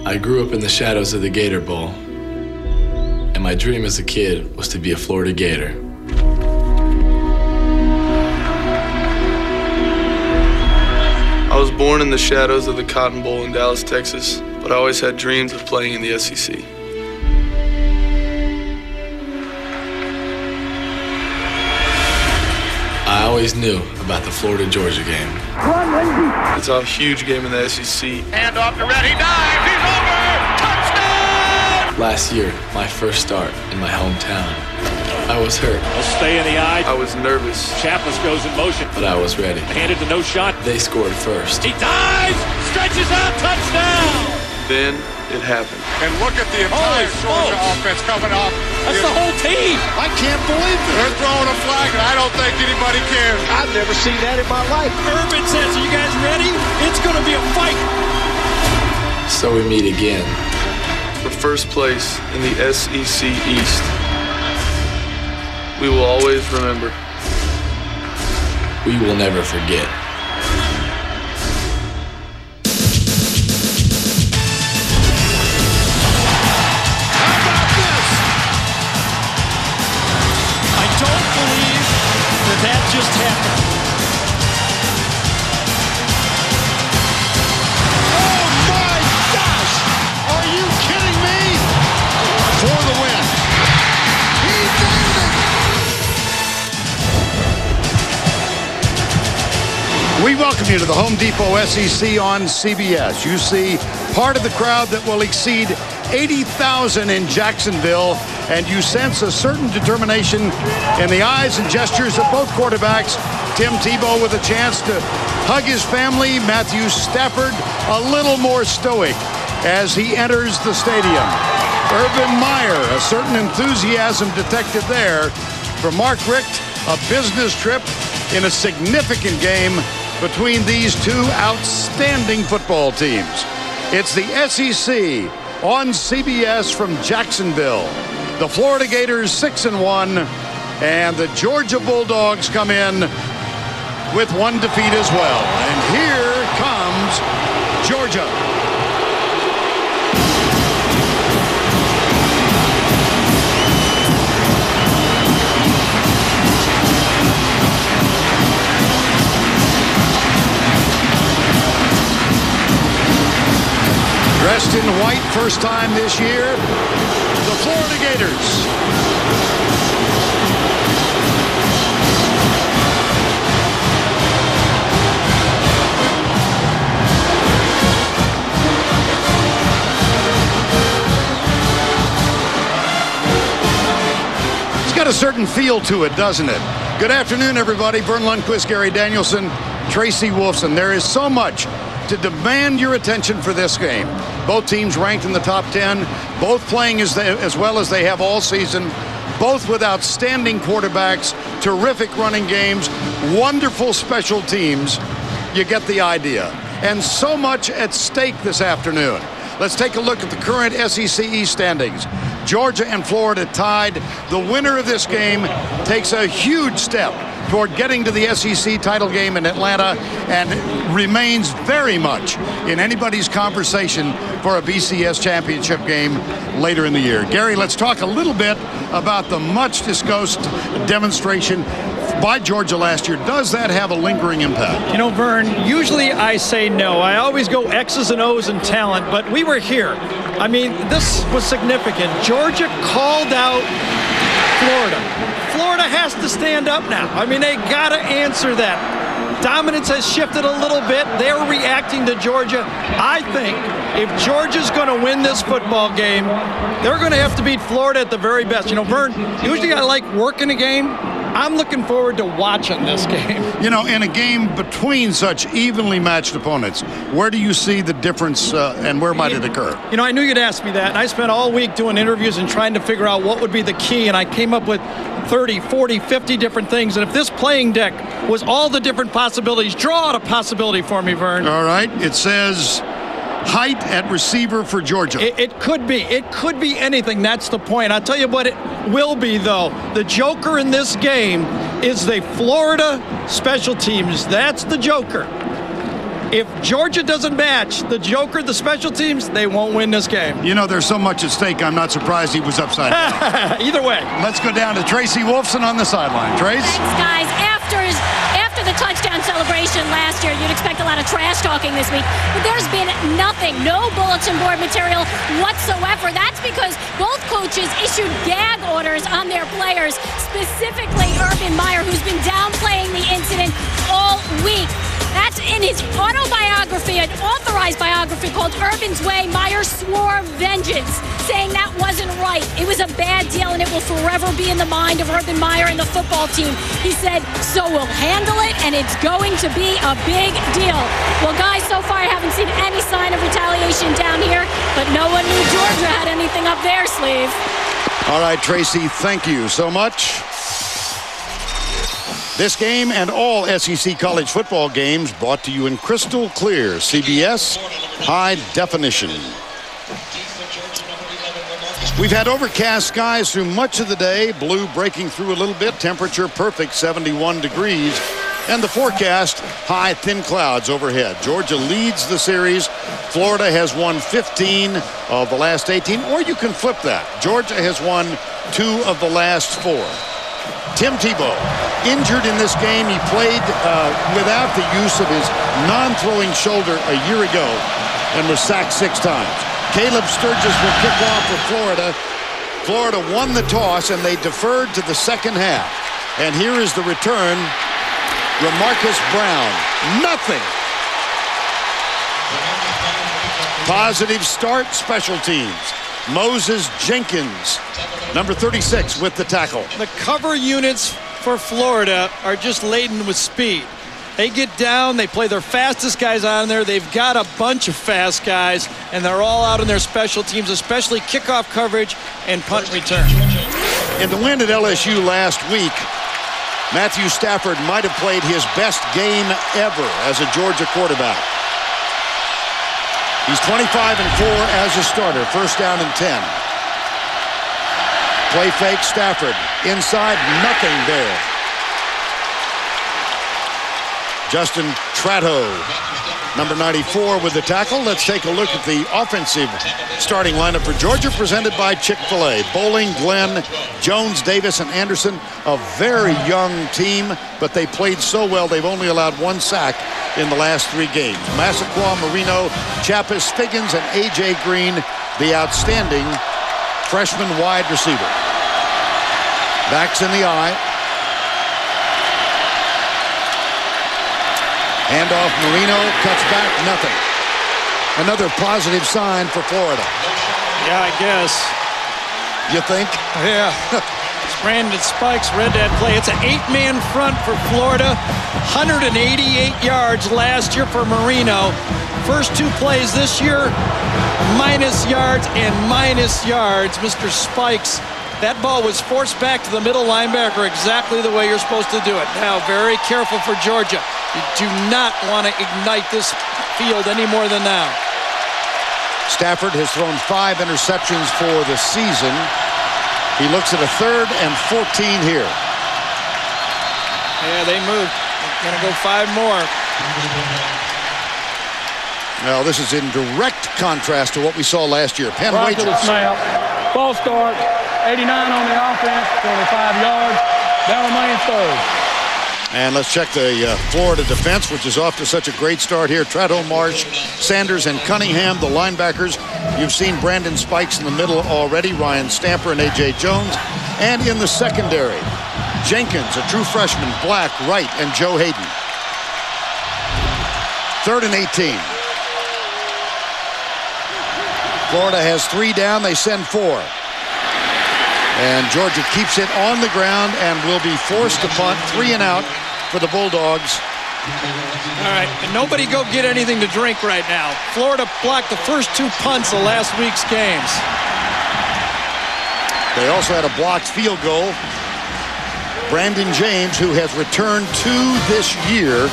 I grew up in the shadows of the Gator Bowl, and my dream as a kid was to be a Florida Gator. I was born in the shadows of the Cotton Bowl in Dallas, Texas, but I always had dreams of playing in the SEC. I always knew about the Florida-Georgia game. It's a huge game in the SEC. Hand off to Red, he dives, he's over! Touchdown! Last year, my first start in my hometown. I was hurt. A stay in the eye. I was nervous. Chaplin goes in motion. But I was ready. Handed to no shot. They scored first. He dives, stretches out, touchdown! Then it happened. And look at the entire Georgia offense coming off. That's the whole team. I can't believe it. They're throwing a flag, and I don't think anybody cares. I've never seen that in my life. Urban says, are you guys ready? It's going to be a fight. So we meet again. For first place in the SEC East. We will always remember. We will never forget. That just happened. Oh my gosh! Are you kidding me? For the win. He did it! We welcome you to the Home Depot SEC on CBS. You see part of the crowd that will exceed 80,000 in Jacksonville, and you sense a certain determination in the eyes and gestures of both quarterbacks. Tim Tebow with a chance to hug his family. Matthew Stafford a little more stoic as he enters the stadium. Urban Meyer, a certain enthusiasm detected there. For Mark Richt, a business trip in a significant game between these two outstanding football teams. It's the SEC on CBS from Jacksonville. The Florida Gators 6-1, and the Georgia Bulldogs come in with one defeat as well. And here comes Georgia. Dressed in white first time this year, the Florida Gators. It's got a certain feel to it, doesn't it? Good afternoon, everybody. Vern Lundquist, Gary Danielson, Tracy Wolfson. There is so much to demand your attention for this game. Both teams ranked in the top 10, both playing as well as they have all season, both with outstanding quarterbacks, terrific running games, wonderful special teams. You get the idea. And so much at stake this afternoon. Let's take a look at the current SEC East standings. Georgia and Florida tied. The winner of this game takes a huge step toward getting to the SEC title game in Atlanta and remains very much in anybody's conversation for a BCS championship game later in the year. Gary, let's talk a little bit about the much discussed demonstration by Georgia last year. Does that have a lingering impact? You know, Vern, usually I say no. I always go X's and O's in talent, but we were here. I mean, this was significant. Georgia called out Florida. Florida has to stand up now. I mean, they got to answer that. Dominance has shifted a little bit. They're reacting to Georgia. I think if Georgia's going to win this football game, they're going to have to beat Florida at the very best. You know, Vern, usually I like working a game. I'm looking forward to watching this game. You know, in a game between such evenly matched opponents, where do you see the difference and where might it occur? You know, I knew you'd ask me that. And I spent all week doing interviews and trying to figure out what would be the key, and I came up with 30, 40, 50 different things. And if this playing deck was all the different possibilities, draw out a possibility for me, Vern. All right. It says height at receiver for Georgia. It could be. It could be anything. That's the point. I'll tell you what it will be, though. The joker in this game is the Florida special teams. That's the joker. If Georgia doesn't match the Joker, the special teams, they won't win this game. You know, there's so much at stake, I'm not surprised he was upside down. Either way. Let's go down to Tracy Wolfson on the sideline. Trace? Thanks, guys. After the touchdown celebration last year, you'd expect a lot of trash talking this week, but there's been nothing, no bulletin board material whatsoever. That's because both coaches issued gag orders on their players, specifically Urban Meyer, who's been downplaying the incident all week. That's in his autobiography, an authorized biography called Urban's Way. Meyer swore vengeance, saying that wasn't right. It was a bad deal, and it will forever be in the mind of Urban Meyer and the football team. He said, so we'll handle it, and it's going to be a big deal. Well, guys, so far I haven't seen any sign of retaliation down here, but no one knew Georgia had anything up their sleeve. All right, Tracy, thank you so much. This game and all SEC college football games brought to you in crystal clear CBS high definition. We've had overcast skies through much of the day, blue breaking through a little bit, temperature perfect 71 degrees, and the forecast high thin clouds overhead. Georgia leads the series. Florida has won 15 of the last 18, or you can flip that. Georgia has won 2 of the last 4. Tim Tebow, injured in this game. He played without the use of his non-throwing shoulder a year ago and was sacked 6 times. Caleb Sturgis will kick off for Florida. Florida won the toss, and they deferred to the second half. And here is the return. Remarcus Brown, nothing. Positive start, special teams. Moses Jenkins, number 36, with the tackle. The cover units for Florida are just laden with speed. They get down, they play their fastest guys on there. They've got a bunch of fast guys, and they're all out in their special teams, especially kickoff coverage and punt return. In the win at LSU last week, Matthew Stafford might have played his best game ever as a Georgia quarterback. He's 25-4 as a starter. First down and 10. Play fake, Stafford. Inside, nothing there. Justin Tratto, number 94, with the tackle. Let's take a look at the offensive starting lineup for Georgia, presented by Chick-fil-A. Bowling, Glenn, Jones, Davis, and Anderson. A very young team, but they played so well they've only allowed 1 sack in the last 3 games. Massaquoi, Marino, Chappis, Figgins, and A.J. Green, the outstanding freshman wide receiver. Backs in the eye. Handoff, Marino cuts back, nothing. Another positive sign for Florida. Yeah, I guess. You think? Yeah. Brandon Spikes read that play. It's an 8-man front for Florida. 188 yards last year for Marino. First 2 plays this year, minus yards and minus yards. Mr. Spikes, that ball was forced back to the middle linebacker exactly the way you're supposed to do it. Now, very careful for Georgia. You do not want to ignite this field any more than now. Stafford has thrown 5 interceptions for the season. He looks at a 3rd and 14 here. Yeah, they moved. They're going to go 5 more. Well, this is in direct contrast to what we saw last year. Penn Right to the Wages. snap. False start. 89 on the offense. 25 yards. Down remains 3rd. And let's check the Florida defense, which is off to such a great start here. Tratto, Marsh, Sanders, and Cunningham, the linebackers. You've seen Brandon Spikes in the middle already, Ryan Stamper and A.J. Jones. And in the secondary, Jenkins, a true freshman, Black, Wright, and Joe Hayden. 3rd and 18. Florida has 3 down. They send 4. And Georgia keeps it on the ground and will be forced to punt. 3 and out for the Bulldogs. All right, and nobody go get anything to drink right now. Florida blocked the first 2 punts of last week's games. They also had a blocked field goal. Brandon James, who has returned 2 this year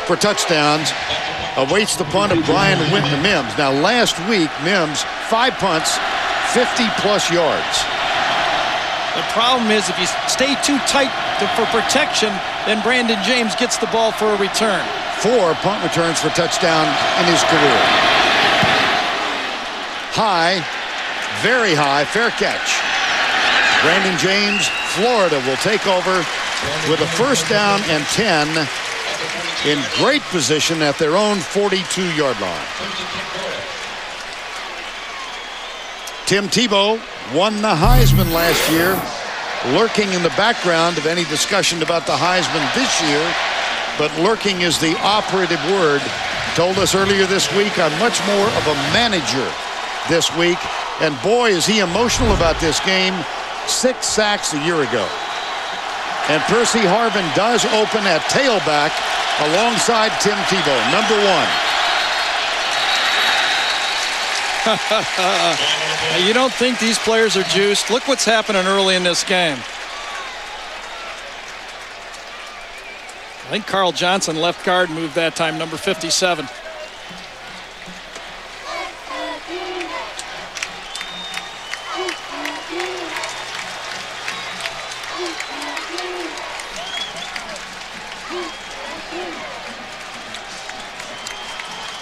for touchdowns, awaits the punt of Brian Mims. Now, last week, Mims, 5 punts, 50-plus yards. The problem is if you stay too tight for protection, then Brandon James gets the ball for a return. 4 punt returns for touchdown in his career. High, very high, fair catch. Brandon James, Florida will take over with a first down and 10 in great position at their own 42-yard line. Tim Tebow won the Heisman last year, lurking in the background of any discussion about the Heisman this year, but lurking is the operative word. Told us earlier this week, I'm much more of a manager this week, and boy is he emotional about this game. 6 sacks a year ago. And Percy Harvin does open at tailback alongside Tim Tebow, number 1. You don't think these players are juiced? Look what's happening early in this game. I think Carl Johnson, left guard, moved that time, number 57.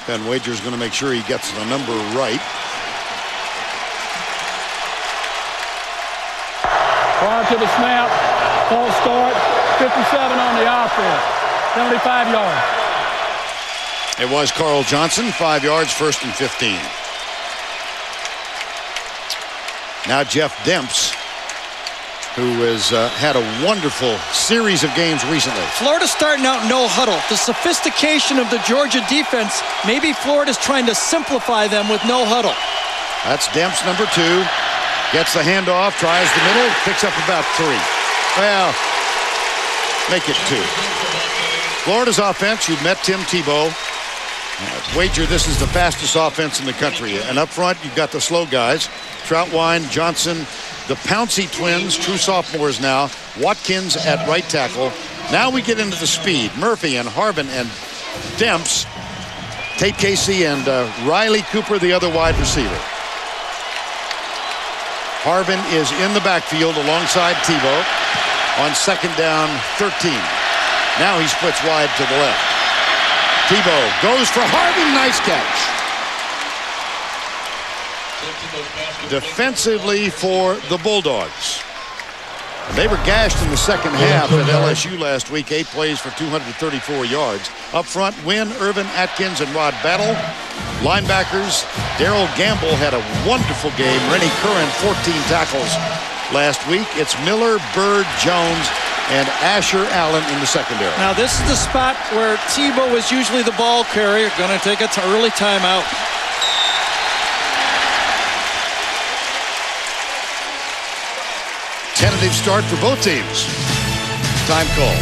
Ben Wager's going to make sure he gets the number right. Prior to the snap, false start, 57 on the offense, 75 yards. It was Carl Johnson, 5 yards, 1st and 15. Now Jeff Demps, who has had a wonderful series of games recently. Florida's starting out no huddle. The sophistication of the Georgia defense, maybe Florida's trying to simplify them with no huddle. That's Demps, number 2. Gets the handoff, tries the middle, picks up about 3. Well, make it 2. Florida's offense, you've met Tim Tebow. Wager, this is the fastest offense in the country. And up front, you've got the slow guys. Troutwine, Johnson, the Pouncey twins, true sophomores now. Watkins at right tackle. Now we get into the speed. Murphy and Harvin and Demps. Tate Casey and Riley Cooper, the other wide receiver. Harvin is in the backfield alongside Tebow on 2nd down, 13. Now he splits wide to the left. Tebow goes for Harvin. Nice catch. Defensively for the Bulldogs. They were gashed in the second half at LSU last week. 8 plays for 234 yards. Up front, Wynn, Irvin, Atkins, and Rod Battle. Linebackers, Darrell Gamble had a wonderful game. Rennie Curran, 14 tackles last week. It's Miller, Bird, Jones, and Asher Allen in the secondary. Now this is the spot where Tebow is usually the ball carrier. Going to take an early timeout. Tentative start for both teams. Time call.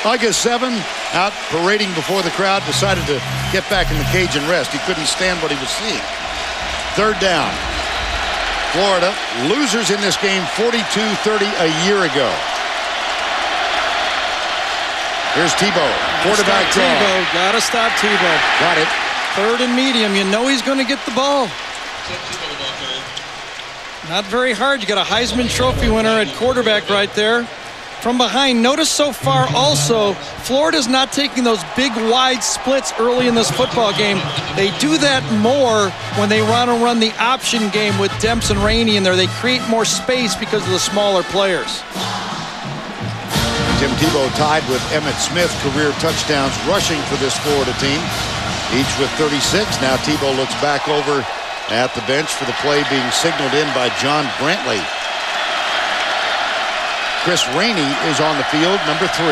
August 7, out parading before the crowd, decided to get back in the cage and rest. He couldn't stand what he was seeing. 3rd down. Florida, losers in this game 42-30 a year ago. Here's Tebow. Quarterback draw. Tebow. Gotta stop Tebow. Got it. 3rd and medium. You know he's going to get the ball. Not very hard. You got a Heisman Trophy winner at quarterback right there. From behind, notice so far also, Florida's not taking those big wide splits early in this football game. They do that more when they run the option game with Demps and Rainey in there. They create more space because of the smaller players. Tim Tebow tied with Emmitt Smith, career touchdowns rushing for this Florida team, each with 36. Now Tebow looks back over at the bench for the play being signaled in by John Brantley. Chris Rainey is on the field, number 3.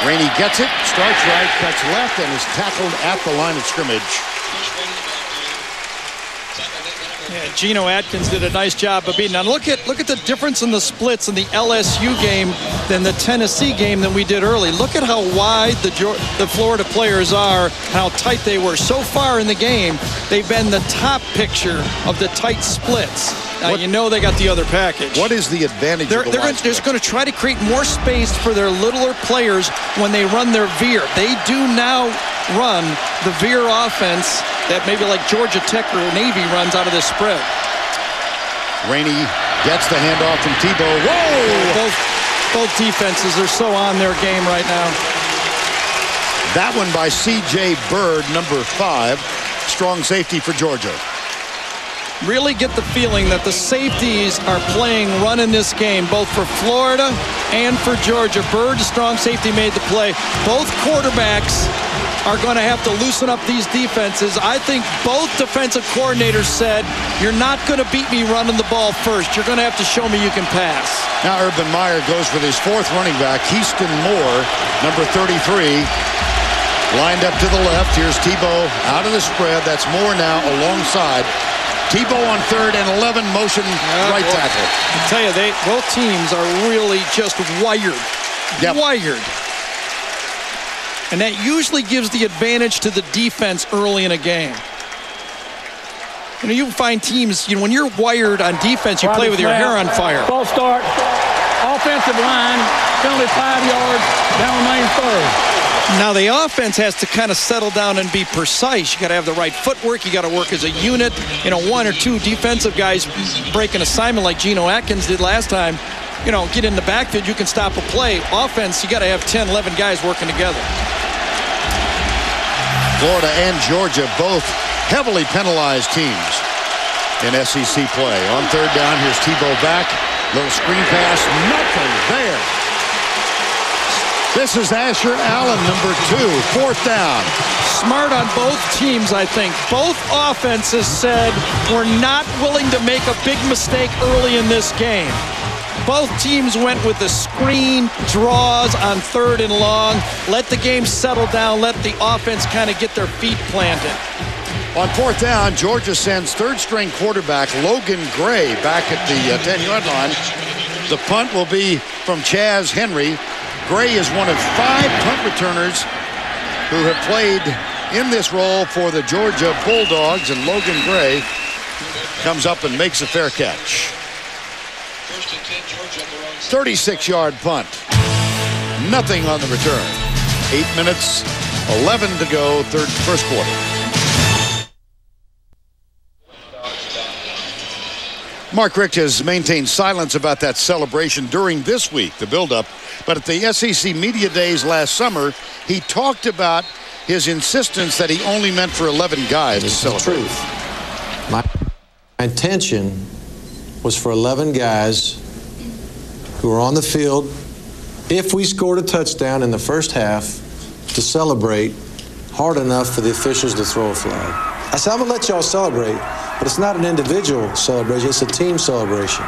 Rainey gets it, starts right, cuts left, and is tackled at the line of scrimmage. Yeah, Geno Atkins did a nice job of beating. Now look at the difference in the splits in the LSU game than the Tennessee game than we did early. Look at how wide the Florida players are, how tight they were. So far in the game, they've been the top picture of the tight splits. Now, you know they got the other package. What is the advantage of the They're going to try to create more space for their littler players when they run their veer. They do now run the veer offense that maybe like Georgia Tech or Navy runs out of this spread. Rainey gets the handoff from Tebow. Whoa! Both defenses are so on their game right now. That one by C.J. Bird, number 5. Strong safety for Georgia. Really get the feeling that the safeties are playing run in this game, both for Florida and for Georgia. Bird, strong safety, made the play. Both quarterbacks are going to have to loosen up these defenses. I think both defensive coordinators said, you're not going to beat me running the ball first. You're going to have to show me you can pass. Now Urban Meyer goes with his 4th running back, Keyston Moore, number 33. Lined up to the left. Here's Tebow out of the spread. That's Moore now alongside. Tebow on 3rd and 11, motion right tackle. I tell you, both teams are really just wired. Yep. Wired. And that usually gives the advantage to the defense early in a game. You know, you find teams, when you're wired on defense, you play with your hair on fire. False start. Offensive line, penalty 5 yards, down lane 3rd. Now the offense has to kind of settle down and be precise. You got to have the right footwork. You got to work as a unit. 1 or 2 defensive guys break an assignment like Geno Atkins did last time. Get in the backfield, you can stop a play. Offense, you got to have 10, 11 guys working together. Florida and Georgia both heavily penalized teams in SEC play. On 3rd down, here's Tebow back. Little screen pass, nothing there. This is Asher Allen, number 2, 4th down. Smart on both teams, I think. Both offenses said we're not willing to make a big mistake early in this game. Both teams went with the screen draws on 3rd and long. Let the game settle down. Let the offense kind of get their feet planted. On 4th down, Georgia sends 3rd-string quarterback Logan Gray back at the 10-yard line. The punt will be from Chaz Henry. Gray is one of 5 punt returners who have played in this role for the Georgia Bulldogs, and Logan Gray comes up and makes a fair catch. 36-yard punt. Nothing on the return. 8 minutes, 11 to go, first quarter. Mark Richt has maintained silence about that celebration during this week, the buildup. But at the SEC Media Days last summer, he talked about his insistence that he only meant for 11 guys to celebrate. Truth. My intention was for 11 guys who were on the field, if we scored a touchdown in the first half, to celebrate hard enough for the officials to throw a flag. I said, I'm going to let y'all celebrate, but it's not an individual celebration, it's a team celebration.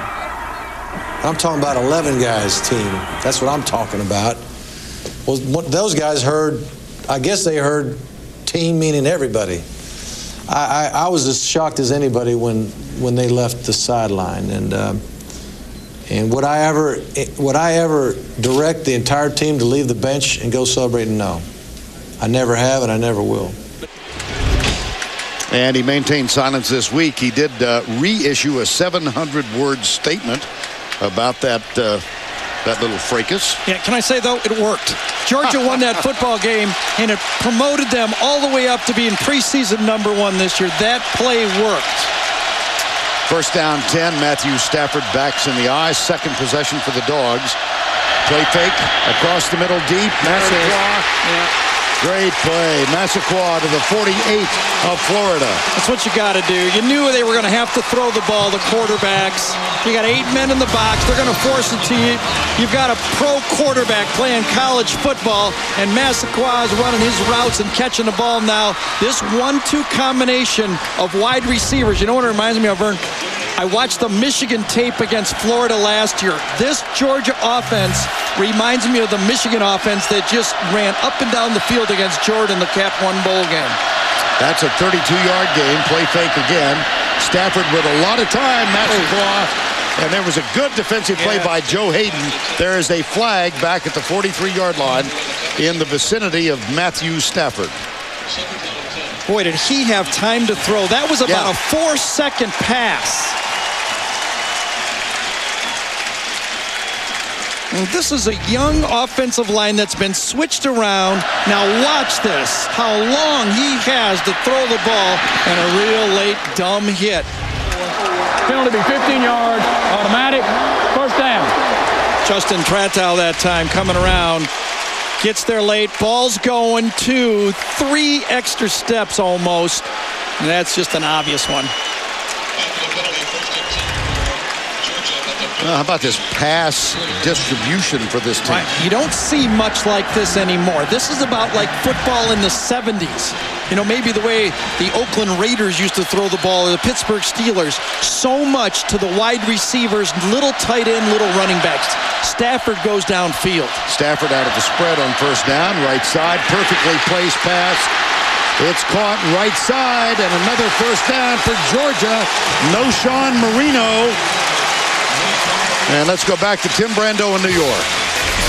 I'm talking about 11 guys team. That's what I'm talking about. Well, those guys heard, I guess they heard team meaning everybody. I was as shocked as anybody when they left the sideline. And would I ever direct the entire team to leave the bench and go celebrate? No. I never have, and I never will. And he maintained silence this week. He did reissue a 700-word statement about that little fracas. Yeah, can I say, though, it worked. Georgia won that football game, and it promoted them all the way up to being preseason #1 this year. That play worked. First down 10, Matthew Stafford backs in the eye. Second possession for the Dogs. Play fake across the middle deep. Massaquoi. Great play. Massaquoi to the 48 of Florida. That's what you got to do. You knew they were going to have to throw the ball, the quarterbacks. You got 8 men in the box. They're going to force it to you. You've got a pro quarterback playing college football, and Massaquoi is running his routes and catching the ball now. This 1-2 combination of wide receivers. You know what it reminds me of, Vern? I watched the Michigan tape against Florida last year. This Georgia offense reminds me of the Michigan offense that just ran up and down the field against Georgia in the Cap One bowl game. That's a 32-yard game. Play fake again. Stafford with a lot of time. Massaquoi. And there was a good defensive play by Joe Hayden. There is a flag back at the 43-yard line in the vicinity of Matthew Stafford. Boy, did he have time to throw. That was about a 4-second pass. And this is a young offensive line that's been switched around. Now watch this, how long he has to throw the ball, and a real late dumb hit. Penalty be 15 yards, automatic, first down. Justin Tratow that time coming around. Gets there late. Ball's going 2, 3 extra steps almost. And that's just an obvious one. How about this pass distribution for this team? You don't see much like this anymore. This is about like football in the 70s. You know, maybe the way the Oakland Raiders used to throw the ball, or the Pittsburgh Steelers. So much to the wide receivers, little tight end, little running backs. Stafford goes downfield. Stafford out of the spread on first down, right side, perfectly placed pass. It's caught right side, and another first down for Georgia. No Sean Marino. And let's go back to Tim Brando in New York.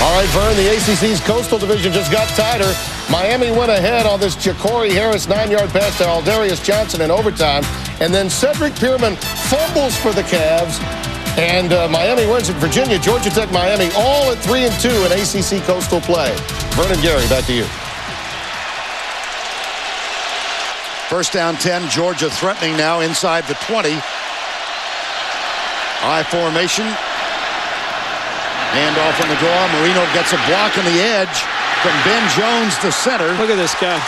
All right, Vern, the ACC's Coastal Division just got tighter. Miami went ahead on this Ja'Cory Harris 9-yard pass to Aldarius Johnson in overtime. And then Cedric Pierman fumbles for the Cavs. And Miami wins at Virginia. Georgia Tech, Miami, all at 3-2 in ACC Coastal play. Vernon Gary, back to you. First down 10, Georgia threatening now inside the 20. I formation. Hand off on the draw. Marino gets a block on the edge from Ben Jones to center. Look at this guy.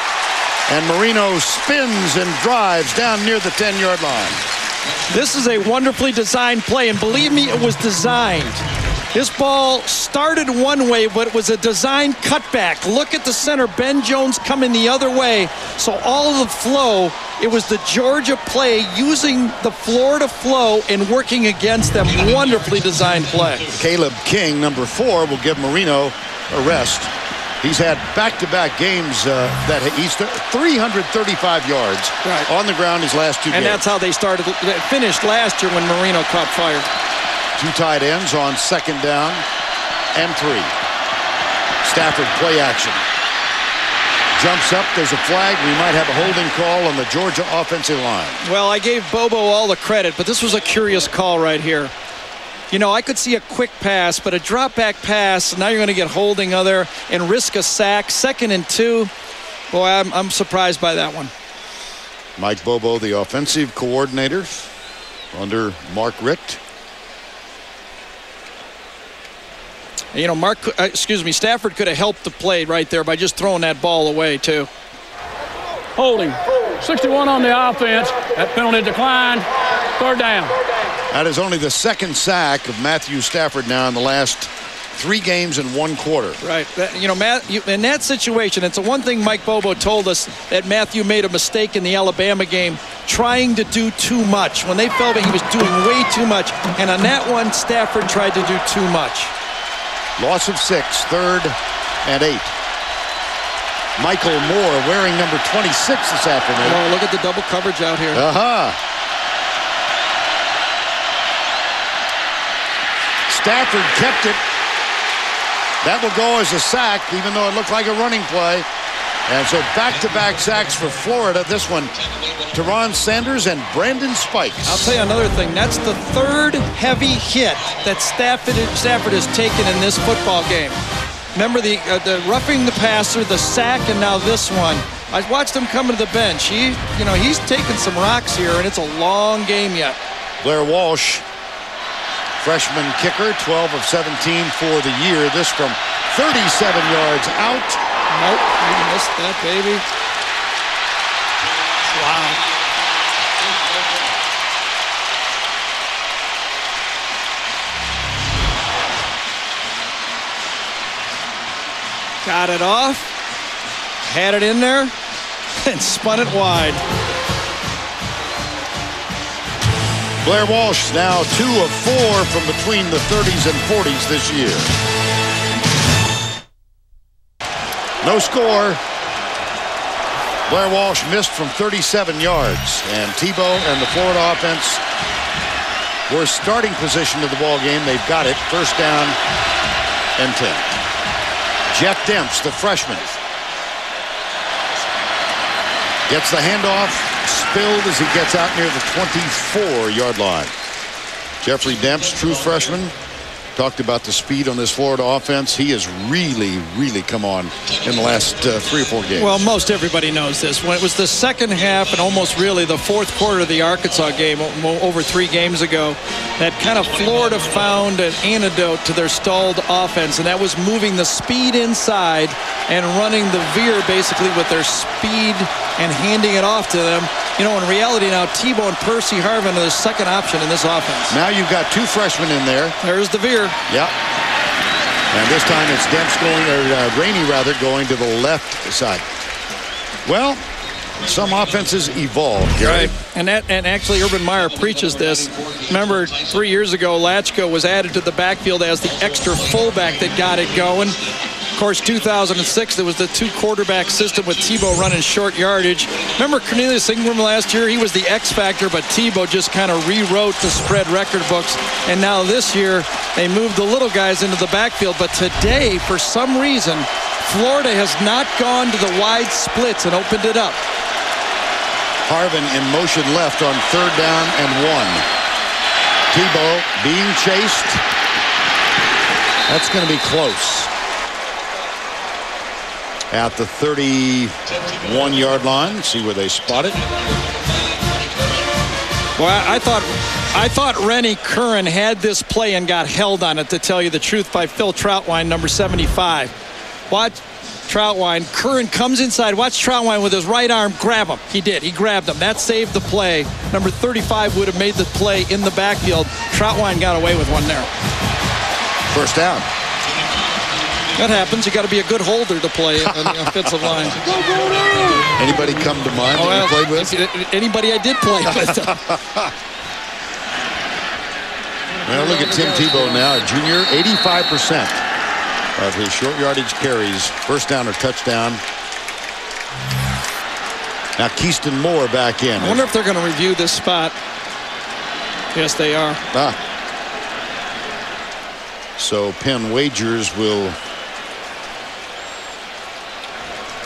And Marino spins and drives down near the 10-yard line. This is a wonderfully designed play, and believe me, it was designed. This ball started one way, but it was a designed cutback. Look at the center. Ben Jones coming the other way. So all of the flow, it was the Georgia play using the Florida flow and working against them. Wonderfully designed play. Caleb King, number 4, will give Marino a rest. He's had back-to-back games that he's 335 yards on the ground his last 2 games. And that's how they finished last year when Marino caught fire. 2 tight ends on second down and 3. Stafford play action. Jumps up, there's a flag. We might have a holding call on the Georgia offensive line. Well, I gave Bobo all the credit, but this was a curious call right here. You know, I could see a quick pass, but a drop back pass, now you're going to get holding other and risk a sack. 2nd and 2. Boy, I'm surprised by that one. Mike Bobo, the offensive coordinator under Mark Richt. You know, Stafford could have helped the play right there by just throwing that ball away, too. Holding. 61 on the offense. That penalty declined. 3rd down. That is only the 2nd sack of Matthew Stafford now in the last 3 games and 1 quarter. Right. You know, in that situation, it's the one thing Mike Bobo told us, that Matthew made a mistake in the Alabama game, trying to do too much. When they felt that he was doing way too much. And on that one, Stafford tried to do too much. Loss of 6, 3rd and 8. Michael Moore wearing number 26 this afternoon. Oh, look at the double coverage out here. Stafford kept it. That will go as a sack, even though it looked like a running play. And so back-to-back sacks for Florida. This one, Teron Sanders and Brandon Spikes. I'll tell you another thing. That's the 3rd heavy hit that Stafford has taken in this football game. Remember the roughing the passer, the sack, and now this one. I watched him come to the bench. He's taken some rocks here, and it's a long game yet. Blair Walsh, freshman kicker, 12 of 17 for the year. This from 37 yards out. Nope, you missed that, baby. Wow. Got it off, had it in there, and spun it wide. Blair Walsh now 2 of 4 from between the 30s and 40s this year. No score. Blair Walsh missed from 37 yards. And Tebow and the Florida offense were starting position of the ball game. They've got it. First down and 10. Jeff Demps, the freshman, gets the handoff. Spilled as he gets out near the 24-yard line. Jeffrey Demps, true freshman, Talked about the speed on this Florida offense. He has really, really come on in the last 3 or 4 games. Well, most everybody knows this. When it was the second half and almost really the fourth quarter of the Arkansas game over 3 games ago, that kind of Florida found an antidote to their stalled offense, and that was moving the speed inside and running the veer basically with their speed and handing it off to them. You know, in reality now, Tebow and Percy Harvin are the second option in this offense. Now you've got 2 freshmen in there. There's the veer. Yep. And this time it's Demp's going, or Rainey rather, going to the left side. Well, some offenses evolve, Gary. Right. And actually Urban Meyer preaches this. Remember, 3 years ago, Latchko was added to the backfield as the extra fullback that got it going. Of course, 2006, there was the 2-quarterback system with Tebow running short yardage. Remember Cornelius Ingram last year? He was the X factor, but Tebow just kind of rewrote the spread record books. And now this year, they moved the little guys into the backfield. But today, for some reason, Florida has not gone to the wide splits and opened it up. Harvin in motion left on 3rd down and 1. Tebow being chased. That's going to be close. At the 31-yard line. See where they spot it. Well, I thought Rennie Curran had this play and got held on it, to tell you the truth, by Phil Troutwine, number 75. Watch Troutwine. Curran comes inside. Watch Troutwine with his right arm grab him. He did. He grabbed him. That saved the play. Number 35 would have made the play in the backfield. Troutwine got away with one there. First down. That happens. You got to be a good holder to play on the offensive line. Anybody come to mind that you played with? Anybody I did play with. Well, look at Tim Tebow now, a junior. 85% of his short yardage carries, first down or touchdown. Now Keyston Moore back in. I wonder if they're going to review this spot. Yes, they are. So Penn Wagers will.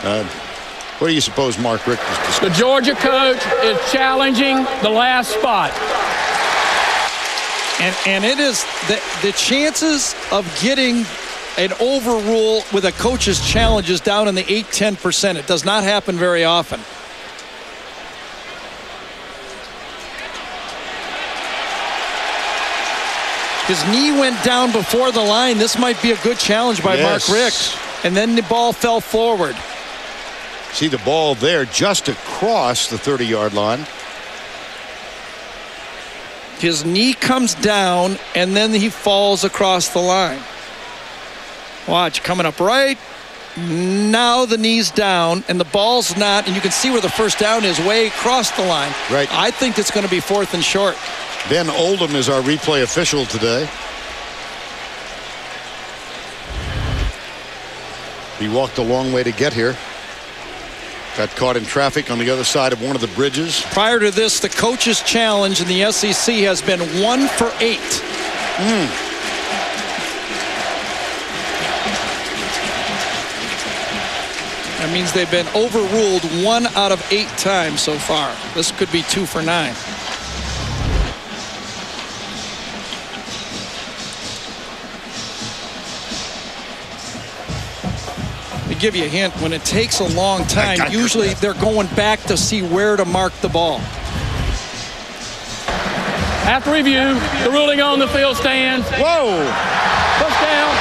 What do you suppose Mark Richt was discussing? The Georgia coach is challenging the last spot. And it is the chances of getting an overrule with a coach's challenge is down in the 8-10%. It does not happen very often. His knee went down before the line. This might be a good challenge by Mark Richt. And then the ball fell forward. See the ball there just across the 30-yard line. His knee comes down, and then he falls across the line. Watch, coming up right. Now the knee's down, and the ball's not, and you can see where the first down is, way across the line. Right. I think it's going to be 4th and short. Ben Oldham is our replay official today. He walked a long way to get here. Got caught in traffic on the other side of one of the bridges. Prior to this, the coach's challenge in the SEC has been 1 for 8. That means they've been overruled 1 out of 8 times so far. This could be 2 for 9. Give you a hint, when it takes a long time, usually they're going back to see where to mark the ball. After review, the ruling on the field stands. Whoa! Touchdown.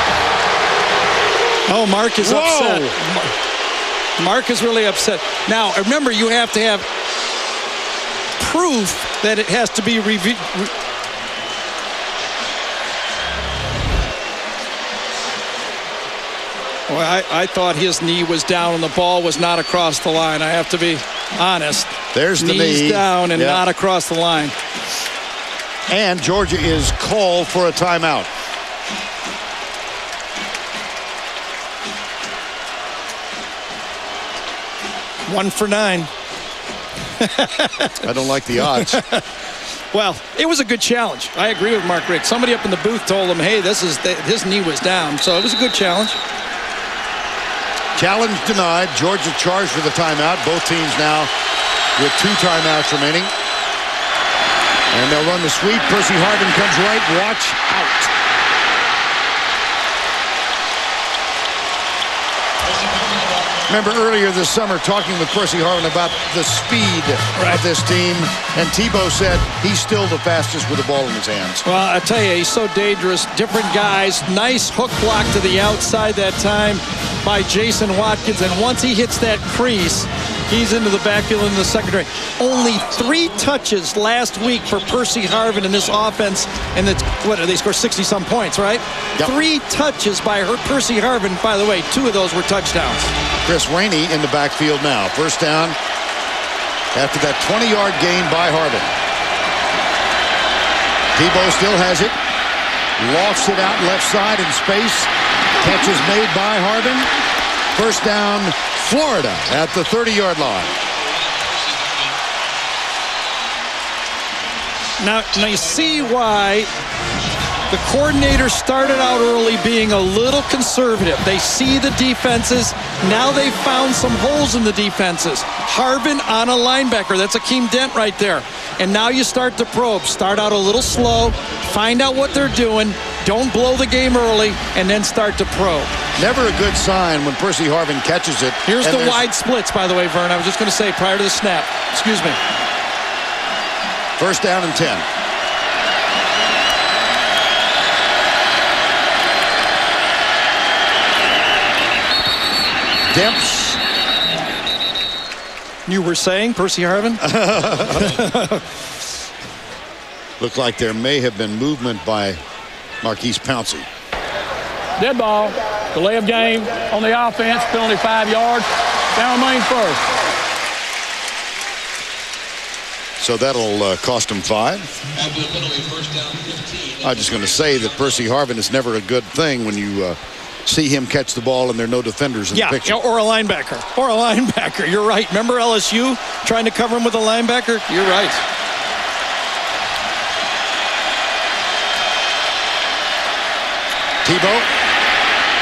Oh, Mark is upset. Mark is really upset. Now, remember, you have to have proof that it has to be reviewed. Well, I thought his knee was down and the ball was not across the line. I have to be honest. There's the knee. Knees down and not across the line. And Georgia is called for a timeout. One for 9. I don't like the odds. Well, it was a good challenge. I agree with Mark Richt. Somebody up in the booth told him, hey, his knee was down. So it was a good challenge. Challenge denied. Georgia charged for the timeout. Both teams now with 2 timeouts remaining. And they'll run the sweep. Percy Harvin comes right. Watch out. Remember earlier this summer talking with Percy Harvin about the speed of this team, and Tebow said he's still the fastest with the ball in his hands. Well, I tell you, he's so dangerous. Different guys. Nice hook block to the outside that time by Jason Watkins, and once he hits that crease, he's into the backfield in the secondary. Only 3 touches last week for Percy Harvin in this offense, and it's, what, they scored 60-some points, right? Yep. 3 touches by Percy Harvin. By the way, 2 of those were touchdowns. Chris Rainey in the backfield now. First down after that 20-yard gain by Harvin. Tebow still has it. Lofts it out left side in space. Catch is made by Harvin. First down, Florida at the 30-yard line. Now you see why the coordinator started out early being a little conservative. They see the defenses. Now they found some holes in the defenses. Harvin on a linebacker. That's Akeem Dent right there. And now you start to probe. Start out a little slow. Find out what they're doing. Don't blow the game early, and then start to probe. Never a good sign when Percy Harvin catches it. Here's the wide splits, by the way, Vern. I was just going to say prior to the snap. Excuse me. First down and 10. Demps. You were saying Percy Harvin? Looked like there may have been movement by Marquise Pouncey. Dead ball. Delay of game on the offense. Penalty 5 yards. Down remain first. So that'll cost him 5. I'm just going to say that Percy Harvin is never a good thing when you see him catch the ball and there are no defenders in the picture. Or a linebacker. Or a linebacker. You're right. Remember LSU trying to cover him with a linebacker? You're right. Tebow.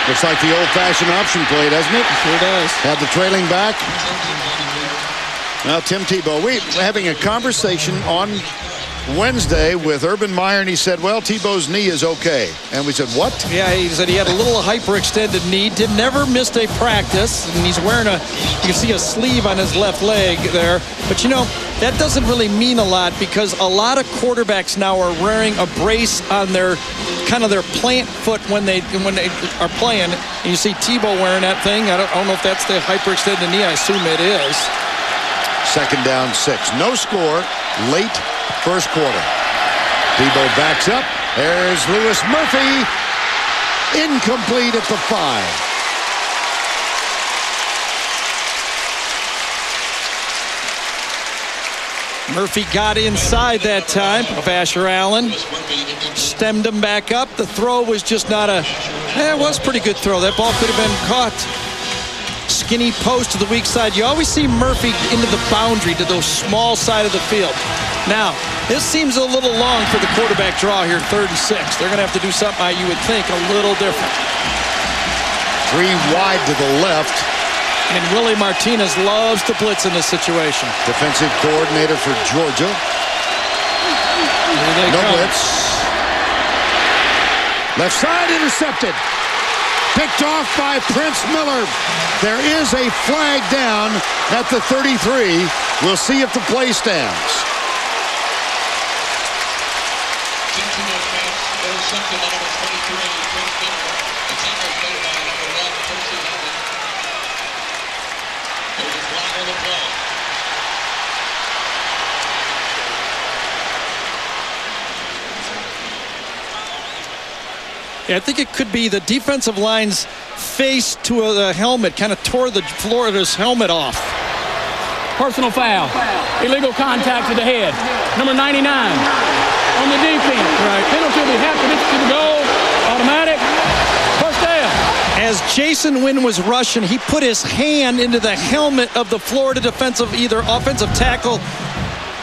Looks like the old-fashioned option play, doesn't it? Sure does. Had the trailing back. Now, Tim Tebow, we're having a conversation on Wednesday with Urban Meyer, and he said, well, Tebow's knee is okay. And we said, what? Yeah, he said he had a little hyperextended knee. Never missed a practice. And he's wearing you can see a sleeve on his left leg there. But, you know, that doesn't really mean a lot because a lot of quarterbacks now are wearing a brace on their plant foot when they are playing. And you see Tebow wearing that thing. I don't know if that's the hyperextended knee. I assume it is. Second down, 6. No score. Late first quarter. Tebow backs up. There's Lewis Murphy. Incomplete at the 5. Murphy got inside that time of Asher Allen. Stemmed him back up. The throw was just not it was a pretty good throw. That ball could have been caught. Skinny post to the weak side. You always see Murphy into the boundary to the small side of the field. Now, this seems a little long for the quarterback draw here, 3rd and 6. They're going to have to do something, you would think, a little different. 3 wide to the left. And Willie Martinez loves to blitz in this situation. Defensive coordinator for Georgia. No blitz. Left side intercepted. Picked off by Prince Miller. There is a flag down at the 33. We'll see if the play stands. Yeah, I think it could be the defensive line's face to a helmet, kind of tore the Florida's helmet off. Personal foul. Illegal contact to the head. Number 99 on the defense. Right. Penalty will be half to the goal. Automatic. First down. As Jason Wynn was rushing, he put his hand into the helmet of the Florida defensive, either offensive tackle.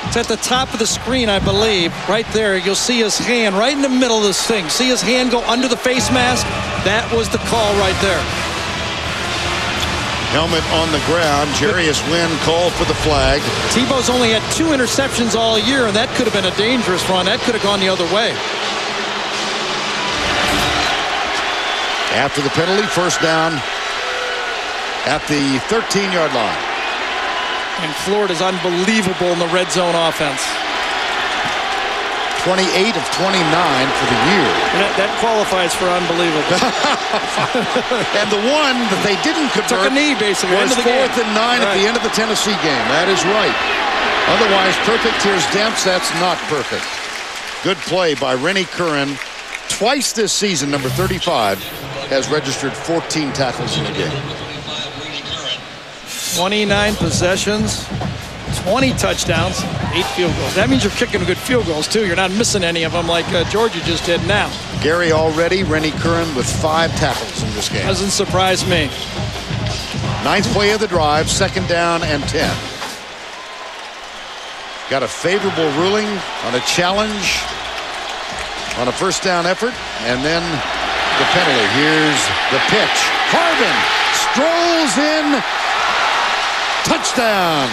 It's at the top of the screen, I believe. Right there, you'll see his hand right in the middle of this thing. See his hand go under the face mask? That was the call right there. Helmet on the ground. Jarius Wynn called for the flag. Tebow's only had 2 interceptions all year, and that could have been a dangerous run. That could have gone the other way. After the penalty, first down at the 13-yard line. And Florida's unbelievable in the red zone offense. 28 of 29 for the year. That qualifies for unbelievable. And the one that they didn't convert took a knee, basically, was 4th and 9 at the end of the Tennessee game. That is right. Otherwise, perfect. Here's Demps. That's not perfect. Good play by Rennie Curran. Twice this season, number 35 has registered 14 tackles in a game. 29 possessions, 20 touchdowns, 8 field goals. That means you're kicking good field goals, too. You're not missing any of them like Georgia just did now. Gary already, Rennie Curran with 5 tackles in this game. Doesn't surprise me. 9th play of the drive, 2nd down and 10. Got a favorable ruling on a challenge on a 1st down effort, and then the penalty. Here's the pitch. Harvin strolls in. Touchdown.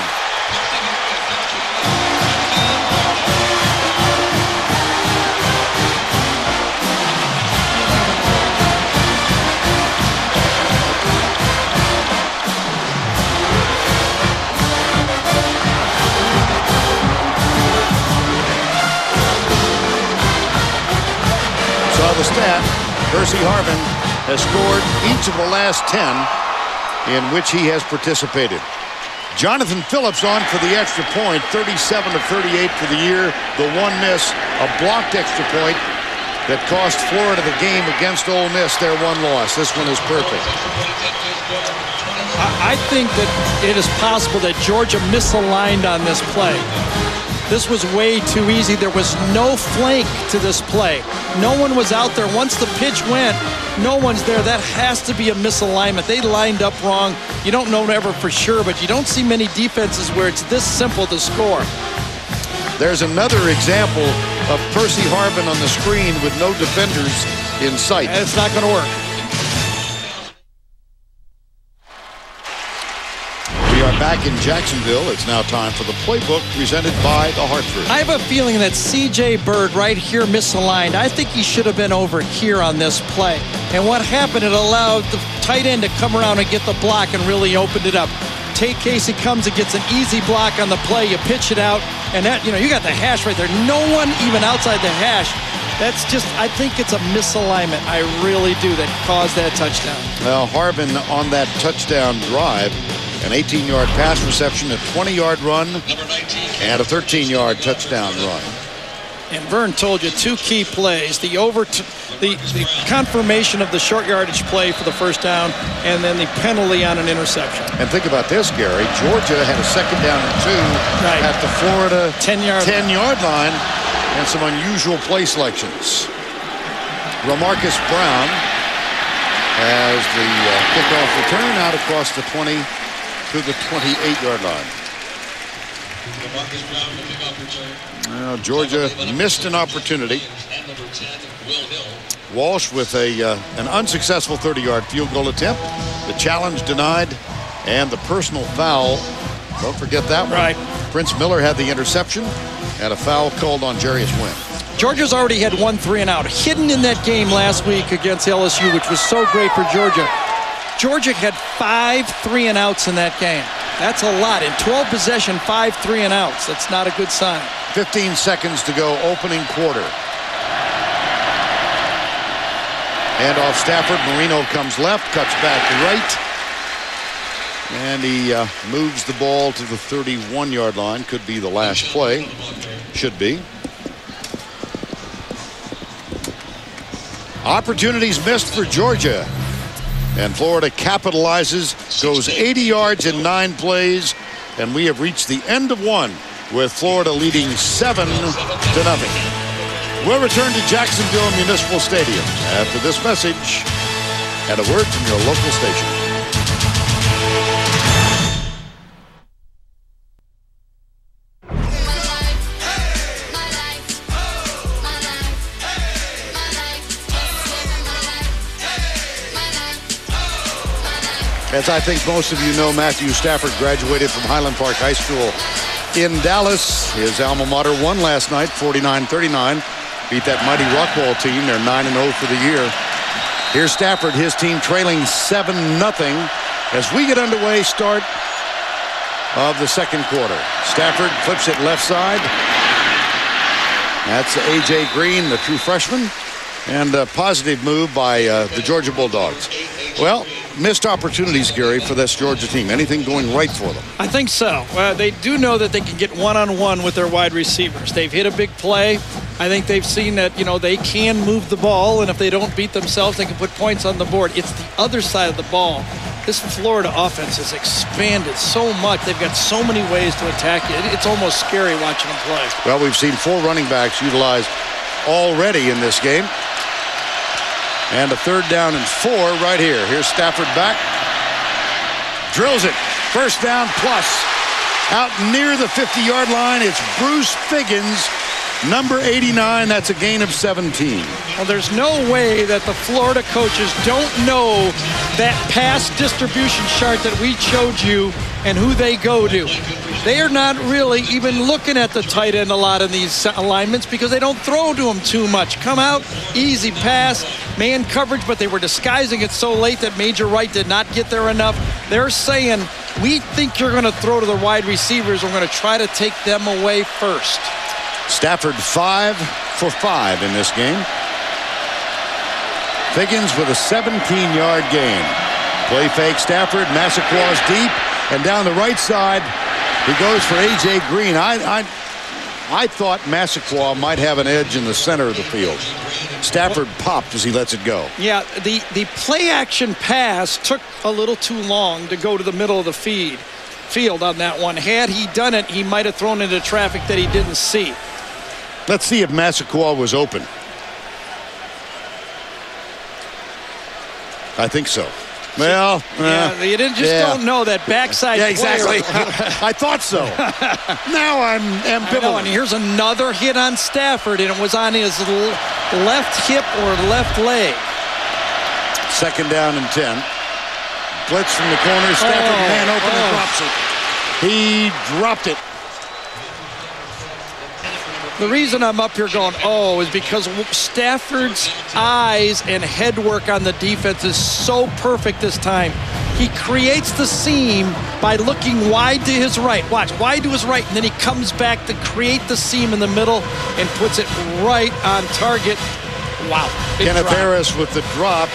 Saw the stat. Percy Harvin has scored each of the last 10 in which he has participated. Jonathan Phillips on for the extra point, 37 of 38 for the year. The one miss, a blocked extra point that cost Florida the game against Ole Miss, their one loss. This one is perfect. I think that it is possible that Georgia misaligned on this play. This was way too easy. There was no flank to this play. No one was out there. Once the pitch went, no one's there. That has to be a misalignment. They lined up wrong. You don't know ever for sure, but you don't see many defenses where it's this simple to score. There's another example of Percy Harvin on the screen with no defenders in sight. It's not going to work. We are back in Jacksonville. It's now time for the playbook presented by the Hartford. I have a feeling that C.J. Bird right here misaligned. I think he should have been over here on this play. And what happened, it allowed the tight end to come around and get the block and really opened it up. Tate Casey comes and gets an easy block on the play. You pitch it out, and that, you got the hash right there. No one even outside the hash. That's just, I think it's a misalignment. I really do, that caused that touchdown. Well, Harvin on that touchdown drive, an 18-yard pass reception, a 20-yard run, and a 13-yard touchdown run. And Vern told you 2 key plays: the confirmation of the short yardage play for the 1st down, and then the penalty on an interception. And think about this, Gary. Georgia had a 2nd down and 2 at the Florida 10-yard line, and some unusual play selections. Lamarcus Brown has the kickoff return out across the 20 to the 28-yard line. Well, Georgia missed an opportunity. Walsh with an unsuccessful 30-yard field goal attempt. The challenge denied, and the personal foul. Don't forget that one. Right. Prince Miller had the interception, and a foul called on Jarius Wynn. Georgia's already had 1 3-and-out. Hidden in that game last week against LSU, which was so great for Georgia. Georgia had 5 3-and-outs in that game. That's a lot. In 12 possession, 5 3-and-outs. That's not a good sign. 15 seconds to go, opening quarter. Hand off Stafford. Marino comes left, cuts back right. And he moves the ball to the 31-yard line. Could be the last play. Should be. Opportunities missed for Georgia. And Florida capitalizes, goes 80 yards in 9 plays, and we have reached the end of one with Florida leading 7-0. We'll return to Jacksonville Municipal Stadium after this message and a word from your local station. As I think most of you know, Matthew Stafford graduated from Highland Park High School in Dallas. His alma mater won last night, 49-39. Beat that mighty Rockwall team. They're 9-0 for the year. Here's Stafford, his team trailing 7-0 as we get underway, start of the second quarter. Stafford flips it left side. That's A.J. Green, the true freshman, and a positive move by the Georgia Bulldogs. Well, missed opportunities, Gary, for this Georgia team. Anything going right for them? I think so. They do know that they can get one-on-one with their wide receivers. They've hit a big play. I think they've seen that, they can move the ball, and if they don't beat themselves, they can put points on the board. It's the other side of the ball. This Florida offense has expanded so much. They've got so many ways to attack it. It's almost scary watching them play. Well, we've seen 4 running backs utilized already in this game. And a 3rd down and 4 right here. Here's Stafford back. Drills it. First down plus. Out near the 50-yard line, it's Bruce Figgins, number 89. That's a gain of 17. Well, there's no way that the Florida coaches don't know that pass distribution chart that we showed you and who they go to. They are not really even looking at the tight end a lot in these alignments because they don't throw to him too much. Come out, easy pass, man coverage, but they were disguising it so late that Major Wright did not get there enough. They're saying, we think you're going to throw to the wide receivers. We're going to try to take them away first. Stafford 5 for 5 in this game. Figgins with a 17-yard gain. Play fake Stafford. Massaqua's deep. And down the right side, he goes for A.J. Green. I thought Massaquoi might have an edge in the center of the field. Stafford popped as he lets it go. Yeah, the play-action pass took a little too long to go to the middle of the field on that one. Had he done it, he might have thrown into traffic that he didn't see. Let's see if Massaquoi was open. I think so. Well, you don't know that backside. Yeah, exactly. I thought so. Now I'm ambivalent. And here's another hit on Stafford, and it was on his left hip or left leg. 2nd down and 10. Blitz from the corner. Stafford man open and drops it. He dropped it. The reason I'm up here going, is because Stafford's eyes and head work on the defense is so perfect this time. He creates the seam by looking wide to his right. Watch, wide to his right, and then he comes back to create the seam in the middle and puts it right on target. Wow. Kenneth Harris with the drop.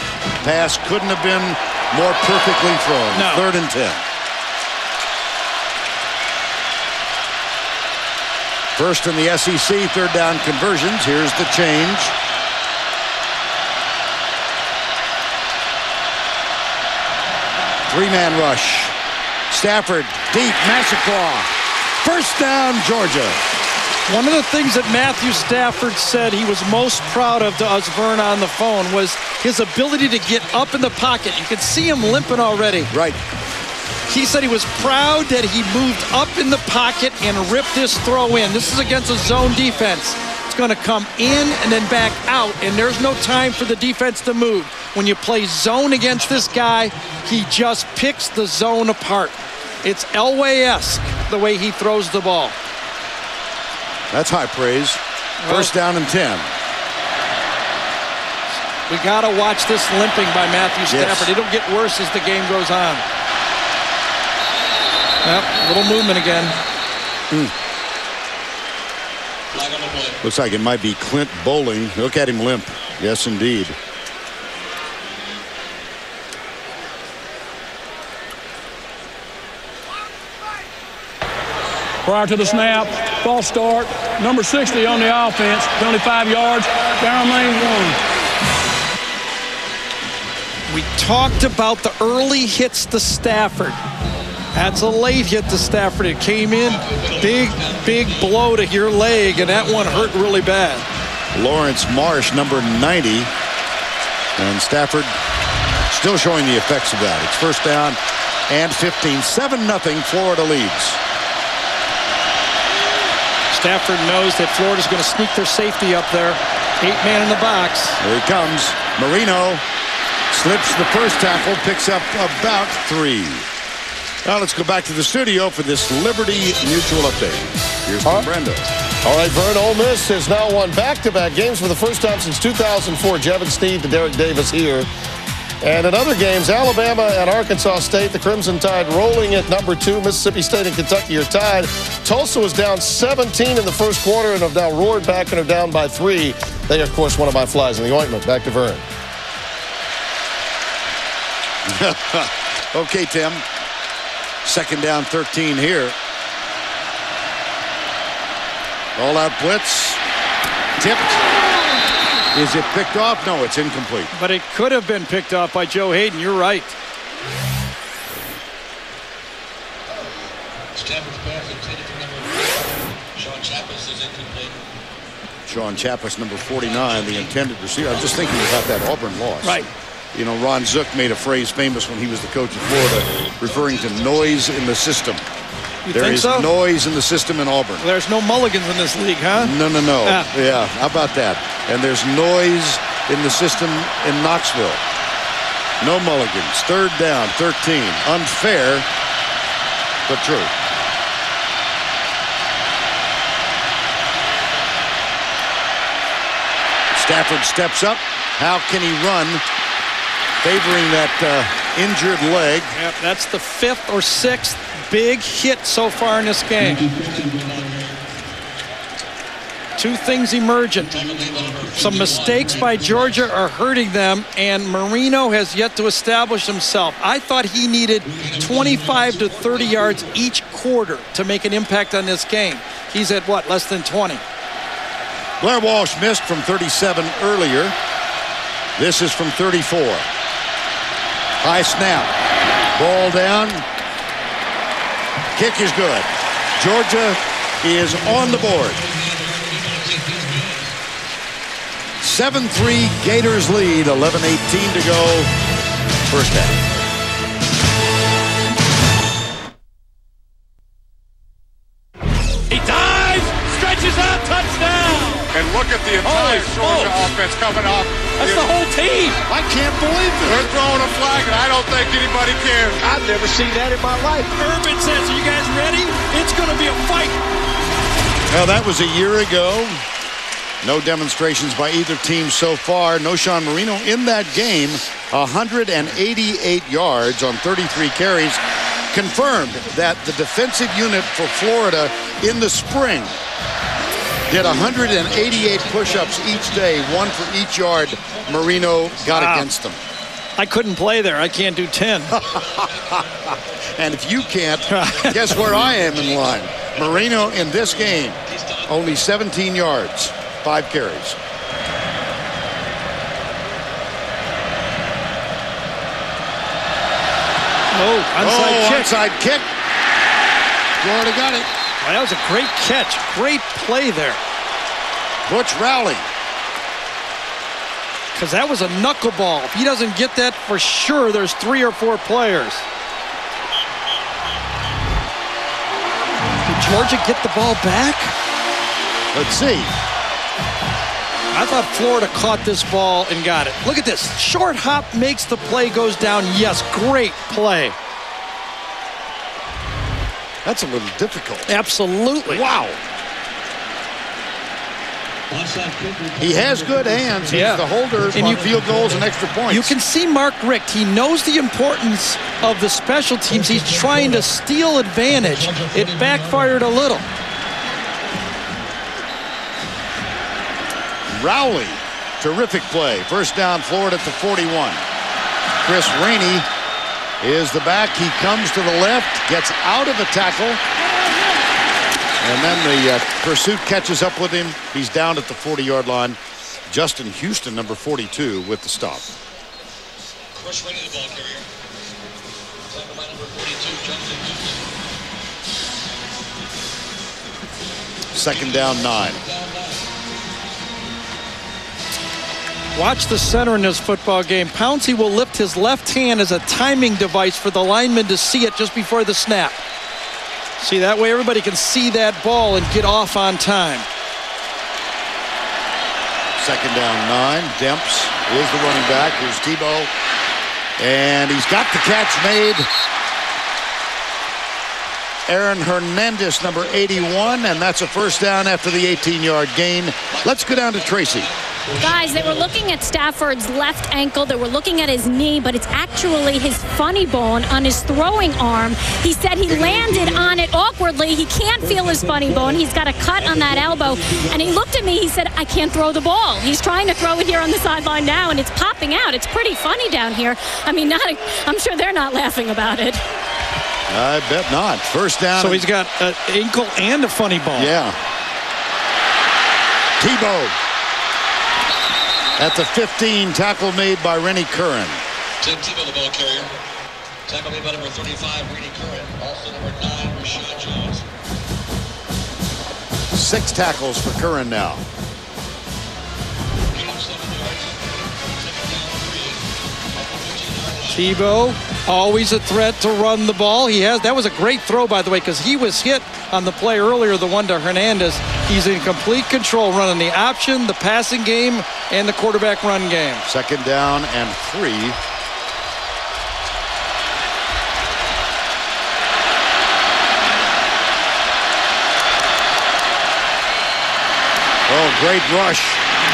Pass couldn't have been more perfectly thrown. No. 3rd and 10. First in the SEC, 3rd down conversions. Here's the change. Three-man rush. Stafford, deep, Massaquoi. First down, Georgia. One of the things that Matthew Stafford said he was most proud of to us, Vern, on the phone was his ability to get up in the pocket. You can see him limping already. Right. He said he was proud that he moved up in the pocket and ripped this throw in. This is against a zone defense. It's going to come in and then back out, and there's no time for the defense to move. When you play zone against this guy, he just picks the zone apart. It's Elway-esque the way he throws the ball. That's high praise. First down and 10. We got to watch this limping by Matthew Stafford. It'll get worse as the game goes on. Yep, little movement again. Looks like it might be Clint Bowling. Look at him limp. Yes, indeed. Prior to the snap, false start, number 60 on the offense, 25 yards, down lane 1. We talked about the early hits to Stafford. That's a late hit to Stafford. It came in, big blow to your leg, and that one hurt really bad. Lawrence Marsh, number 90. And Stafford still showing the effects of that. It's first down and 15. 7-0, Florida leads. Stafford knows that Florida's going to sneak their safety up there. 8-man in the box. Here he comes. Marino slips the first tackle, picks up about 3. Now let's go back to the studio for this Liberty Mutual update. Here's Tim Brando. All right, Vern, Ole Miss has now won back-to-back games for the first time since 2004. Jeff and Steve to Derek Davis here. And in other games, Alabama and Arkansas State, the Crimson Tide rolling at number 2. Mississippi State and Kentucky are tied. Tulsa was down 17 in the first quarter and have now roared back and are down by 3. They, of course, one of my flies in the ointment. Back to Vern. Okay, Tim. Second down, 13 here. All-out blitz. Tipped. Is it picked off? No, it's incomplete. But it could have been picked off by Joe Hayden. You're right. Stafford's pass intended for number 4. Sean Chappis is incomplete. Sean Chappis, number 49, the intended receiver. I was just thinking about that Auburn loss. Right. You know, Ron Zook made a phrase famous when he was the coach of Florida, referring to noise in the system. There is noise in the system in Auburn. There's no mulligans in this league, huh? No. Yeah, how about that? And there's noise in the system in Knoxville. No mulligans. Third down, 13. Unfair, but true. Stafford steps up. How can he run? Favoring that injured leg. Yep, that's the 5th or 6th big hit so far in this game. 2 things emergent. Some mistakes by Georgia are hurting them, and Marino has yet to establish himself. I thought he needed 25 to 30 yards each quarter to make an impact on this game. He's at what, less than 20? Blair Walsh missed from 37 earlier. This is from 34. High snap. Ball down. Kick is good. Georgia is on the board. 7-3 Gators lead. 11:18 to go. First half. He dives, stretches out, touchdown. And look at the entire Georgia offense coming off. That's the whole team. I can't believe it. They're throwing a flag, and I don't think anybody cares. I've never seen that in my life. Urban says, are you guys ready? It's going to be a fight. Well, that was a year ago. No demonstrations by either team so far. No Sean Marino in that game. 188 yards on 33 carries. Confirmed that the defensive unit for Florida in the spring did 188 push-ups each day, 1 for each yard Marino got against them. I couldn't play there. I can't do 10. And if you can't, guess where I am in line? Marino in this game, only 17 yards, 5 carries. Onside kick. Florida got it. Well, that was a great catch. Great play there. Butch rally. Because that was a knuckleball. If he doesn't get that, for sure there's 3 or 4 players. Did Georgia get the ball back? Let's see. I thought Florida caught this ball and got it. Look at this. Short hop makes the play, goes down. Yes, great play. That's a little difficult. Absolutely. Wow. He has good hands. He's the holder on field goals and extra points. You can see Mark Richt. He knows the importance of the special teams. He's trying to steal advantage. It backfired a little. Rowley, terrific play. First down, Florida at the 41. Chris Rainey is the back. He comes to the left, gets out of the tackle, and then the pursuit catches up with him. He's down at the 40-yard line. Justin Houston, number 42, with the stop. Chris Rainey, the ball carrier. Tackled by number 42, Justin Houston. Second down, 9. Watch the center in this football game. Pouncey will lift his left hand as a timing device for the lineman to see it just before the snap. See, that way everybody can see that ball and get off on time. Second down, 9. Demps is the running back. Here's Tebow. And he's got the catch made. Aaron Hernandez, number 81, and that's a first down after the 18-yard gain. Let's go down to Tracy. Guys, they were looking at Stafford's left ankle. They were looking at his knee, but it's actually his funny bone on his throwing arm. He said he landed on it awkwardly. He can't feel his funny bone. He's got a cut on that elbow. And he looked at me. He said, I can't throw the ball. He's trying to throw it here on the sideline now, and it's popping out. It's pretty funny down here. I mean, I'm sure they're not laughing about it. I bet not. First down. So he's got an ankle and a funny bone. Yeah. Tebow at the 15, tackle made by Rennie Curran. Tim Tebow, the ball carrier. Tackle made by number 35, Rennie Curran. Also number 9, Rashad Jones. 6 tackles for Curran now. Tebow, always a threat to run the ball. That was a great throw, by the way, because he was hit on the play earlier, the one to Hernandez. He's in complete control, running the option, the passing game, and the quarterback run game. Second down and 3. Oh, great rush.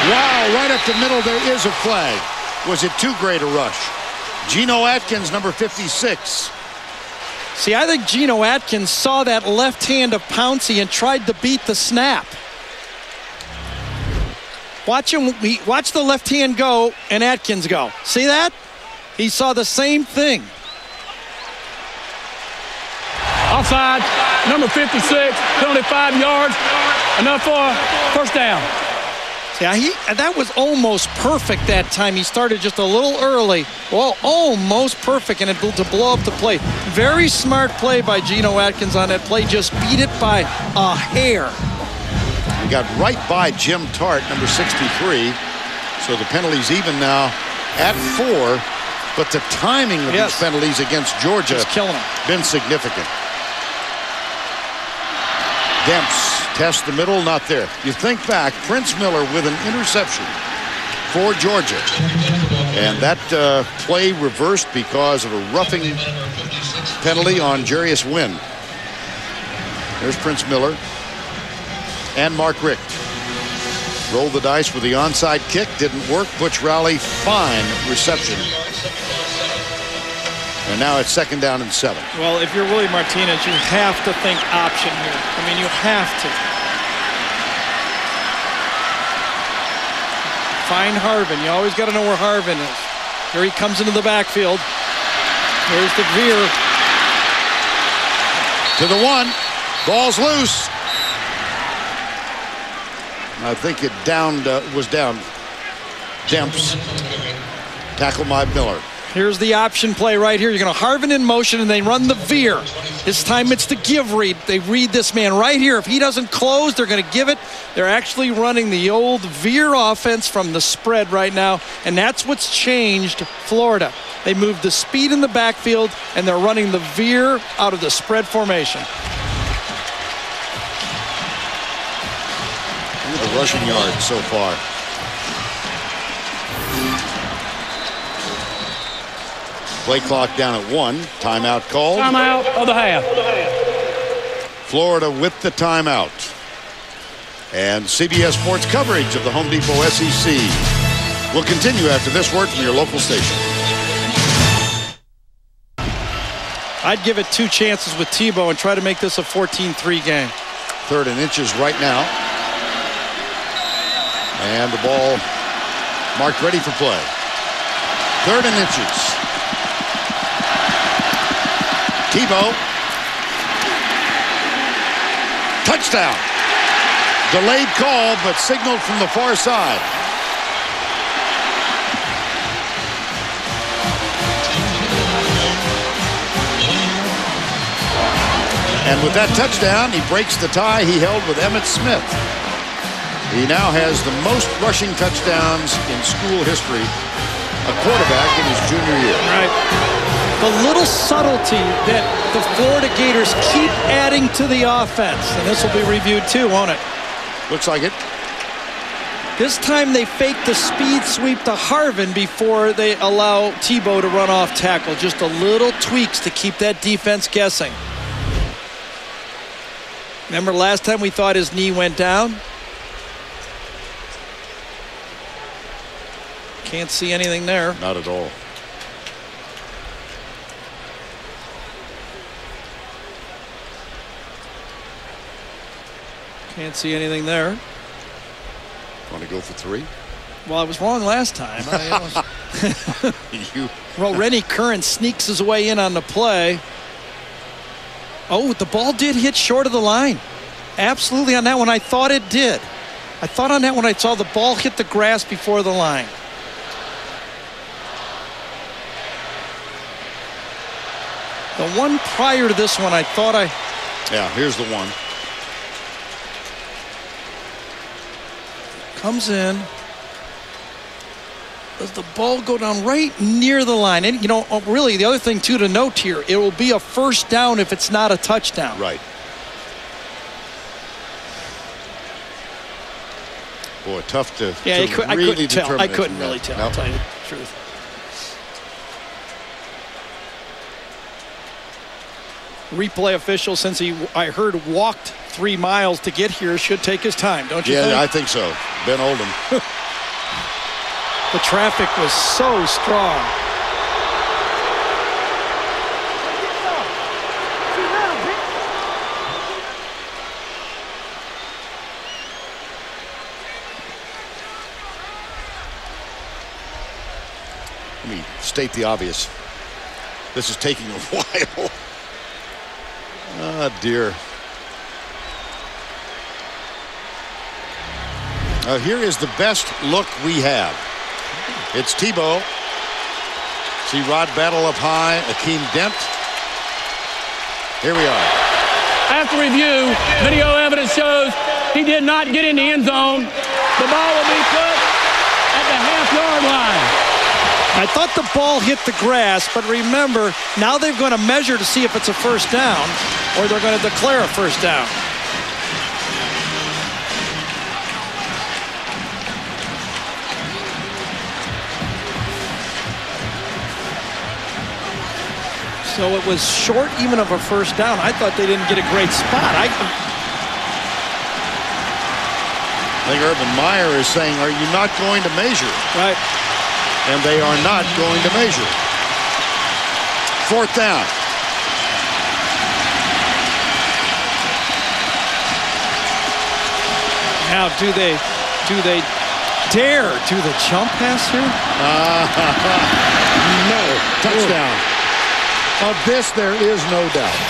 Wow, right up the middle there is a flag. Was it too great a rush? Geno Atkins, number 56. See, I think Geno Atkins saw that left hand of Pouncey and tried to beat the snap. Watch the left hand go and Atkins go. See that? He saw the same thing. Offside, number 56, penalty 5 yards, enough for a first down. Yeah, that was almost perfect that time. He started just a little early. Well, almost perfect, and to blow up the play. Very smart play by Geno Atkins on that play. Just beat it by a hair. He got right by Jim Tart, number 63. So the penalty's even now at 4. But the timing of these penalties against Georgia has been significant. Demps tests the middle, not there. You think back, Prince Miller with an interception for Georgia. And that play reversed because of a roughing penalty on Jarius Wynn. There's Prince Miller and Mark Richt. Rolled the dice with the onside kick, didn't work. Butch Rowley, fine reception. And now it's second down and 7. Well, if you're Willie Martinez, you have to think option here. I mean, you have to. Find Harvin. You always got to know where Harvin is. Here he comes into the backfield. There's the veer. To the 1. Ball's loose. I think it was down. Demps. Tackle by Miller. Here's the option play right here. You're going to Harvin in motion, and they run the veer. This time it's the give read. They read this man right here. If he doesn't close, they're going to give it. They're actually running the old veer offense from the spread right now, and that's what's changed Florida. They moved the speed in the backfield, and they're running the veer out of the spread formation. Look at the rushing yards so far. Play clock down at 1. Timeout called. Timeout of the half. Florida with the timeout. And CBS Sports coverage of the Home Depot SEC will continue after this word from your local station. I'd give it 2 chances with Tebow and try to make this a 14-3 game. 3rd and inches right now. And the ball marked ready for play. 3rd and inches. Tebow. Touchdown. Delayed call, but signaled from the far side. And with that touchdown, he breaks the tie he held with Emmitt Smith. He now has the most rushing touchdowns in school history, a quarterback in his junior year. Right. The little subtlety that the Florida Gators keep adding to the offense. And this will be reviewed too, won't it? Looks like it. This time they fake the speed sweep to Harvin before they allow Tebow to run off tackle. Just a little tweaks to keep that defense guessing. Remember last time we thought his knee went down? Can't see anything there. Not at all. Can't see anything there. Want to go for 3? Well, I was wrong last time. Well, Rennie Curran sneaks his way in on the play. Oh, the ball did hit short of the line. Absolutely on that one. I thought it did. I thought on that one I saw the ball hit the grass before the line. The one prior to this one, I thought I... Yeah, here's the one. Comes in. Does the ball go down right near the line? And, you know, really, the other thing, too, to note here, it will be a first down if it's not a touchdown. Right. Boy, tough to, yeah, to I really couldn't tell. I determine. couldn't really tell, I'll tell you the truth. Replay official, since I heard walked 3 miles to get here, should take his time, don't you think? Yeah, I think so. Ben Oldham. The traffic was so strong. Let me state the obvious. This is taking a while. Oh, dear. Here is the best look we have. It's Tebow. See Rod battle up high. Akeem Dent. Here we are. After review, video evidence shows he did not get in the end zone. The ball will be put at the half-yard line. I thought the ball hit the grass, but remember, now they're going to measure to see if it's a first down, or they're going to declare a first down. So it was short even of a first down. I thought they didn't get a great spot. I think Urban Meyer is saying, are you not going to measure? Right. And they are not going to measure. 4th down. Now, do they dare do the jump pass here? No. Touchdown. Of this, there is no doubt.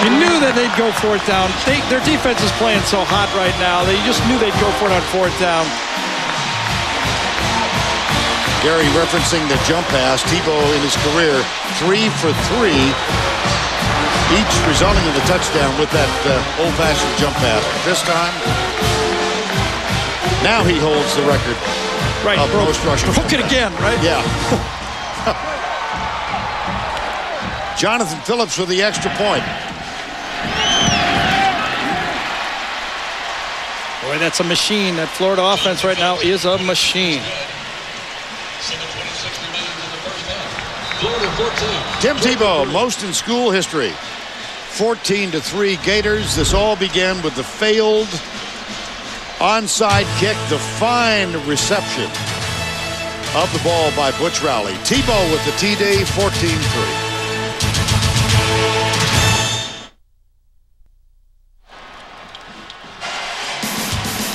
You knew that they'd go 4th down. Their defense is playing so hot right now. They just knew they'd go for it on 4th down. Gary referencing the jump pass. Tebow in his career 3 for 3, each resulting in a touchdown with that old-fashioned jump pass. This time, now he holds the record of most rushing. Broke it again, right? Yeah. Jonathan Phillips with the extra point. Boy, that's a machine. That Florida offense right now is a machine. Tim Tebow, most in school history. 14-3 Gators. This all began with the failed onside kick, the fine reception of the ball by Butch Rowley. Tebow with the TD, 14-3.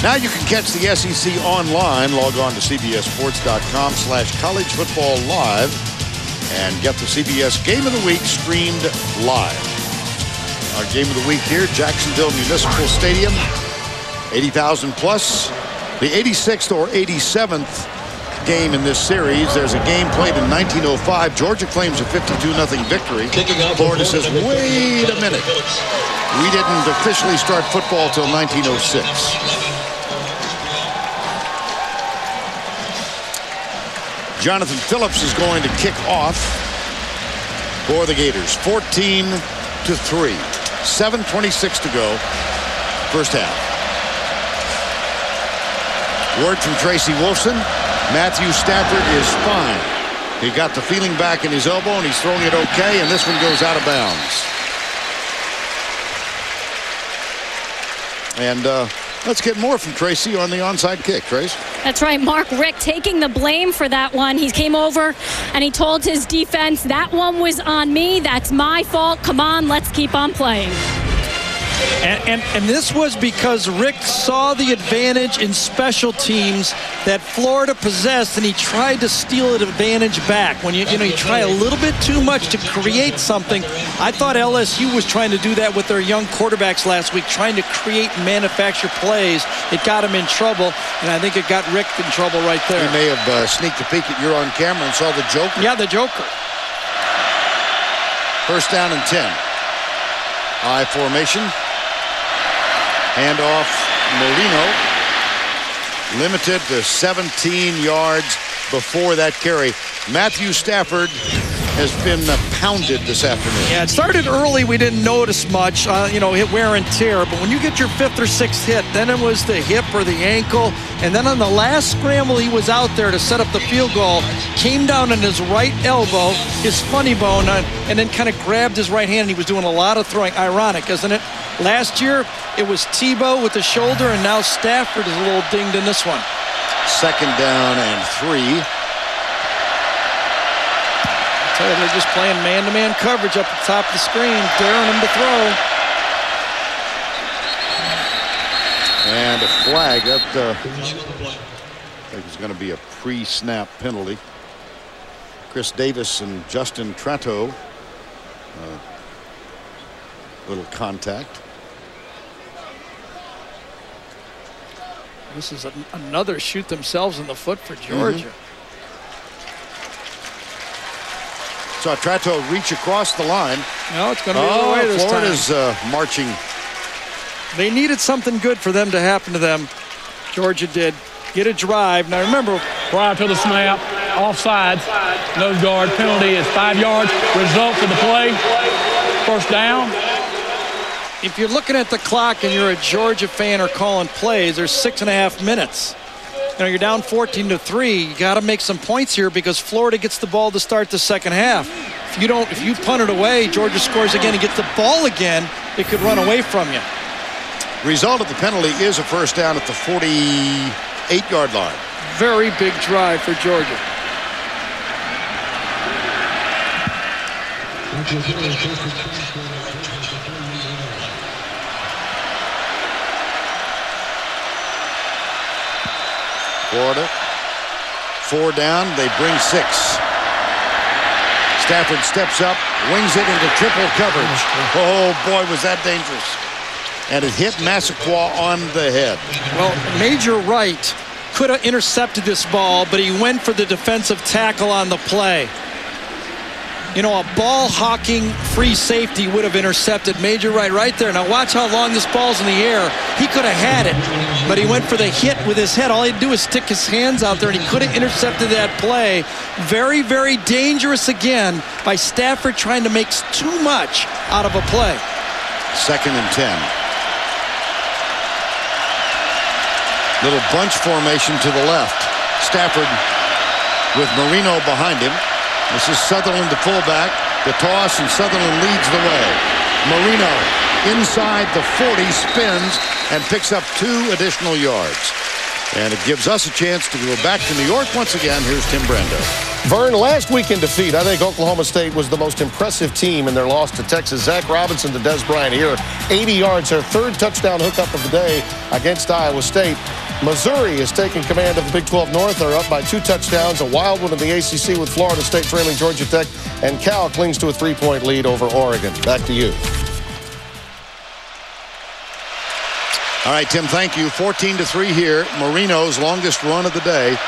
Now you can catch the SEC online. Log on to cbssports.com/college football live and get the CBS Game of the Week streamed live. Our Game of the Week here, Jacksonville Municipal Stadium, 80,000 plus. The 86th or 87th game in this series. There's a game played in 1905. Georgia claims a 52-0 victory. Florida says, wait a minute. We didn't officially start football till 1906. Jonathan Phillips is going to kick off for the Gators. 14-3. 7:26 to go. First half. Word from Tracy Wolfson. Matthew Stafford is fine. He got the feeling back in his elbow, and he's throwing it okay, and this one goes out of bounds. And Let's get more from Tracy on the onside kick. Trace? That's right. Mark Richt taking the blame for that one. He came over and he told his defense, that one was on me. That's my fault. Come on, let's keep on playing. And this was because Rick saw the advantage in special teams that Florida possessed, and he tried to steal an advantage back. When you try a little bit too much to create something. I thought LSU was trying to do that with their young quarterbacks last week, trying to create and manufacture plays. It got him in trouble, and I think it got Rick in trouble right there. He may have sneaked a peek at you on camera and saw the Joker. Yeah, the Joker. First down and 10. I formation. Hand off Marino. Limited to 17 yards before that carry. Matthew Stafford has been pounded this afternoon. Yeah, it started early. We didn't notice much, hit wear and tear. But when you get your 5th or 6th hit, then it was the hip or the ankle. And then on the last scramble, he was out there to set up the field goal. Came down on his right elbow, his funny bone, and then kind of grabbed his right hand. And he was doing a lot of throwing. Ironic, isn't it? Last year, it was Tebow with the shoulder, and now Stafford is a little dinged in this one. Second down and 3. I tell you, they're just playing man-to-man coverage up at the top of the screen, daring him to throw. And a flag. That I think it's going to be a pre-snap penalty. Chris Davis and Justin Tratto. Little contact. This is another shoot themselves in the foot for Georgia. Saw Tratto reach across the line. No, it's going to be the other way this Florida's time. Marching. They needed something good for them to happen to them. Georgia did. Get a drive. Now remember, prior to the snap, offsides, nose guard, penalty is 5 yards. Result of the play, first down. If you're looking at the clock and you're a Georgia fan or calling plays, there's 6.5 minutes. You're down 14-3. You got to make some points here because Florida gets the ball to start the second half. If you punt it away, Georgia scores again and gets the ball again, it could run away from you. Result of the penalty is a first down at the 48-yard line. Very big drive for Georgia. Florida, 4 down, they bring 6. Stafford steps up, wings it into triple coverage. Oh boy, was that dangerous. And it hit Massaquoi on the head. Well, Major Wright could have intercepted this ball, but he went for the defensive tackle on the play. A ball-hawking free safety would have intercepted Major Wright right there. Now watch how long this ball's in the air. He could have had it, but he went for the hit with his head. All he'd do is stick his hands out there, and he could have intercepted that play. Very, very dangerous again by Stafford trying to make too much out of a play. Second and 10. Little bunch formation to the left. Stafford with Marino behind him. This is Sutherland, the fullback. The toss, and Sutherland leads the way. Marino inside the 40, spins, and picks up 2 additional yards. And it gives us a chance to go back to New York once again. Here's Tim Brando. Vern, last week in defeat, I think Oklahoma State was the most impressive team in their loss to Texas. Zach Robinson to Des Bryant here. 80 yards, their 3rd touchdown hookup of the day against Iowa State. Missouri is taking command of the Big 12 North. They're up by 2 touchdowns, a wild one in the ACC with Florida State trailing Georgia Tech, and Cal clings to a 3-point lead over Oregon. Back to you. All right, Tim, thank you. 14-3 here. Marino's longest run of the day.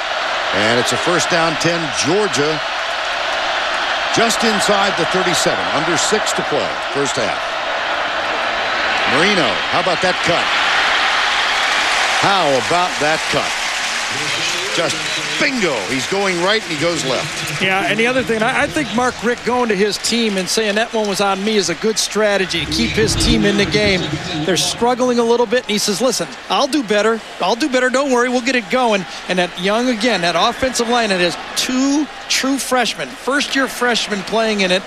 And it's a first down 10. Georgia just inside the 37. Under 6 to play. First half. Marino, how about that cut? How about that cut? Just bingo. He's going right and he goes left. Yeah, and the other thing, I think Mark Richt going to his team and saying that one was on me is a good strategy to keep his team in the game. They're struggling a little bit, and he says, listen, I'll do better. I'll do better. Don't worry. We'll get it going. And that young, again, that offensive line that has 2 true freshmen, first-year freshmen playing in it,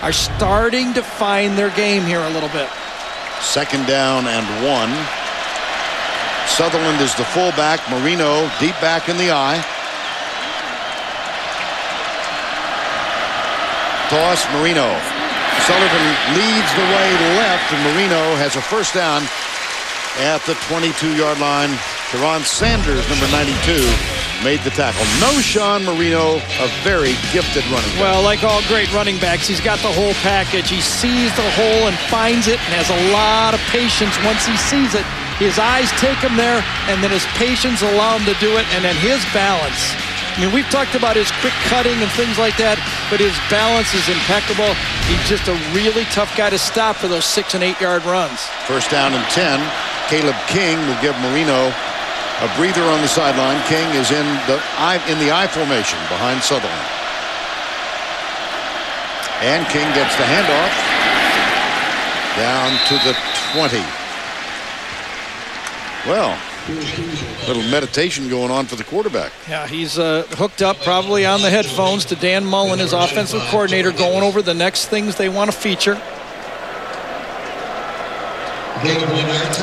are starting to find their game here a little bit. Second down and 1. Sutherland is the fullback. Marino deep back in the eye. Toss, Marino. Sullivan leads the way left, and Marino has a first down at the 22-yard line. Teron Sanders, number 92, made the tackle. No Sean Marino, a very gifted running back. Well, like all great running backs, he's got the whole package. He sees the hole and finds it and has a lot of patience once he sees it. His eyes take him there, and then his patience allow him to do it, and then his balance. I mean, we've talked about his quick cutting and things like that, but his balance is impeccable. He's just a really tough guy to stop for those 6- and 8-yard runs. First down and 10. Caleb King will give Marino a breather on the sideline. King is in the I formation behind Sutherland. And King gets the handoff down to the 20. Well, little meditation going on for the quarterback. Yeah, he's hooked up probably on the headphones to Dan Mullen, his offensive coordinator, going over the next things they want to feature.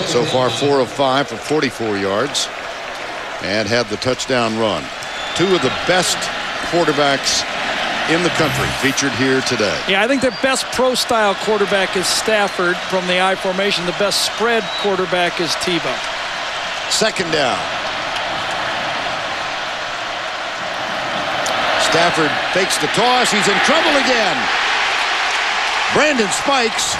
So far, 4 of 5 for 44 yards and had the touchdown run. Two of the best quarterbacks in the country featured here today. Yeah, I think the best pro-style quarterback is Stafford from the I formation. The best spread quarterback is Tebow. Second down. Stafford fakes the toss. He's in trouble again. Brandon Spikes.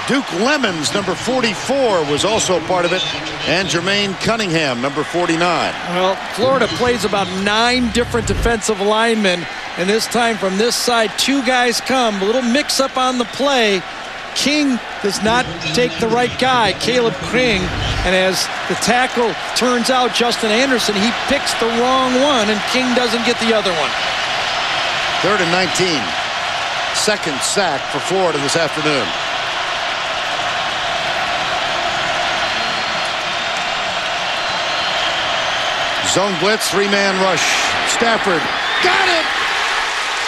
Duke Lemons, number 44, was also part of it. And Jermaine Cunningham, number 49. Well, Florida plays about 9 different defensive linemen. And this time from this side, 2 guys come. A little mix-up on the play. King does not take the right guy, Caleb King, and as the tackle turns out, Justin Anderson, he picks the wrong one, and King doesn't get the other one. 3rd and 19. Second sack for Florida this afternoon. Zone blitz, 3-man rush. Stafford got it!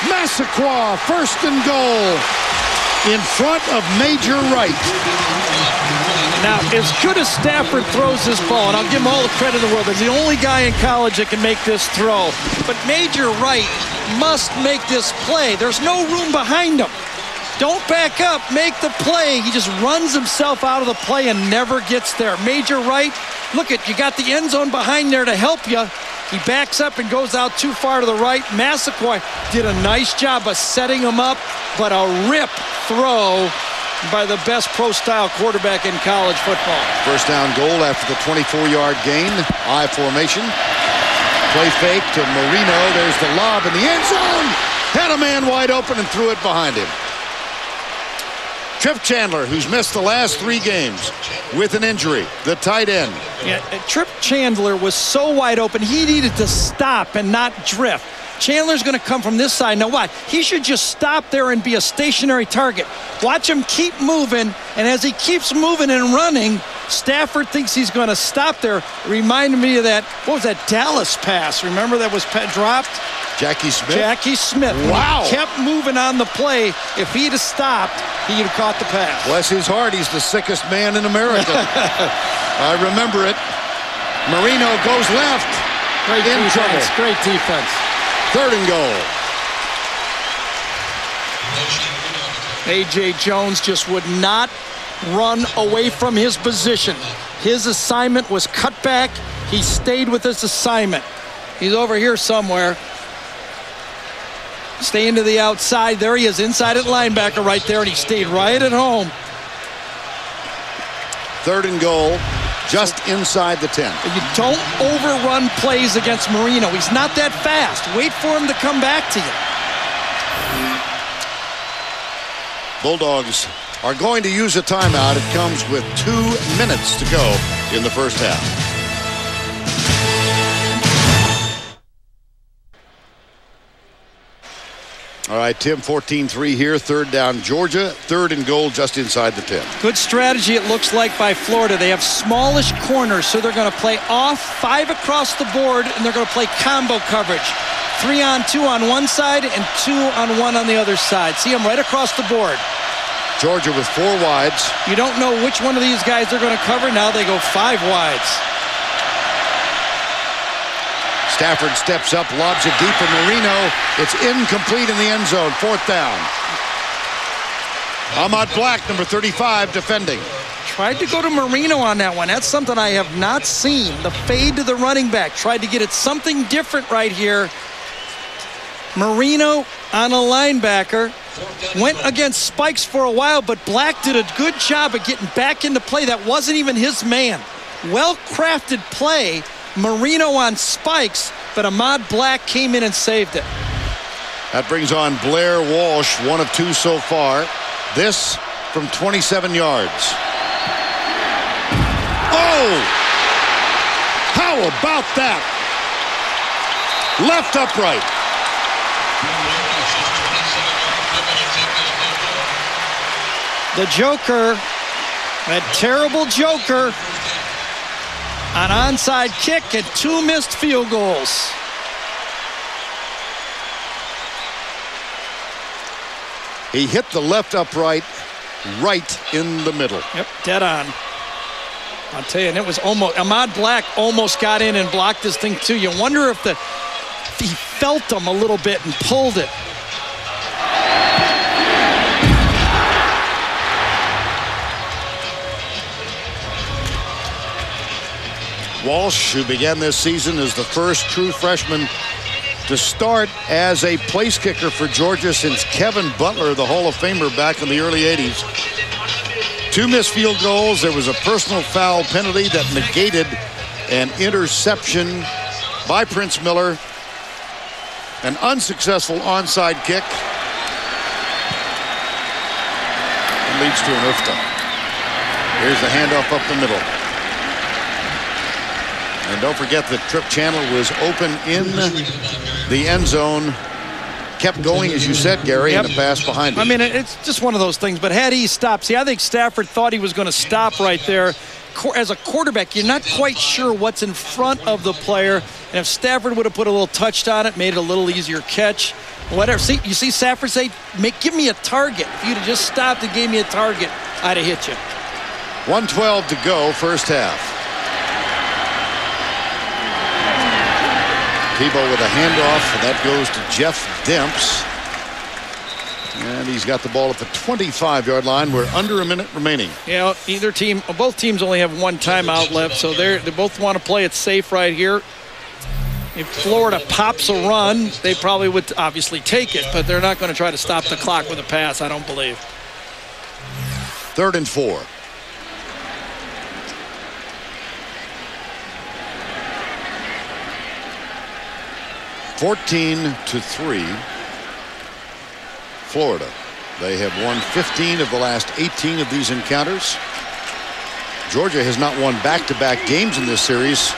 Massaquoi, 1st and goal. In front of Major Wright. Now, as good as Stafford throws this ball, and I'll give him all the credit in the world, he's the only guy in college that can make this throw. But Major Wright must make this play. There's no room behind him. Don't back up, make the play. He just runs himself out of the play and never gets there. Major Wright, look at, you got the end zone behind there to help you. He backs up and goes out too far to the right. Massaquoi did a nice job of setting him up, but a rip throw by the best pro-style quarterback in college football. First down goal after the 24-yard gain. I formation. Play fake to Marino. There's the lob in the end zone. Had a man wide open and threw it behind him. Trip Chandler, who's missed the last 3 games with an injury, the tight end. Yeah, Trip Chandler was so wide open, he needed to stop and not drift. Chandler's going to come from this side. Now watch, he should just stop there and be a stationary target. Watch him keep moving, and as he keeps moving and running, Stafford thinks he's going to stop there. It reminded me of that, what was that Dallas pass? Remember that was dropped? Jackie Smith? Jackie Smith. Wow. When he kept moving on the play. If he'd have stopped, he'd have caught the pass. Bless his heart, he's the sickest man in America. I remember it. Marino goes left. Great in defense. trouble. Great defense. 3rd and goal. A.J. Jones just would not run away from his position. His assignment was cut back. He stayed with his assignment. He's over here somewhere. Staying to the outside. There he is, inside at linebacker right there, and he stayed right at home. 3rd and goal, just inside the 10. You don't overrun plays against Marino. He's not that fast. Wait for him to come back to you. Bulldogs are going to use a timeout. It comes with 2 minutes to go in the first half. All right, Tim, 14-3 here. 3rd down, Georgia. 3rd and goal, just inside the 10. Good strategy, it looks like, by Florida. They have smallish corners, so they're going to play off 5 across the board, and they're going to play combo coverage. 3-on-2 on one side and 2-on-1 on the other side. See them right across the board. Georgia with 4 wides. You don't know which one of these guys they're going to cover. Now they go 5 wides. Stafford steps up, lobs it deep for Marino. It's incomplete in the end zone. 4th down. Ahmad Black, number 35, defending. Tried to go to Marino on that one. That's something I have not seen. The fade to the running back. Tried to get it something different right here. Marino on a linebacker. Went against Spikes for a while, but Black did a good job of getting back into play. That wasn't even his man. Well-crafted play. Marino on Spikes, but Ahmad Black came in and saved it. That brings on Blair Walsh, 1 of 2 so far. This from 27 yards. Oh! How about that? Left upright. The Joker, that terrible Joker, an onside kick and 2 missed field goals. He hit the left upright right in the middle. Yep, dead on. I'll tell you, and it was almost, Ahmad Black almost got in and blocked this thing too. You wonder if he felt him a little bit and pulled it. Walsh, who began this season as the first true freshman to start as a place kicker for Georgia since Kevin Butler, the Hall of Famer back in the early 80s. 2 missed field goals. There was a personal foul penalty that negated an interception by Prince Miller. An unsuccessful onside kick. It leads to an UFTA. Here's the handoff up the middle. And don't forget that Trip Chandler was open in the end zone. Kept going, as you said, Gary, and the pass behind him. I mean, it's just one of those things. But had he stopped, see, I think Stafford thought he was going to stop right there. As a quarterback, you're not quite sure what's in front of the player. And if Stafford would have put a little touch on it, made it a little easier catch, whatever. See, you see Stafford say, give me a target. If you'd have just stopped and gave me a target, I'd have hit you. 1:12 to go, first half. Tebow with a handoff, and that goes to Jeff Demps. And he's got the ball at the 25-yard line. We're under a minute remaining. Yeah, both teams only have 1 timeout left, so they both want to play it safe right here. If Florida pops a run, they probably would obviously take it, but they're not going to try to stop the clock with a pass, I don't believe. 3rd and 4. (14-3). Florida. They have won 15 of the last 18 of these encounters. Georgia has not won back-to-back games in this series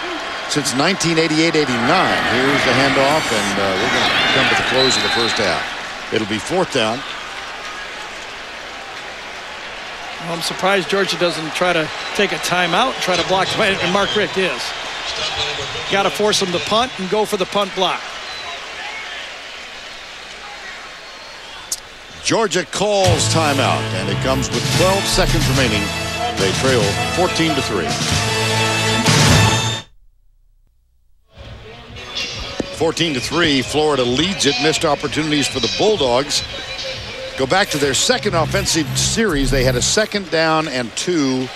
since 1988-89. Here's the handoff, and we're going to come to the close of the first half. It'll be 4th down. Well, I'm surprised Georgia doesn't try to take a timeout and try to block, and Mark Richt is. Got to force him to punt and go for the punt block. Georgia calls timeout, and it comes with 12 seconds remaining. They trail 14-3. 14-3, Florida leads it. Missed opportunities for the Bulldogs. Go back to their second offensive series. They had a 2nd down and 2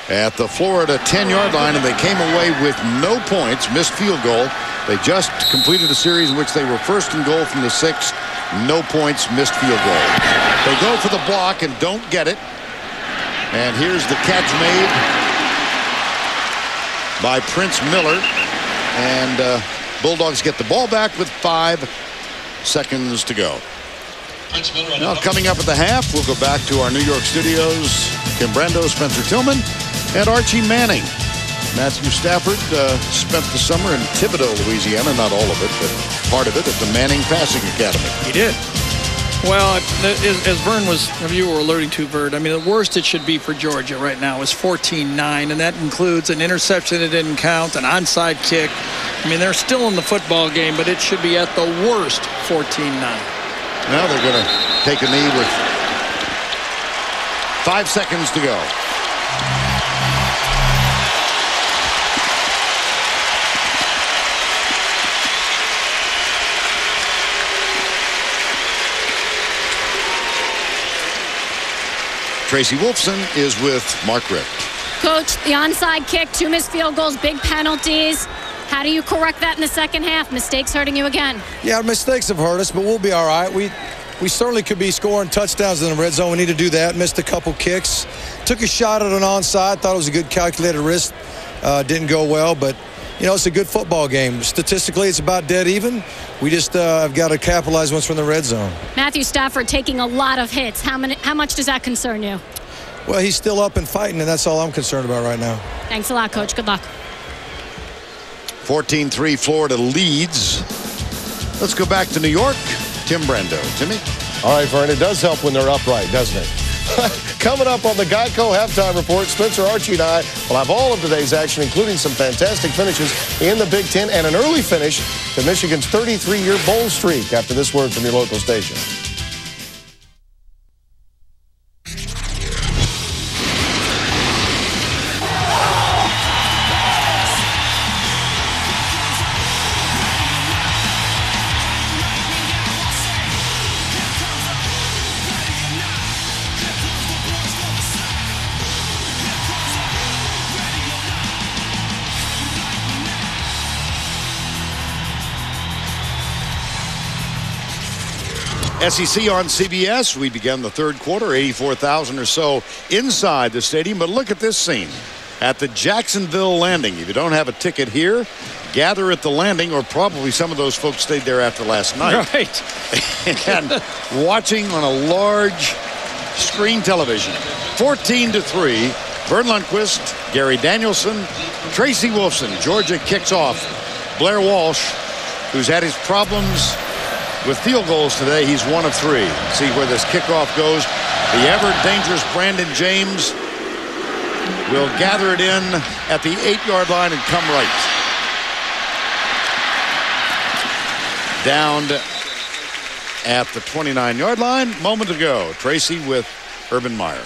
at the Florida 10-yard line, and they came away with no points. Missed field goal. They just completed a series in which they were 1st and goal from the 6. No points, missed field goal. They go for the block and don't get it. And here's the catch made by Prince Miller. And Bulldogs get the ball back with 5 seconds to go. Now coming up at the half, we'll go back to our New York studios. Kim Brando, Spencer Tillman, and Archie Manning. Matthew Stafford spent the summer in Thibodaux, Louisiana. Not all of it, but part of it at the Manning Passing Academy. He did. Well, as Vern was, you were alluding to, Vern, I mean, the worst it should be for Georgia right now is 14-9, and that includes an interception that didn't count, an onside kick. I mean, they're still in the football game, but it should be at the worst 14-9. Now they're going to take a knee with 5 seconds to go. Tracy Wolfson is with Mark Richt. Coach, the onside kick, 2 missed field goals, big penalties. How do you correct that in the second half? Mistakes hurting you again. Yeah, mistakes have hurt us, but we'll be all right. We certainly could be scoring touchdowns in the red zone. We need to do that. Missed a couple kicks. Took a shot at an onside. Thought it was a good calculated risk. Didn't go well, but, you know, it's a good football game. Statistically, it's about dead even. We just have got to capitalize once we're in the red zone. Matthew Stafford taking a lot of hits. How much does that concern you? Well, he's still up and fighting, and that's all I'm concerned about right now. Thanks a lot, Coach. Good luck. 14-3 Florida leads. Let's go back to New York. Tim Brando. Timmy? All right, Vern, it does help when they're upright, doesn't it? Coming up on the Geico Halftime Report, Spencer, Archie, and I will have all of today's action, including some fantastic finishes in the Big Ten and an early finish to Michigan's 33-year bowl streak after this word from your local station. SEC on CBS. We began the third quarter, 84,000 or so inside the stadium. But look at this scene at the Jacksonville Landing. If you don't have a ticket here, gather at the Landing, or probably some of those folks stayed there after last night. Right. And watching on a large screen television. 14-3. Vern Lundquist, Gary Danielson, Tracy Wolfson. Georgia kicks off. Blair Walsh, who's had his problems with field goals today, he's 1 of 3. See where this kickoff goes. The ever-dangerous Brandon James will gather it in at the 8-yard line and come right. Downed at the 29-yard line. Moment to go. Tracy with Urban Meyer.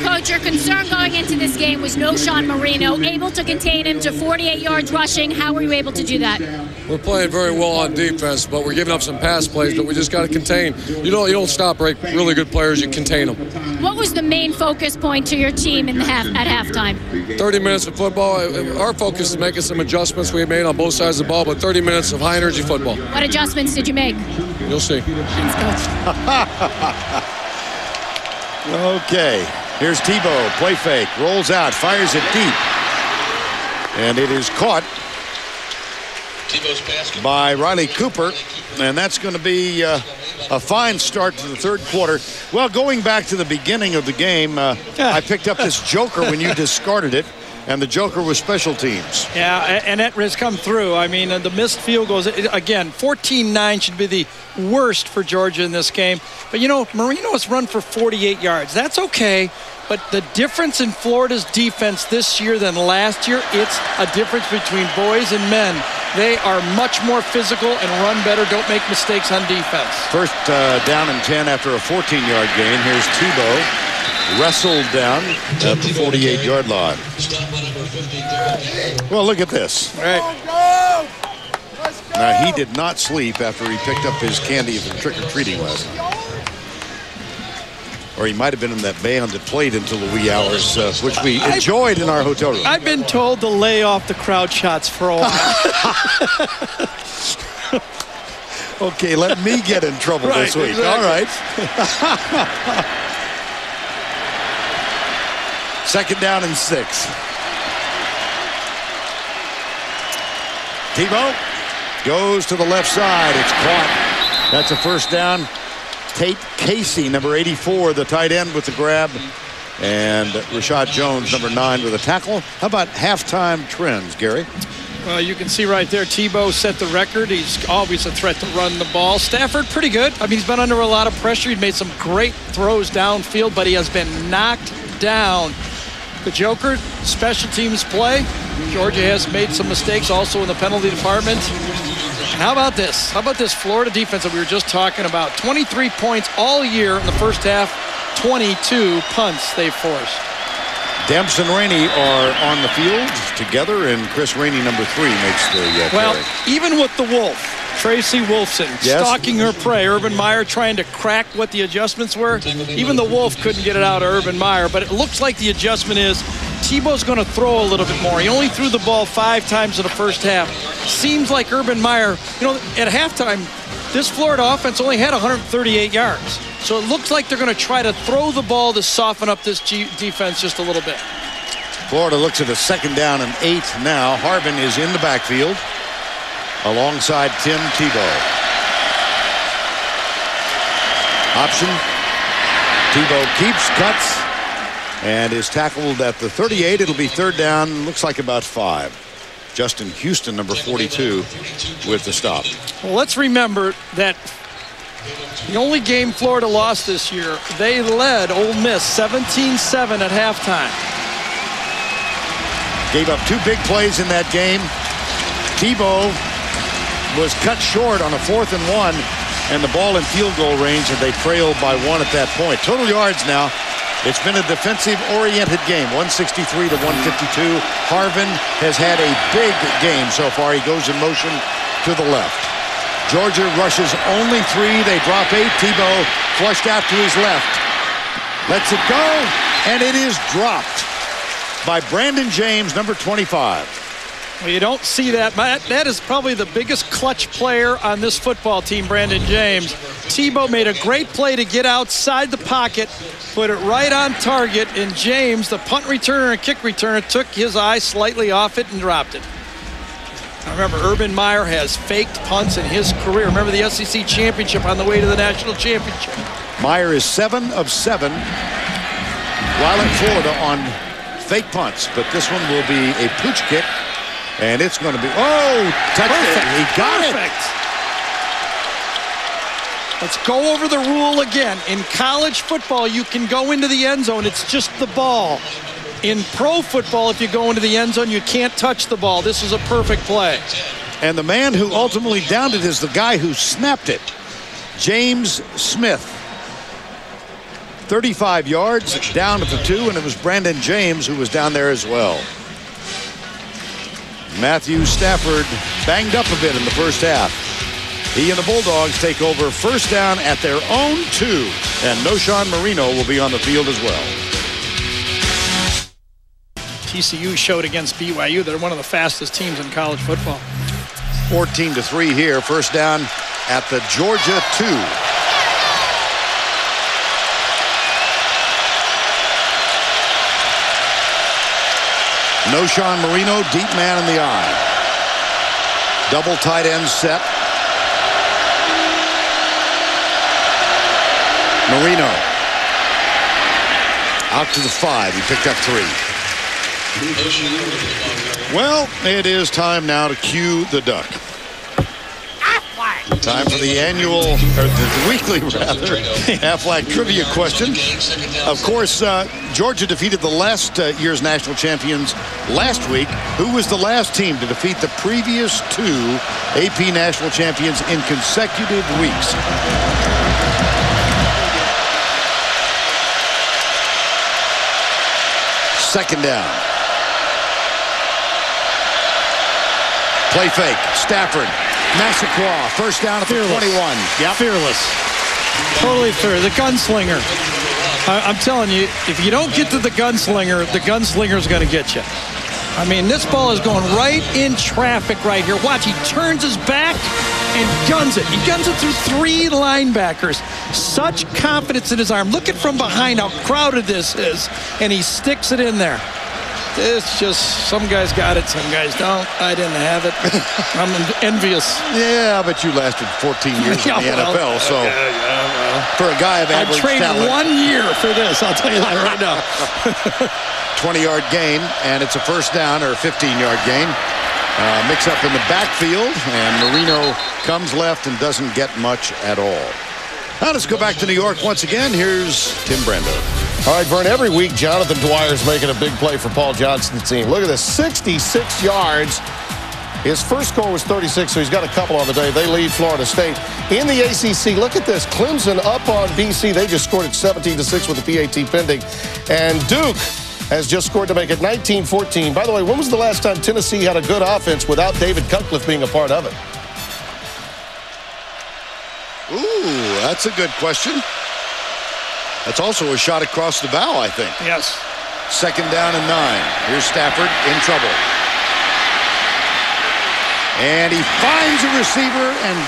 Coach, your concern going into this game was no Sean Marino, able to contain him to 48 yards rushing. How were you able to do that? We're playing very well on defense, but we're giving up some pass plays, but we just got to contain. You don't stop really good players, you contain them. What was the main focus point to your team at halftime? 30 minutes of football. Our focus is making some adjustments we made on both sides of the ball, but 30 minutes of high-energy football. What adjustments did you make? You'll see. Thanks, Coach. Okay, here's Tebow, play fake, rolls out, fires it deep, and it is caught by Riley Cooper, and that's going to be a fine start to the third quarter. Well, going back to the beginning of the game, I picked up this joker when you discarded it, and the joker was special teams. Yeah, and that has come through. I mean, the missed field goals, again, 14-9 should be the worst for Georgia in this game. But, you know, Marino has run for 48 yards. That's okay. But the difference in Florida's defense this year than last year, it's a difference between boys and men. They are much more physical and run better, don't make mistakes on defense. First down and 10 after a 14-yard gain. Here's Tebow. Wrestled down at the 48-yard line. Well, look at this. Right. Now, he did not sleep after he picked up his candy from trick-or-treating last night. Or he might have been in that band that played until the wee hours, which we enjoyed in our hotel room. I've been told to lay off the crowd shots for a while. Okay, let me get in trouble this week. Exactly. All right. Second down and 6. Tebow goes to the left side. It's caught. That's a first down. Tate Casey, number 84, the tight end with the grab. And Rashad Jones, number 9, with a tackle. How about halftime trends, Gary? Well, you can see right there, Tebow set the record. He's always a threat to run the ball. Stafford, pretty good. I mean, he's been under a lot of pressure. He's made some great throws downfield, but he has been knocked down. The Joker, special teams play. Georgia has made some mistakes also in the penalty department. And how about this? How about this Florida defense that we were just talking about? 23 points all year in the first half 22 punts they forced. Demps and Rainey are on the field together, and Chris Rainey, number 3, makes the well, carry. even with the Wolf, Tracy Wolfson, stalking her prey, Urban Meyer trying to crack what the adjustments were. Even the Wolf couldn't get it out of Urban Meyer, but it looks like the adjustment is Tebow's going to throw a little bit more. He only threw the ball 5 times in the first half. Seems like Urban Meyer, at halftime, this Florida offense only had 138 yards. So it looks like they're going to try to throw the ball to soften up this defense just a little bit. Florida looks at a 2nd down and 8 now. Harvin is in the backfield alongside Tim Tebow. Option. Tebow keeps, cuts, and is tackled at the 38. It'll be 3rd down. Looks like about 5. Justin Houston, number 42, with the stop. Well, let's remember that the only game Florida lost this year, they led Ole Miss 17-7 at halftime. Gave up 2 big plays in that game. Tebow was cut short on a 4th and 1, and the ball in field goal range, and they trailed by 1 at that point. Total yards now. It's been a defensive-oriented game, 163 to 152. Harvin has had a big game so far. He goes in motion to the left. Georgia rushes only 3. They drop 8. Tebow flushed out to his left. Lets it go, and it is dropped by Brandon James, number 25. Well, you don't see that. That is probably the biggest clutch player on this football team, Brandon James. Tebow made a great play to get outside the pocket, put it right on target, and James, the punt returner and kick returner, took his eye slightly off it and dropped it. I remember Urban Meyer has faked punts in his career. Remember the SEC championship on the way to the national championship. Meyer is 7 of 7 while at Florida on fake punts, but this one will be a pooch kick, and it's going to be, touchdown. He got it. Let's go over the rule again. In college football, you can go into the end zone. It's just the ball. In pro football, if you go into the end zone, you can't touch the ball. This is a perfect play. And the man who ultimately downed it is the guy who snapped it, James Smith. 35 yards down at the 2, and it was Brandon James who was down there as well. Matthew Stafford banged up a bit in the first half. He and the Bulldogs take over 1st down at their own 2, and Noshawn Marino will be on the field as well. TCU showed against BYU they're one of the fastest teams in college football. 14-3 here. 1st down at the Georgia 2. Noshawn Marino, deep man in the eye. Double tight end set. Marino out to the 5. He picked up 3. Well, it is time now to cue the duck. Time for the annual, or the weekly rather, Aflac trivia question. Of course, Georgia defeated the last year's national champions last week. Who was the last team to defeat the previous 2 AP national champions in consecutive weeks? Second down. Play fake. Stafford. Massaquoi. 1st down at the 21. Yep. Fearless. Totally fair. The gunslinger. I'm telling you, if you don't get to the gunslinger's going to get you. I mean, this ball is going right in traffic right here. Watch, he turns his back and guns it. He guns it through 3 linebackers. Such confidence in his arm. Look at from behind how crowded this is, and he sticks it in there. It's just, some guys got it, some guys don't. I didn't have it. I'm envious. Yeah, but you lasted 14 years in the NFL, so for a guy of average talent. I'd trade 1 year for this, I'll tell you that right now. 20-yard gain, and it's a 1st down, or a 15-yard gain. Mix up in the backfield, and Marino comes left and doesn't get much at all. Now let's go back to New York once again. Here's Tim Brando. All right, Vern, every week Jonathan Dwyer's making a big play for Paul Johnson's team. Look at this, 66 yards His first score was 36, so he's got a couple on the day. They lead Florida State. In the ACC, look at this. Clemson up on BC. They just scored at 17-6 with the PAT pending. And Duke has just scored to make it 19-14. By the way, when was the last time Tennessee had a good offense without David Cutcliffe being a part of it? Ooh, that's a good question. That's also a shot across the bow, I think. Yes. 2nd down and 9. Here's Stafford in trouble. And he finds a receiver and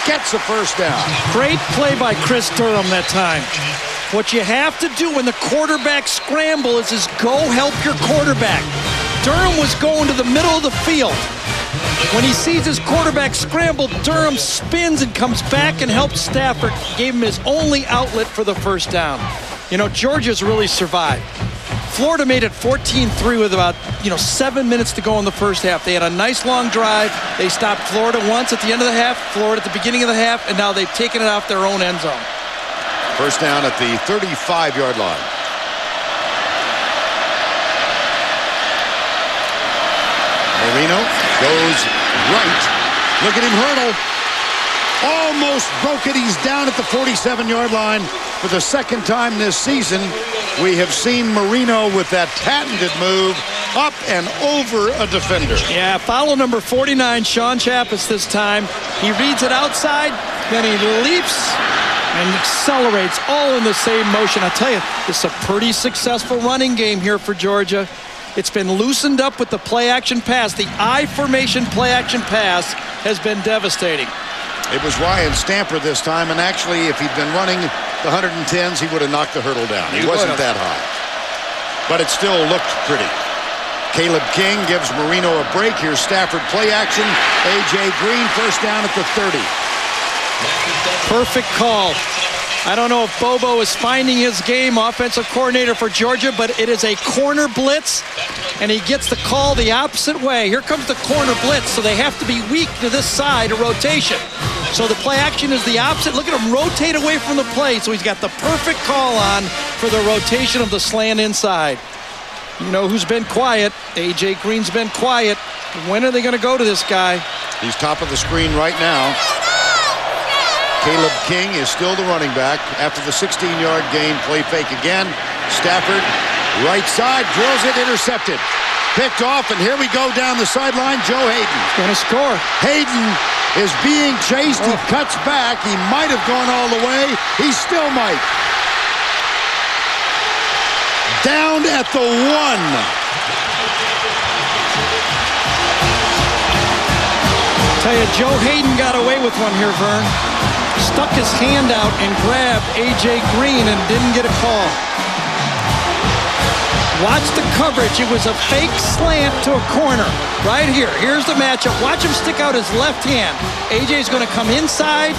gets a first down. Great play by Chris Durham that time. What you have to do when the quarterback scramble is go help your quarterback. Durham was going to the middle of the field. When he sees his quarterback scramble, Durham spins and comes back and helps Stafford. Gave him his only outlet for the first down. You know, Georgia's really survived. Florida made it 14-3 with about, 7 minutes to go in the first half. They had a nice long drive. They stopped Florida once at the end of the half, Florida at the beginning of the half, and now they've taken it off their own end zone. First down at the 35-yard line. Marino goes right. Look at him hurdle. Almost broke it. He's down at the 47-yard line. For the second time this season, we have seen Marino with that patented move up and over a defender. Yeah, follow number 49, Sean Chappis this time. He reads it outside, then he leaps and accelerates all in the same motion. I tell you, it's a pretty successful running game here for Georgia. It's been loosened up with the play-action pass. The I formation play-action pass has been devastating. It was Ryan Stamper this time, and actually, if he'd been running the 110s, he would have knocked the hurdle down. He wasn't that high. But it still looked pretty. Caleb King gives Marino a break. Here's Stafford play action. A.J. Green first down at the 30. Perfect call. I don't know if Bobo is finding his game, offensive coordinator for Georgia, but it is a corner blitz, and he gets the call the opposite way. Here comes the corner blitz, so they have to be weak to this side of rotation. So the play action is the opposite. Look at him rotate away from the play, so he's got the perfect call on for the rotation of the slant inside. You know who's been quiet? A.J. Green's been quiet. When are they going to go to this guy? He's top of the screen right now. Caleb King is still the running back. After the 16-yard gain, play fake again. Stafford, right side, drills it, intercepted. Picked off, and here we go down the sideline. Joe Hayden. Going to score. Hayden is being chased. He cuts back. He might have gone all the way. He still might. Down at the 1. Tell you, Joe Hayden got away with one here, Vern. Stuck his hand out and grabbed A.J. Green and didn't get a call. Watch the coverage. It was a fake slant to a corner. Right here. Here's the matchup. Watch him stick out his left hand. A.J.'s going to come inside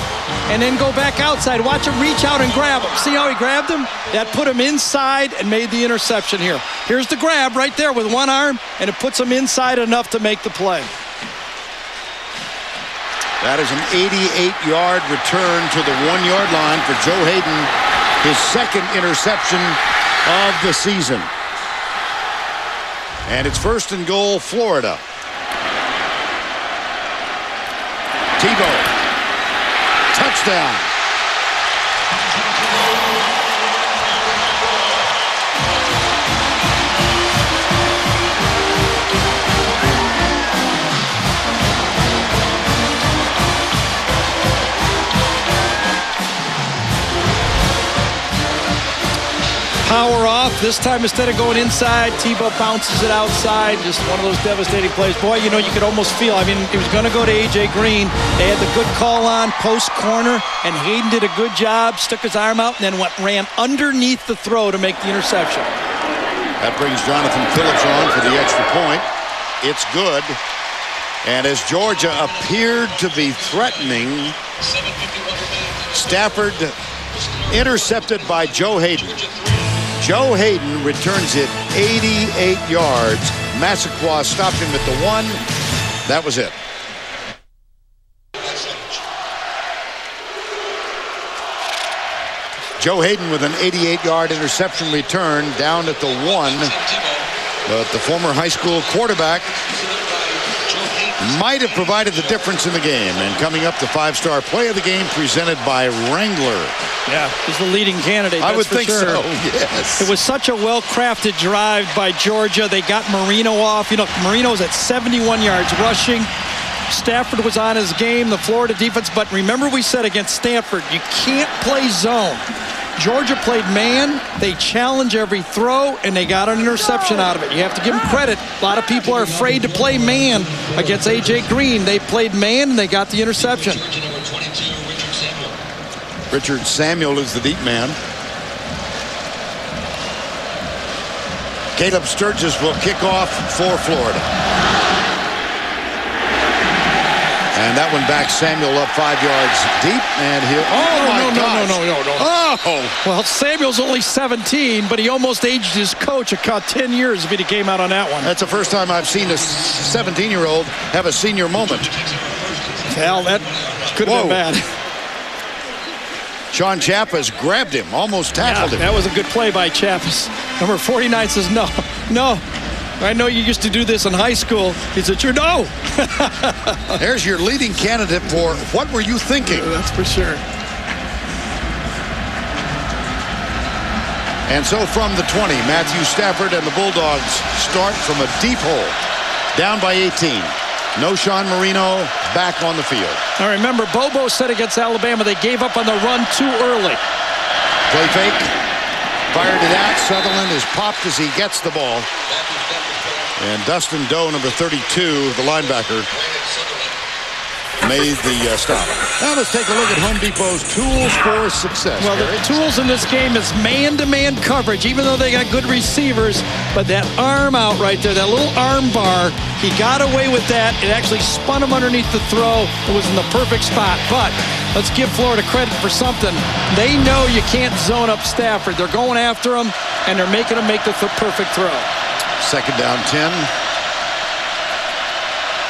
and then go back outside. Watch him reach out and grab him. See how he grabbed him? That put him inside and made the interception here. Here's the grab right there with one arm, and it puts him inside enough to make the play. That is an 88-yard return to the 1-yard line for Joe Hayden, his second interception of the season. And it's 1st and goal, Florida. Tebow. Touchdown. Power off. This time, instead of going inside, Tebow bounces it outside. Just one of those devastating plays. Boy, you know, you could almost feel. I mean, he was going to go to A.J. Green. They had the good call on, post corner, and Hayden did a good job, stuck his arm out, and then ran underneath the throw to make the interception. That brings Jonathan Phillips on for the extra point. It's good. And as Georgia appeared to be threatening, Stafford intercepted by Joe Hayden. Joe Hayden returns it 88 yards. Massaquoi stopped him at the 1. That was it. Joe Hayden with an 88-yard interception return down at the 1. But the former high school quarterback might have provided the difference in the game. And coming up, the 5-star play of the game presented by Wrangler. Yeah, he's the leading candidate. I would for think sure. so, yes. It was such a well-crafted drive by Georgia. They got Marino off. You know, Marino's at 71 yards rushing. Stafford was on his game, the Florida defense. But remember we said against Stanford, you can't play zone. Georgia played man. They challenge every throw, and they got an interception out of it. You have to give them credit. A lot of people are afraid to play man against A.J. Green. They played man, and they got the interception. Richard Samuel is the deep man. Caleb Sturgis will kick off for Florida. And that one back Samuel up 5 yards deep. And he'll... Oh! Well, Samuel's only 17, but he almost aged his coach. It caught 10 years if he came out on that one. That's the first time I've seen a 17-year-old have a senior moment. Hell, that could have been bad. Sean Chappas grabbed him, almost tackled him. That was a good play by Chappas. Number 49 says, no. I know you used to do this in high school. He said, no. There's your leading candidate for what were you thinking? That's for sure. And so from the 20, Matthew Stafford and the Bulldogs start from a deep hole, down by 18. No Sean Marino back on the field. Now remember, Bobo said against Alabama they gave up on the run too early. Play fake. Fired it out. Sutherland is popped as he gets the ball. And Dustin Doe, number 32, the linebacker, made the stop. Now let's take a look at Home Depot's tools for success. Well, the tools in this game is man-to-man coverage, even though they got good receivers. But that arm out right there, that little arm bar, he got away with that. It actually spun him underneath the throw. It was in the perfect spot. But let's give Florida credit for something. They know you can't zone up Stafford. They're going after him, and they're making him make the perfect throw. Second down 10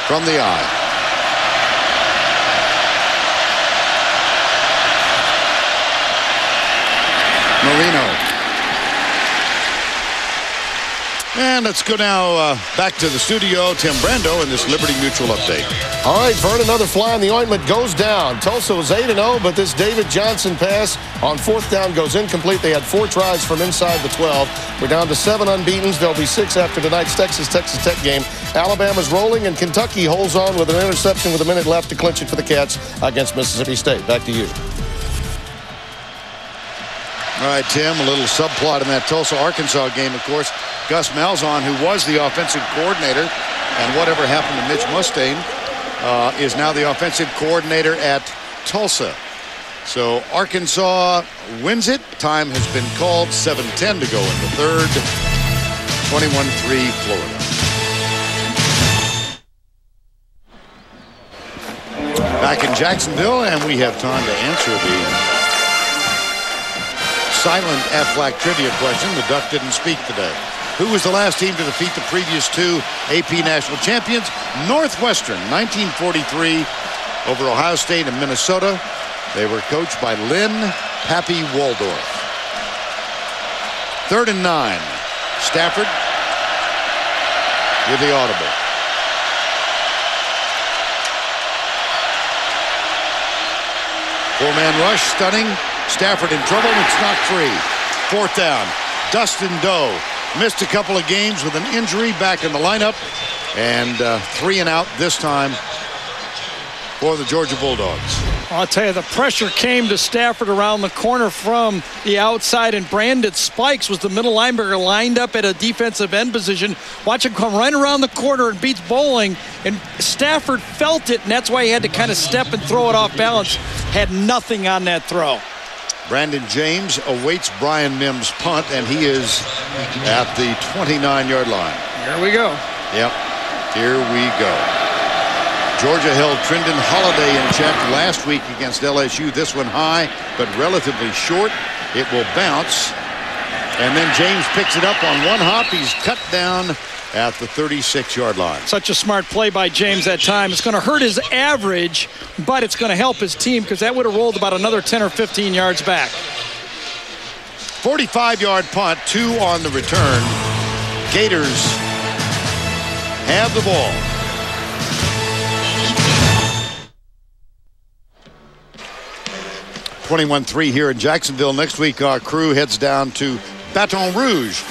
from the eye. Marino. And let's go now back to the studio. Tim Brando in this Liberty Mutual update. All right, Vern, another fly in the ointment goes down. Tulsa was 8-0, but this David Johnson pass on 4th down goes incomplete. They had 4 tries from inside the 12. We're down to 7 unbeatens. There'll be 6 after tonight's Texas Tech game. Alabama's rolling, and Kentucky holds on with an interception with a minute left to clinch it for the Cats against Mississippi State. Back to you. All right, Tim, a little subplot in that Tulsa-Arkansas game, of course. Gus Malzahn, who was the offensive coordinator, and whatever happened to Mitch Mustaine, is now the offensive coordinator at Tulsa. So Arkansas wins it. Time has been called. 7:10 to go in the third. 21-3 Florida. Back in Jacksonville, and we have time to answer the silent Aflac trivia question. The Duck didn't speak today. Who was the last team to defeat the previous 2 AP national champions? Northwestern, 1943, over Ohio State and Minnesota. They were coached by Lynn Pappy Waldorf. 3rd and 9. Stafford with the audible. Four-man rush, stunning. Stafford in trouble. It's not free. 4th down. Dustin Doe missed a couple of games with an injury, back in the lineup. And 3 and out this time for the Georgia Bulldogs. I'll tell you, the pressure came to Stafford around the corner from the outside, and Brandon Spikes was the middle linebacker lined up at a defensive end position. Watch him come right around the corner and beats Bowling, and Stafford felt it, and that's why he had to kind of step and throw it off balance. Had nothing on that throw. Brandon James awaits Brian Mims' punt, and he is at the 29-yard line. Here we go. Yep, here we go. Georgia held Trindon Holiday in check last week against LSU. This one high, but relatively short. It will bounce. And then James picks it up on one hop. He's cut down at the 36-yard line. Such a smart play by James that time. It's going to hurt his average, but it's going to help his team because that would have rolled about another 10 or 15 yards back. 45-yard punt, 2 on the return. Gators have the ball. 21-3 here in Jacksonville. Next week, our crew heads down to Baton Rouge.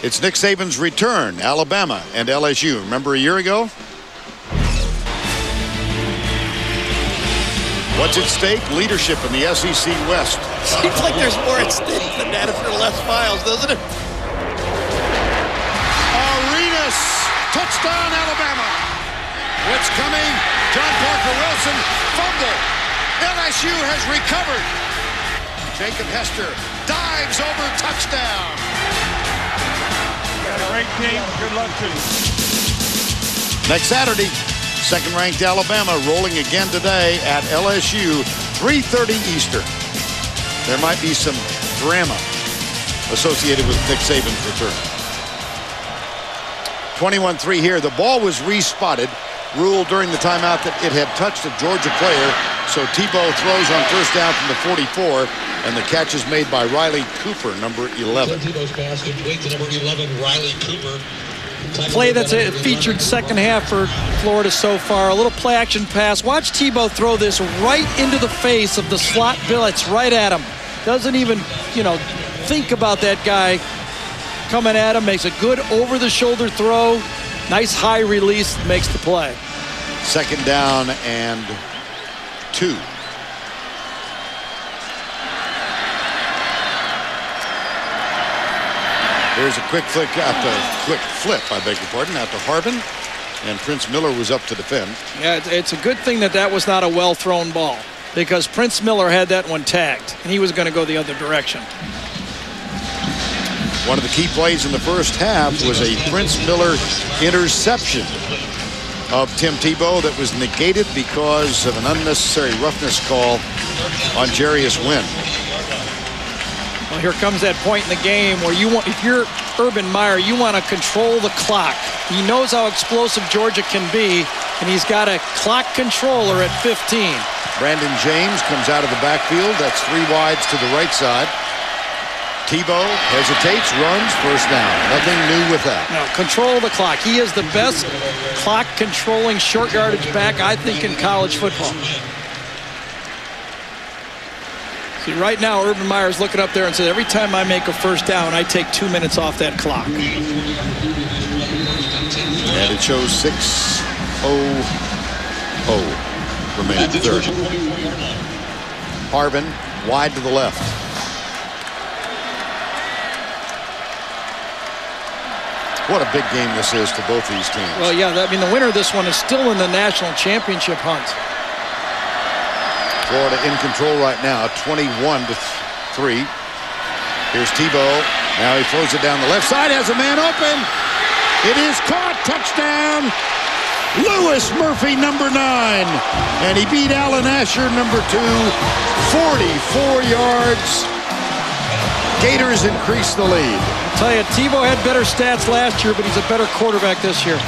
It's Nick Saban's return, Alabama and LSU. Remember a year ago? What's at stake? Leadership in the SEC West. Seems like there's more at stake than that if there are less files, doesn't it? Arenas, touchdown Alabama. What's coming? John Parker Wilson, fumble. LSU has recovered. Jacob Hester dives over, touchdown. Got a great team. Good luck to you. Next Saturday, second-ranked Alabama rolling again today at LSU, 3:30 Eastern. There might be some drama associated with Nick Saban's return. 21-3 here. The ball was respotted. Ruled during the timeout that it had touched a Georgia player. So Tebow throws on first down from the 44, and the catch is made by Riley Cooper, number 11. Tebow's pass complete to number 11, Riley Cooper. Play that's a featured second half for Florida so far. A little play action pass. Watch Tebow throw this right into the face of the slot blitz, right at him. Doesn't even, think about that guy coming at him. Makes a good over-the-shoulder throw. Nice high release, makes the play. Second down and 2. There's a quick flip, I beg your pardon, out to Harbin, and Prince Miller was up to defend. Yeah, it's a good thing that was not a well-thrown ball, because Prince Miller had that one tagged, and he was going to go the other direction. One of the key plays in the first half was a Prince Miller interception of Tim Tebow that was negated because of an unnecessary roughness call on Jarius Wynn. Well, here comes that point in the game where if you're Urban Meyer, you want to control the clock. He knows how explosive Georgia can be, and he's got a clock controller at 15. Brandon James comes out of the backfield. That's 3 wides to the right side. Tebow hesitates, runs, first down. Nothing new with that. No, control the clock. He is the best clock-controlling short yardage back, I think, in college football. See, right now, Urban Meyer's looking up there and says, every time I make a first down, I take 2 minutes off that clock. And it shows 6:00 remaining third. Harbin wide to the left. What a big game this is to both these teams. Well, yeah, the winner of this one is still in the national championship hunt. Florida in control right now, 21-3. Here's Tebow. Now he throws it down the left side, has a man open. It is caught, touchdown. Louis Murphy, number 9. And he beat Alan Asher, number 2, 44 yards. Gators increase the lead. I'll tell you, Tebow had better stats last year, but he's a better quarterback this year.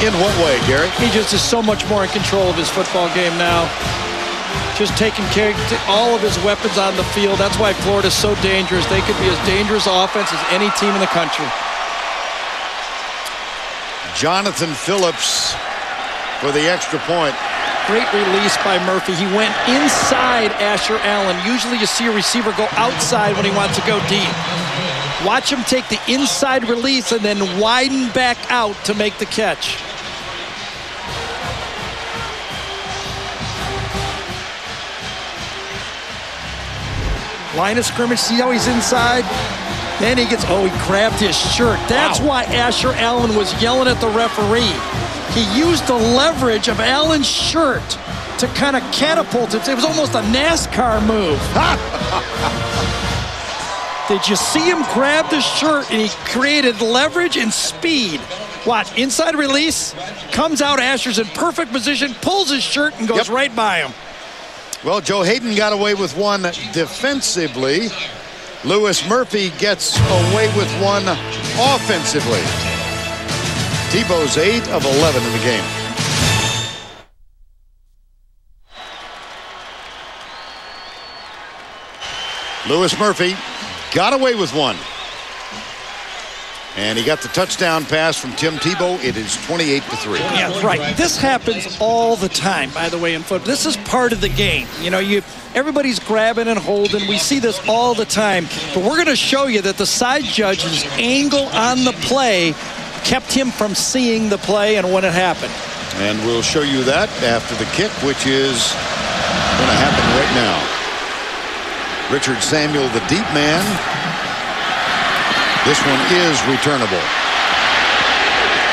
In what way, Gary? He just is so much more in control of his football game now. Just taking care of all of his weapons on the field. That's why Florida's so dangerous. They could be as dangerous offense as any team in the country. Jonathan Phillips for the extra point. Great release by Murphy. He went inside Asher Allen. Usually you see a receiver go outside when he wants to go deep. Watch him take the inside release and then widen back out to make the catch. Line of scrimmage, see how he's inside? Then he gets, he grabbed his shirt. That's why Asher Allen was yelling at the referee. He used the leverage of Allen's shirt to kind of catapult it. It was almost a NASCAR move. Did you see him grab the shirt and he created leverage and speed? Watch, inside release, comes out, Asher's in perfect position, pulls his shirt and goes right by him. Well, Joe Hayden got away with one defensively. Louis Murphy gets away with one offensively. Tebow's 8 of 11 in the game. Louis Murphy got away with one. And he got the touchdown pass from Tim Tebow. It is 28-3. Yeah, right. This happens all the time, by the way, in football. This is part of the game. You know, everybody's grabbing and holding. We see this all the time. But we're going to show you that the side judge's angle on the play kept him from seeing the play and when it happened. And we'll show you that after the kick, which is going to happen right now. Richard Samuel, the deep man. This one is returnable.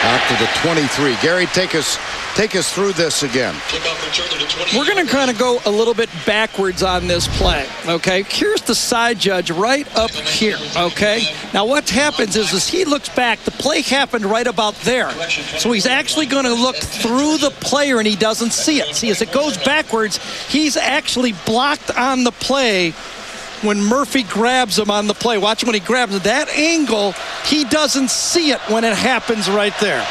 Out to the 23. Gary, take us through this again. We're going to kind of go a little bit backwards on this play, okay? Here's the side judge right up here, okay? Now what happens is he looks back. The play happened right about there. So he's actually going to look through the player and he doesn't see it. See, as it goes backwards, he's actually blocked on the play when Murphy grabs him on the play. Watch when he grabs him. That angle, he doesn't see it when it happens right there.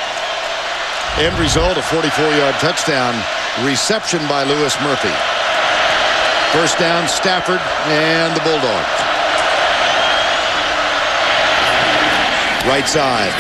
End result, a 44-yard touchdown reception by Lewis Murphy. First down, Stafford and the Bulldogs. Right side.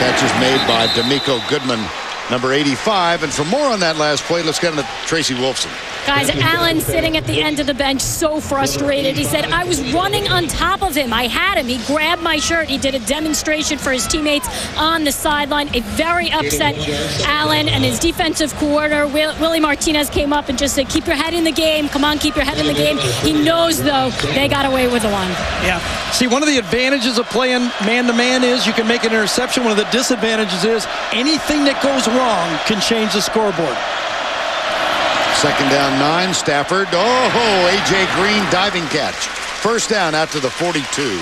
Catch is made by D'Amico Goodman, number 85. And for more on that last play, let's get into Tracy Wolfson. Guys, Allen sitting at the end of the bench, so frustrated. He said, I was running on top of him. I had him. He grabbed my shirt. He did a demonstration for his teammates on the sideline. A very upset Allen, and his defensive coordinator, Willie Martinez, came up and just said, keep your head in the game. Come on, keep your head in the game. He knows, though, they got away with the one. Yeah. See, one of the advantages of playing man-to-man is you can make an interception. One of the disadvantages is anything that goes wrong can change the scoreboard. Second down, 9. Stafford. Oh, A.J. Green diving catch. First down out to the 42.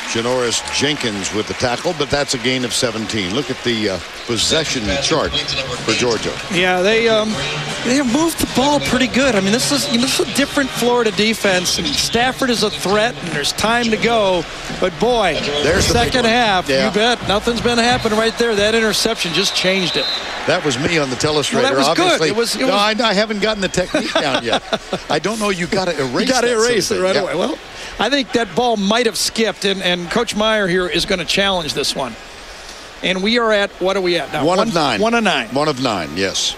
Janoris Jenkins with the tackle, but that's a gain of 17. Look at the possession chart for Georgia. Yeah, they have moved the ball pretty good. I mean, this is a different Florida defense, and Stafford is a threat, and there's time to go. But boy, there's the second half. Yeah. You bet, nothing's been happening right there. That interception just changed it. That was me on the telestrator. Well, that was obviously. Good. I haven't gotten the technique down yet. I don't know. You got to erase. You got to erase it right away. Well, I think that ball might have skipped, and Coach Meyer here is going to challenge this one. And we are at, what are we at now? 1 of 9. 1 of 9. 1 of 9, yes.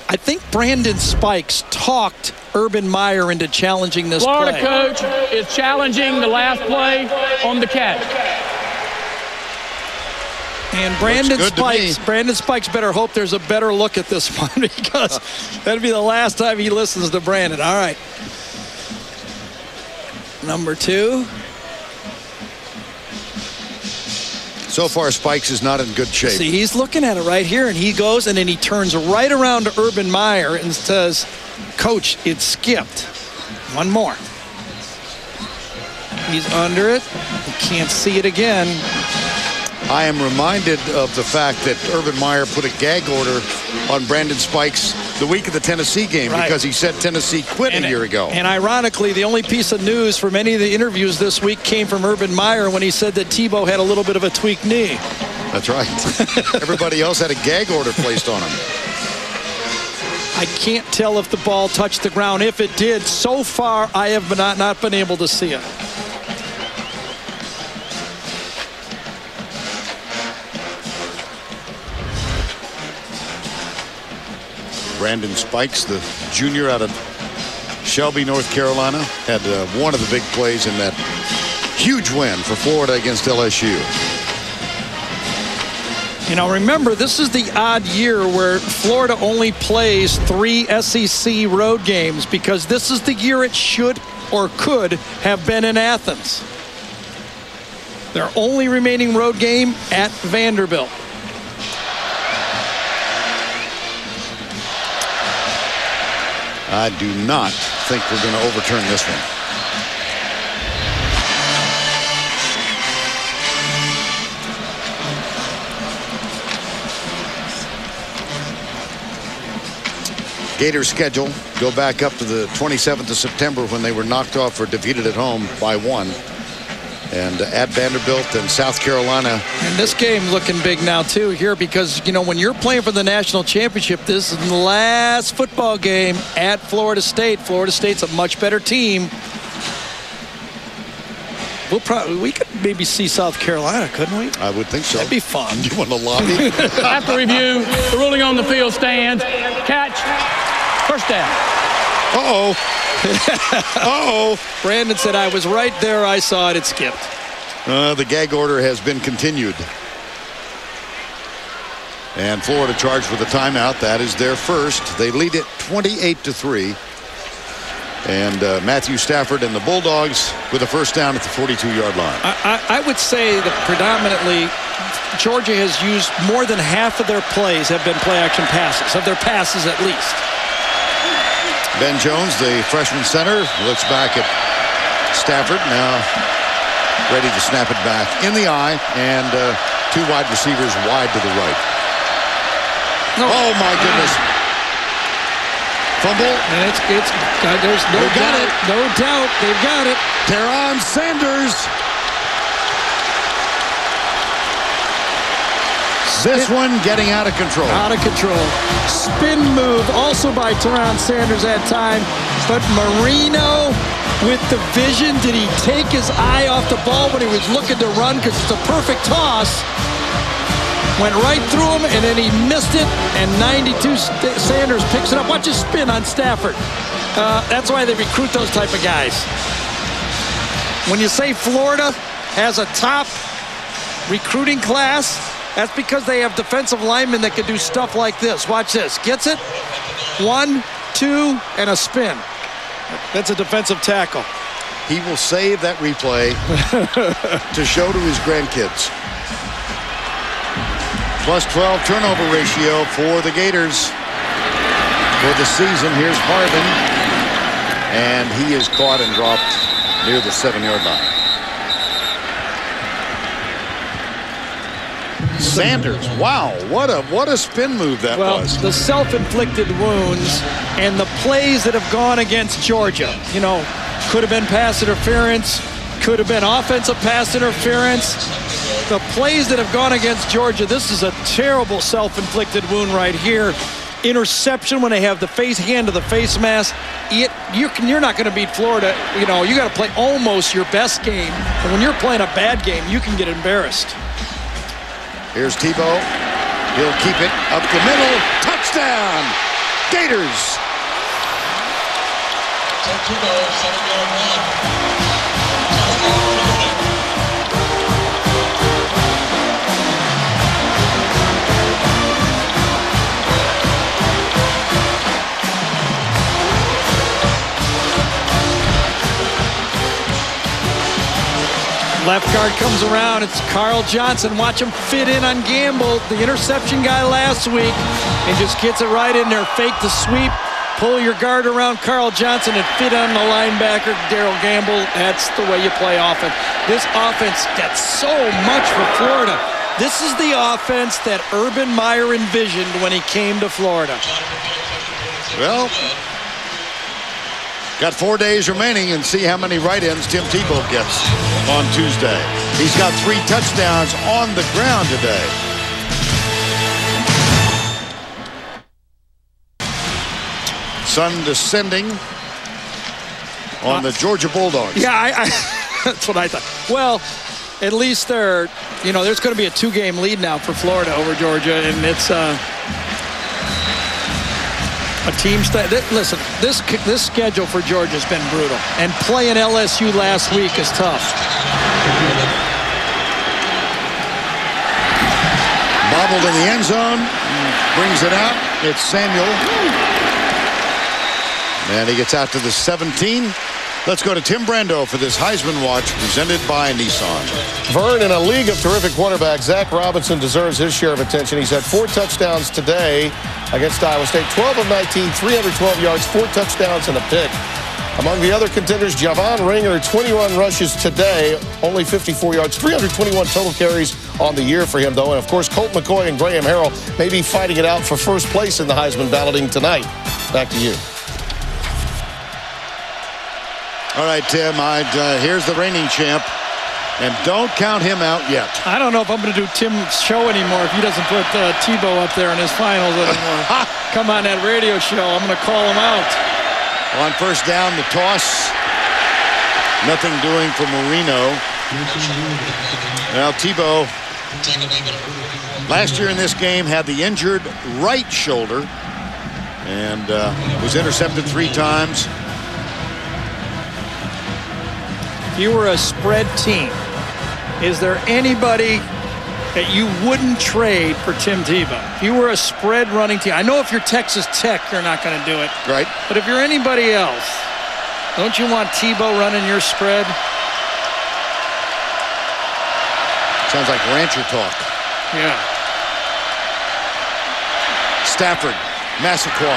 I think Brandon Spikes talked Urban Meyer into challenging this Florida play. coach is challenging the last play on the catch. And Brandon Spikes better hope there's a better look at this one, because that'd be the last time he listens to Brandon. All right. Number 2. So far, Spikes is not in good shape. See, he's looking at it right here, and he goes, and then he turns right around to Urban Meyer and says, Coach, it skipped. One more. He's under it. He can't see it again. I am reminded of the fact that Urban Meyer put a gag order on Brandon Spikes the week of the Tennessee game, right, because he said Tennessee quit a year ago. And ironically, the only piece of news for many of the interviews this week came from Urban Meyer when he said that Tebow had a little bit of a tweaked knee. That's right. Everybody else had a gag order placed on him. I can't tell if the ball touched the ground. If it did, so far I have not been able to see it. Brandon Spikes, the junior out of Shelby, North Carolina, had one of the big plays in that huge win for Florida against LSU. You know, remember, this is the odd year where Florida only plays 3 SEC road games, because this is the year it should or could have been in Athens. Their only remaining road game at Vanderbilt. I do not think we're going to overturn this one. Gators schedule, go back up to the 27th of September when they were knocked off or defeated at home by 1. And at Vanderbilt and South Carolina. And this game looking big now, too, here, because, you know, when you're playing for the national championship, this is the last football game at Florida State. Florida State's a much better team. We could maybe see South Carolina, couldn't we? I would think so. That'd be fun. You want to lobby? After review, the ruling on the field stands. Catch. First down. Uh-oh. Uh-oh. Brandon said, I was right there. I saw it. It skipped. The gag order has been continued. And Florida charged with a timeout. That is their first. They lead it 28-3. And Matthew Stafford and the Bulldogs with a first down at the 42-yard line. I would say that predominantly Georgia has used more than half of their plays have been play-action passes, of their passes at least. Ben Jones, the freshman center, looks back at Stafford, now ready to snap it back in the eye, and two wide receivers wide to the right. Oh, my goodness. Fumble. And there's no doubt. No doubt. They've got it. Teron Sanders. This one getting out of control. Out of control. Spin move also by Teron Sanders that time. But Marino with the vision. Did he take his eye off the ball when he was looking to run? Because it's a perfect toss. Went right through him, and then he missed it, and 92 Sanders picks it up. Watch his spin on Stafford. That's why they recruit those type of guys. When you say Florida has a top recruiting class, that's because they have defensive linemen that can do stuff like this. Watch this. Gets it. 1, 2, and a spin. That's a defensive tackle. He will save that replay to show to his grandkids. Plus 12 turnover ratio for the Gators for the season. Here's Harvin, and he is caught and dropped near the 7-yard line. Sanders, wow, what a spin move that was. Well, the self-inflicted wounds and the plays that have gone against Georgia, you know, could have been pass interference, could have been offensive pass interference. The plays that have gone against Georgia, this is a terrible self-inflicted wound right here. Interception when they have the hand of the face mask. You're not going to beat Florida. You know, you got to play almost your best game. And when you're playing a bad game, you can get embarrassed. Here's Tebow. He'll keep it up the middle. Touchdown! Gators! Tebow, 7-yard run. Left guard comes around. It's Carl Johnson. Watch him fit in on Gamble, the interception guy last week, and just gets it right in there. Fake the sweep. Pull your guard around Carl Johnson and fit on the linebacker, Darrell Gamble. That's the way you play offense. This offense got so much for Florida. This is the offense that Urban Meyer envisioned when he came to Florida. Well, got 4 days remaining, and see how many right-ends Tim Tebow gets on Tuesday. He's got 3 touchdowns on the ground today. Sun descending on the Georgia Bulldogs. Yeah, that's what I thought. Well, at least there's going to be a 2-game lead now for Florida over Georgia, and it's a team. Listen, this schedule for Georgia has been brutal, and playing LSU last week is tough. Bobbled in the end zone, brings it out. It's Samuel. And he gets out to the 17. Let's go to Tim Brando for this Heisman Watch presented by Nissan. Vern, in a league of terrific quarterbacks, Zach Robinson deserves his share of attention. He's had 4 touchdowns today against Iowa State. 12 of 19, 312 yards, 4 touchdowns, and a pick. Among the other contenders, Javon Ringer, 21 rushes today, only 54 yards, 321 total carries on the year for him, though. And, of course, Colt McCoy and Graham Harrell may be fighting it out for first place in the Heisman balloting tonight. Back to you. All right, Tim, here's the reigning champ. And don't count him out yet. I don't know if I'm going to do Tim's show anymore if he doesn't put Tebow up there in his finals anymore. Come on that radio show. I'm going to call him out. On first down, the toss. Nothing doing for Marino. Now Tebow, last year in this game, had the injured right shoulder and was intercepted 3 times. If you were a spread team, is there anybody that you wouldn't trade for Tim Tebow? If you were a spread running team, I know if you're Texas Tech, you're not going to do it. Right. But if you're anybody else, don't you want Tebow running your spread? Sounds like rancher talk. Yeah. Stafford, Massaquoi.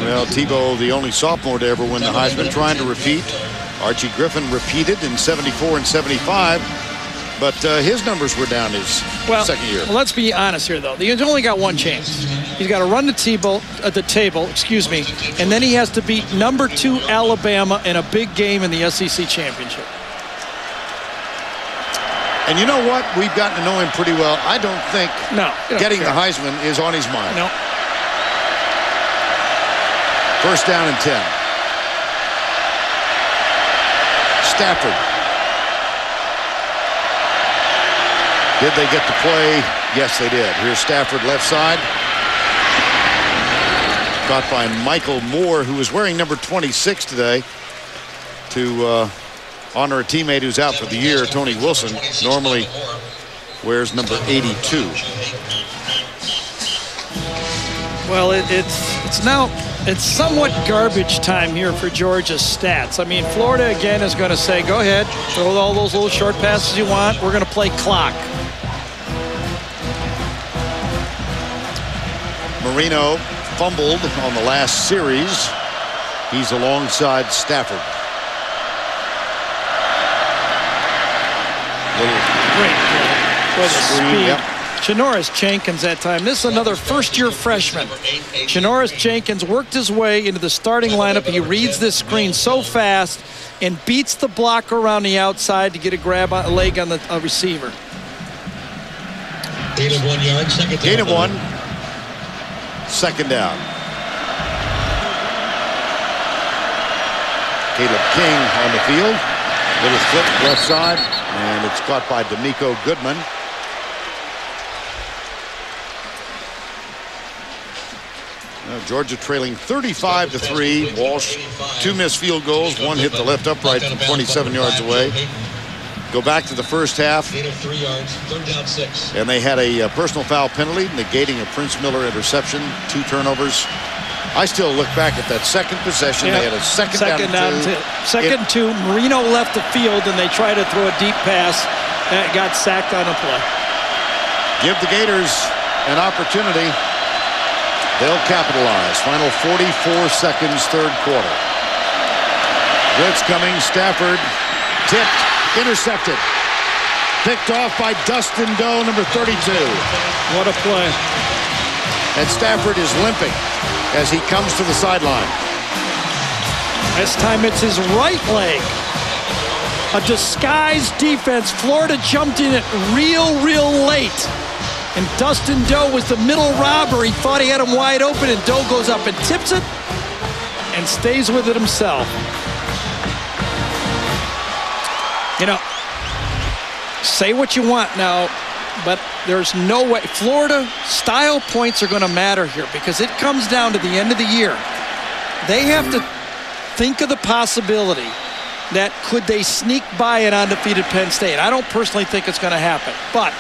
Well, Tebow, the only sophomore to ever win the Heisman, trying to repeat. Archie Griffin repeated in 74 and 75, but his numbers were down his second year. Well, let's be honest here, though. He's only got one chance. He's got to run the table, and then he has to beat number 2 Alabama in a big game in the SEC championship. And you know what? We've gotten to know him pretty well. I don't think getting the Heisman is on his mind. No. First down and 10. Stafford. Did they get the play? Yes, they did. Here's Stafford, left side. Caught by Michael Moore, who is wearing number 26 today, to honor a teammate who's out for the year. Tony Wilson normally wears number 82. Well, it's somewhat garbage time here for Georgia's stats. I mean, Florida again is going to say, go ahead, throw all those little short passes you want. We're going to play clock. Marino fumbled on the last series. He's alongside Stafford. Great play. With speed. Yep. Janoris Jenkins that time. This is another first-year freshman. Janoris Jenkins worked his way into the starting lineup. He reads this screen so fast and beats the blocker around the outside to get a leg on the receiver. Gain of 1 yard, second down. Gain of 1. Second down. Caleb King on the field. Little flip left side, and it's caught by D'Amico Goodman. Georgia trailing 35-3. Walsh, 2 missed field goals. 1 hit the left upright from 27 yards away. Go back to the first half. Gain of 3 yards, third down 6. And they had a personal foul penalty, negating a Prince Miller interception. 2 turnovers. I still look back at that second possession. They had a second down and 2. Second 2. Marino left the field, and they tried to throw a deep pass. That got sacked on a play. Give the Gators an opportunity. They'll capitalize. Final 44 seconds, third quarter. Blitz coming. Stafford tipped, intercepted. Picked off by Dustin Doe, number 32. What a play. And Stafford is limping as he comes to the sideline. This time it's his right leg. A disguised defense. Florida jumped in it real late. And Dustin Doe was the middle robber. He thought he had him wide open, and Doe goes up and tips it and stays with it himself. You know, say what you want now, but there's no way. Florida style points are going to matter here because it comes down to the end of the year. They have to think of the possibility that could they sneak by an undefeated Penn State. I don't personally think it's going to happen, but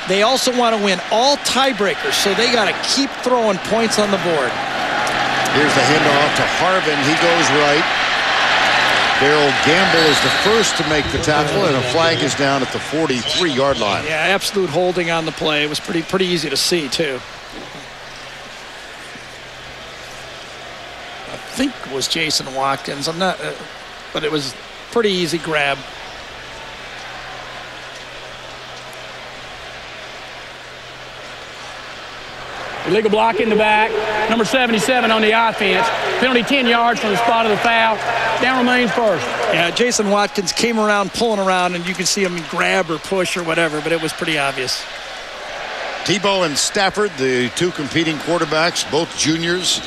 they also want to win all tiebreakers, so they got to keep throwing points on the board. Here's the handoff to Harvin. He goes right. Darrell Gamble is the first to make the tackle, and a flag is down at the 43-yard line. Yeah, absolute holding on the play. It was pretty easy to see, too. I think it was Jason Watkins. I'm not, but it was pretty easy grab. Illegal block in the back. Number 77 on the offense. Penalty 10 yards from the spot of the foul. Down remains first. Yeah, Jason Watkins came around, pulling around, and you could see him grab or push or whatever, but it was pretty obvious. Tebow and Stafford, the two competing quarterbacks, both juniors.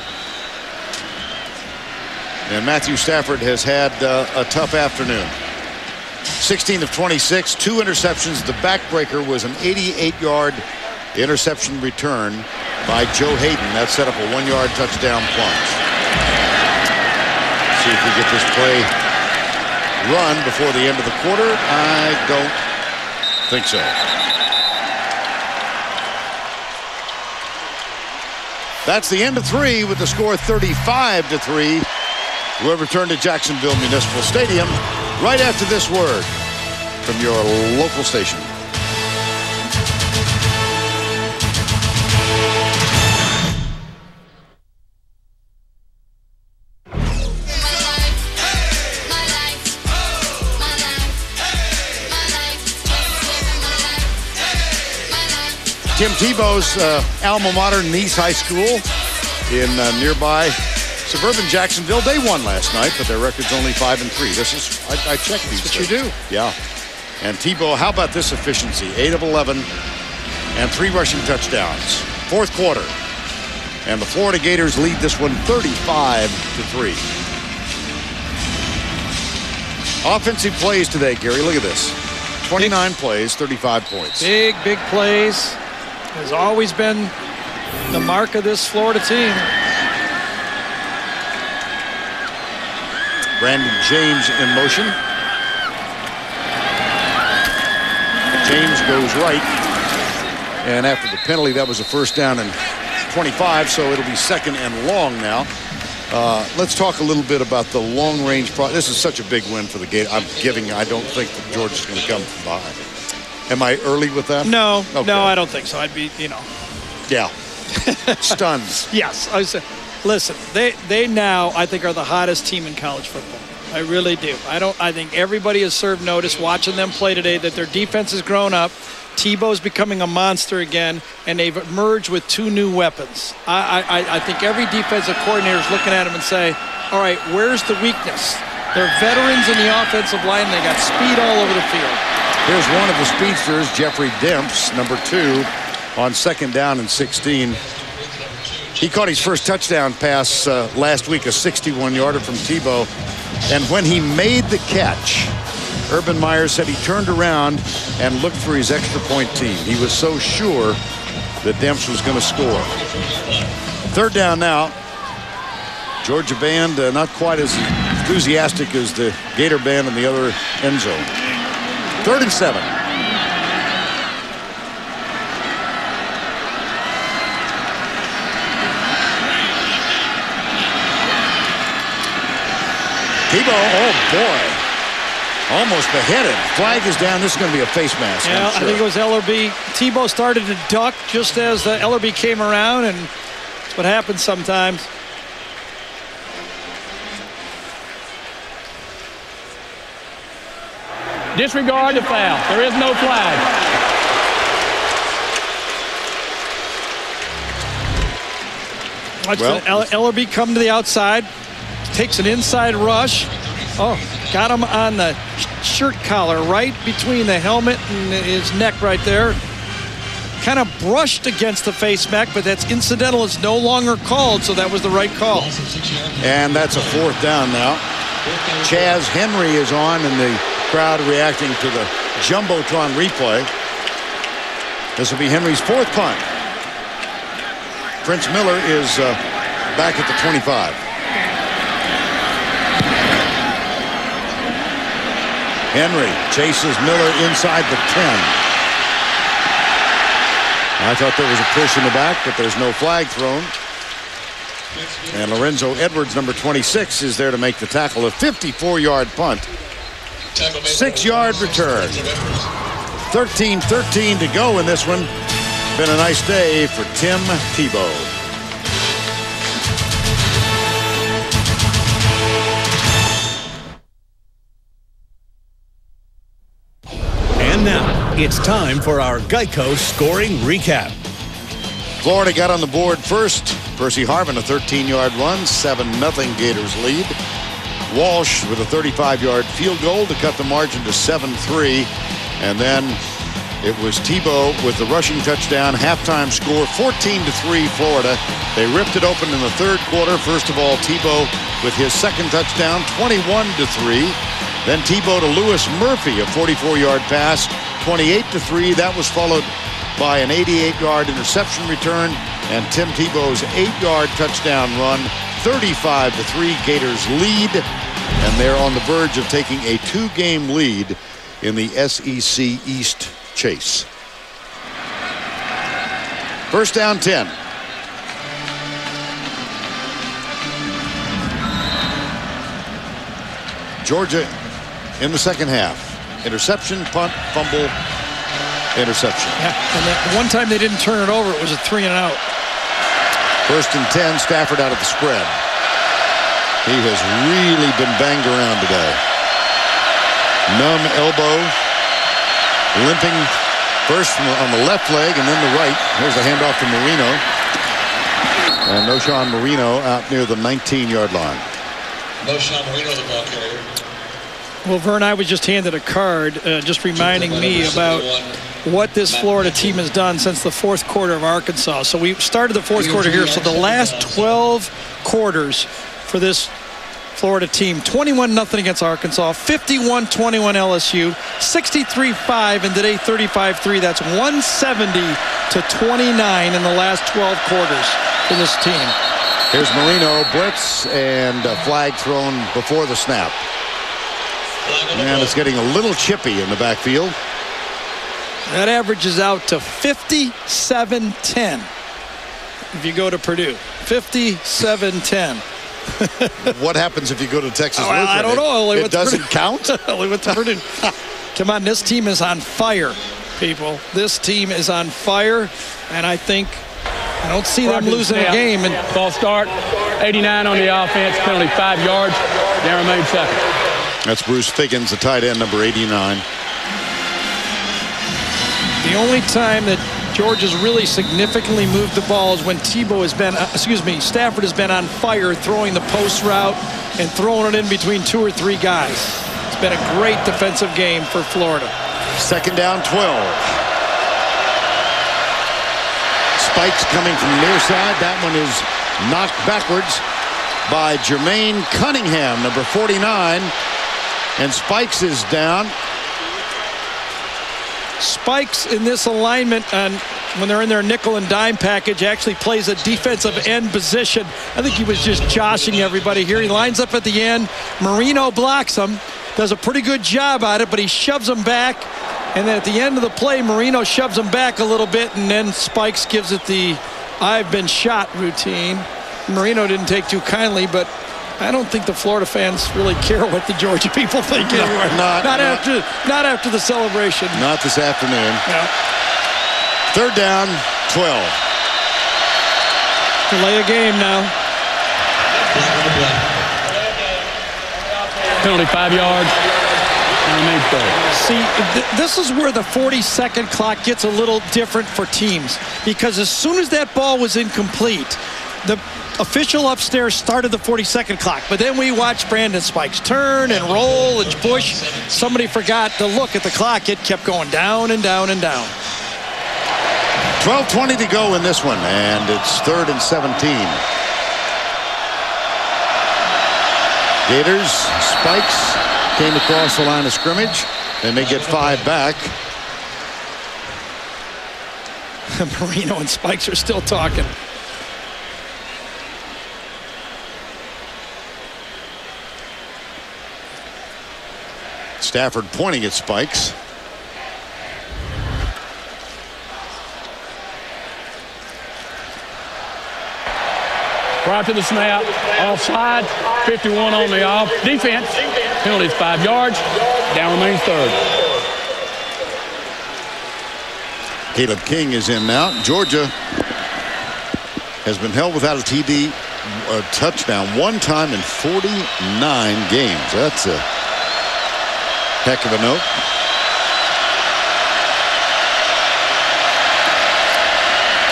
And Matthew Stafford has had a tough afternoon. 16 of 26, 2 interceptions. The backbreaker was an 88-yard interception return by Joe Hayden. That set up a 1-yard touchdown plunge. See if we get this play run before the end of the quarter. I don't think so. That's the end of 3 with the score 35-3. We'll return to Jacksonville Municipal Stadium right after this word from your local station. Tim Tebow's alma mater, Nice High School in nearby suburban Jacksonville. They won last night, but their record's only 5-3. This is, I checked these. That's what you do. Yeah. And Tebow, how about this efficiency? 8 of 11 and 3 rushing touchdowns. Fourth quarter. And the Florida Gators lead this one 35-3. Offensive plays today, Gary. Look at this. 29 plays, 35 points. Big plays. Has always been the mark of this Florida team. Brandon James in motion. James goes right. And after the penalty, that was a first down and 25, so it'll be second and long now. Let's talk a little bit about the long-range. This is such a big win for the Gators. I don't think that Georgia's going to come from behind. Am I early with that? No, okay. No, I don't think so. I'd be, Yeah. Stunned. Yes. Listen, they now, I think, are the hottest team in college football. I really do. I think everybody has served notice watching them play today that their defense has grown up. Tebow's becoming a monster again, and they've emerged with 2 new weapons. I think every defensive coordinator is looking at them and say, all right, where's the weakness? They're veterans in the offensive line. They got speed all over the field. Here's one of the speedsters, Jeffrey Demps, number 2, on second down and 16. He caught his first touchdown pass last week, a 61-yarder from Tebow. And when he made the catch, Urban Meyer said he turned around and looked for his extra point team. He was so sure that Demps was going to score. Third down now. Georgia band not quite as enthusiastic as the Gator band in the other end zone. 3rd and 7. Tebow, oh boy, almost beheaded. Flag is down. This is going to be a face mask. Yeah, sure. I think it was Ellerby. Tebow started to duck just as the Ellerby came around, and that's what happens sometimes. Disregard the foul. There is no flag. Watch Ellerby come to the outside. Takes an inside rush. Oh, got him on the shirt collar right between the helmet and his neck right there. Kind of brushed against the face mask, but that's incidental. It's no longer called, so that was the right call. And that's a 4th down now. Chaz Henry is on, and the crowd reacting to the Jumbotron replay. This will be Henry's 4th punt. Prince Miller is back at the 25. Henry chases Miller inside the 10. I thought there was a push in the back, but there's no flag thrown. And Lorenzo Edwards, number 26, is there to make the tackle. A 54-yard punt. 6-yard return. 13-13 to go in this one. Been a nice day for Tim Tebow. And now it's time for our Geico scoring recap. Florida got on the board first. Percy Harvin, a 13-yard run, 7-0 Gators lead. Walsh with a 35-yard field goal to cut the margin to 7-3. And then it was Tebow with the rushing touchdown. Halftime score, 14-3 Florida. They ripped it open in the third quarter. First of all, Tebow with his second touchdown, 21-3. Then Tebow to Lewis Murphy, a 44-yard pass, 28-3. That was followed by an 88-yard interception return and Tim Tebow's 8-yard touchdown run. 35-3 Gators lead, and they're on the verge of taking a 2-game lead in the SEC East chase. First down 10. Georgia in the second half. Interception, punt, fumble, interception. Yeah, and the one time they didn't turn it over, it was a 3-and-out. First and 10, Stafford out of the spread. He has really been banged around today. Numb elbow, limping first on the left leg and then the right. Here's the handoff to Marino. And Noshawn Marino out near the 19-yard line. Noshawn Marino, the ball carrier. Well, Vern, I was just handed a card just reminding me about what this Florida team has done since the fourth quarter of Arkansas. So we started the fourth quarter here. So the last 12 quarters for this Florida team: 21-0 against Arkansas, 51-21 LSU, 63-5, and today 35-3. That's 170-29 in the last 12 quarters for this team. Here's Marino, blitz, and a flag thrown before the snap. And it's getting a little chippy in the backfield. That averages out to 57-10 if you go to Purdue. 57-10. What happens if you go to Texas Lutheran? I don't know. It doesn't count? Only with Purdue. Come on, this team is on fire, people. This team is on fire, and I don't see them losing a game. And false start, 89 on the offense, penalty 5 yards. They remain second. That's Bruce Figgins, the tight end, number 89. The only time that Georgia's really significantly moved the ball is when Stafford has been on fire throwing the post route and throwing it in between 2 or 3 guys. It's been a great defensive game for Florida. Second down, 12. Spikes coming from the near side. That one is knocked backwards by Jermaine Cunningham, number 49. And Spikes is down. Spikes in this alignment, and when they're in their nickel and dime package, actually plays a defensive end position. I think he was just joshing everybody here. He lines up at the end. Marino blocks him, does a pretty good job at it, but he shoves him back. And then at the end of the play, Marino shoves him back a little bit, and then Spikes gives it the "I've been shot" routine. Marino didn't take too kindly, but I don't think the Florida fans really care what the Georgia people think anyway. Not after the celebration. Not this afternoon. Yeah. Third down, 12. Delay a game now. Penalty 5 yards. See, this is where the 40-second clock gets a little different for teams, because as soon as that ball was incomplete, the official upstairs started the 40-second clock, but then we watched Brandon Spikes turn and roll and push. Somebody forgot to look at the clock. It kept going down and down and down. 12:20 to go in this one, and it's 3rd and 17. Gators, Spikes came across the line of scrimmage, and they get 5 back. Marino and Spikes are still talking. Stafford pointing at Spikes. Prior to the snap, offside, 51 on the off defense. Penalties 5 yards. Down remains 3rd. Caleb King is in now. Georgia has been held without a TD, a touchdown one time in 49 games. That's a heck of a note.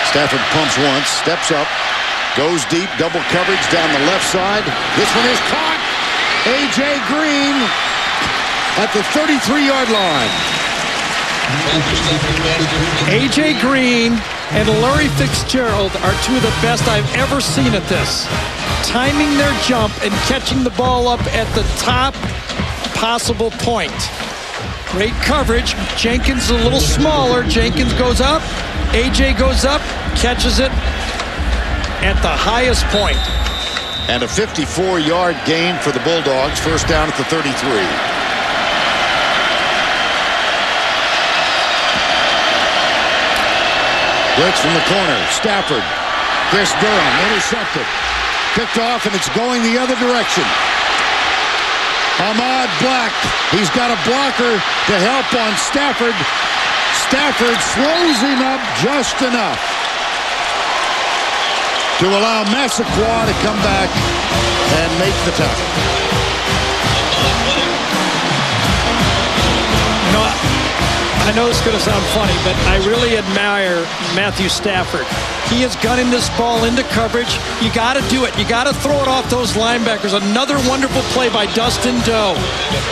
Stafford pumps once, steps up, goes deep, double coverage down the left side. This one is caught. A.J. Green at the 33-yard line. A.J. Green and Larry Fitzgerald are two of the best I've ever seen at this. Timing their jump and catching the ball up at the top possible point. Great coverage. Jenkins is a little smaller. Jenkins goes up. A.J. goes up, catches it at the highest point. And a 54-yard gain for the Bulldogs. First down at the 33. Blitz from the corner. Stafford. Chris Durham intercepted. Picked off, and it's going the other direction. Ahmad Black. He's got a blocker to help on Stafford. Stafford slows him up just enough to allow Massaquoi to come back and make the tackle. I know this is going to sound funny, but I really admire Matthew Stafford. He is gunning this ball into coverage. You got to do it. You got to throw it off those linebackers. Another wonderful play by Dustin Doe.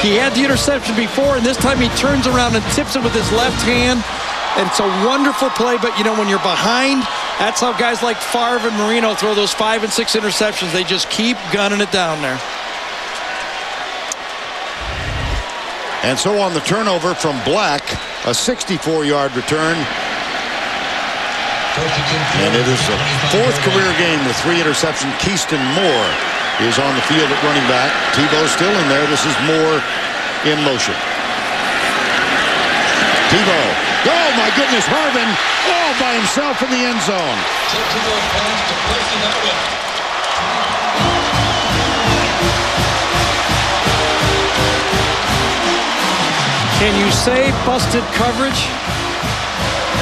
He had the interception before, and this time he turns around and tips it with his left hand. And it's a wonderful play, but, you know, when you're behind, that's how guys like Favre and Marino throw those 5 and 6 interceptions. They just keep gunning it down there. And so on the turnover from Black, a 64-yard return. And it is a 4th career game with 3 interceptions. Keyston Moore is on the field at running back. Tebow's still in there. This is Moore in motion. Tebow. Oh, my goodness. Harvin all by himself in the end zone. Can you say busted coverage?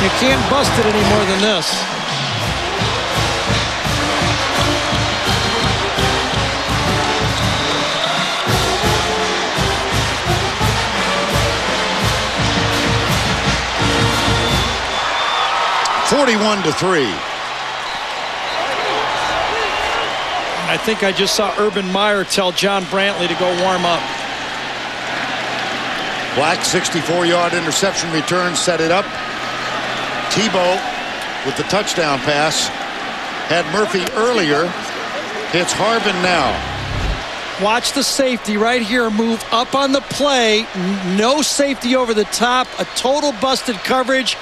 You can't bust it any more than this. (41-3). I think I just saw Urban Meyer tell John Brantley to go warm up. Black 64-yard interception return, set it up. Tebow with the touchdown pass. Had Murphy earlier. Hits Harvin now. Watch the safety right here move up on the play. No safety over the top. A total busted coverage.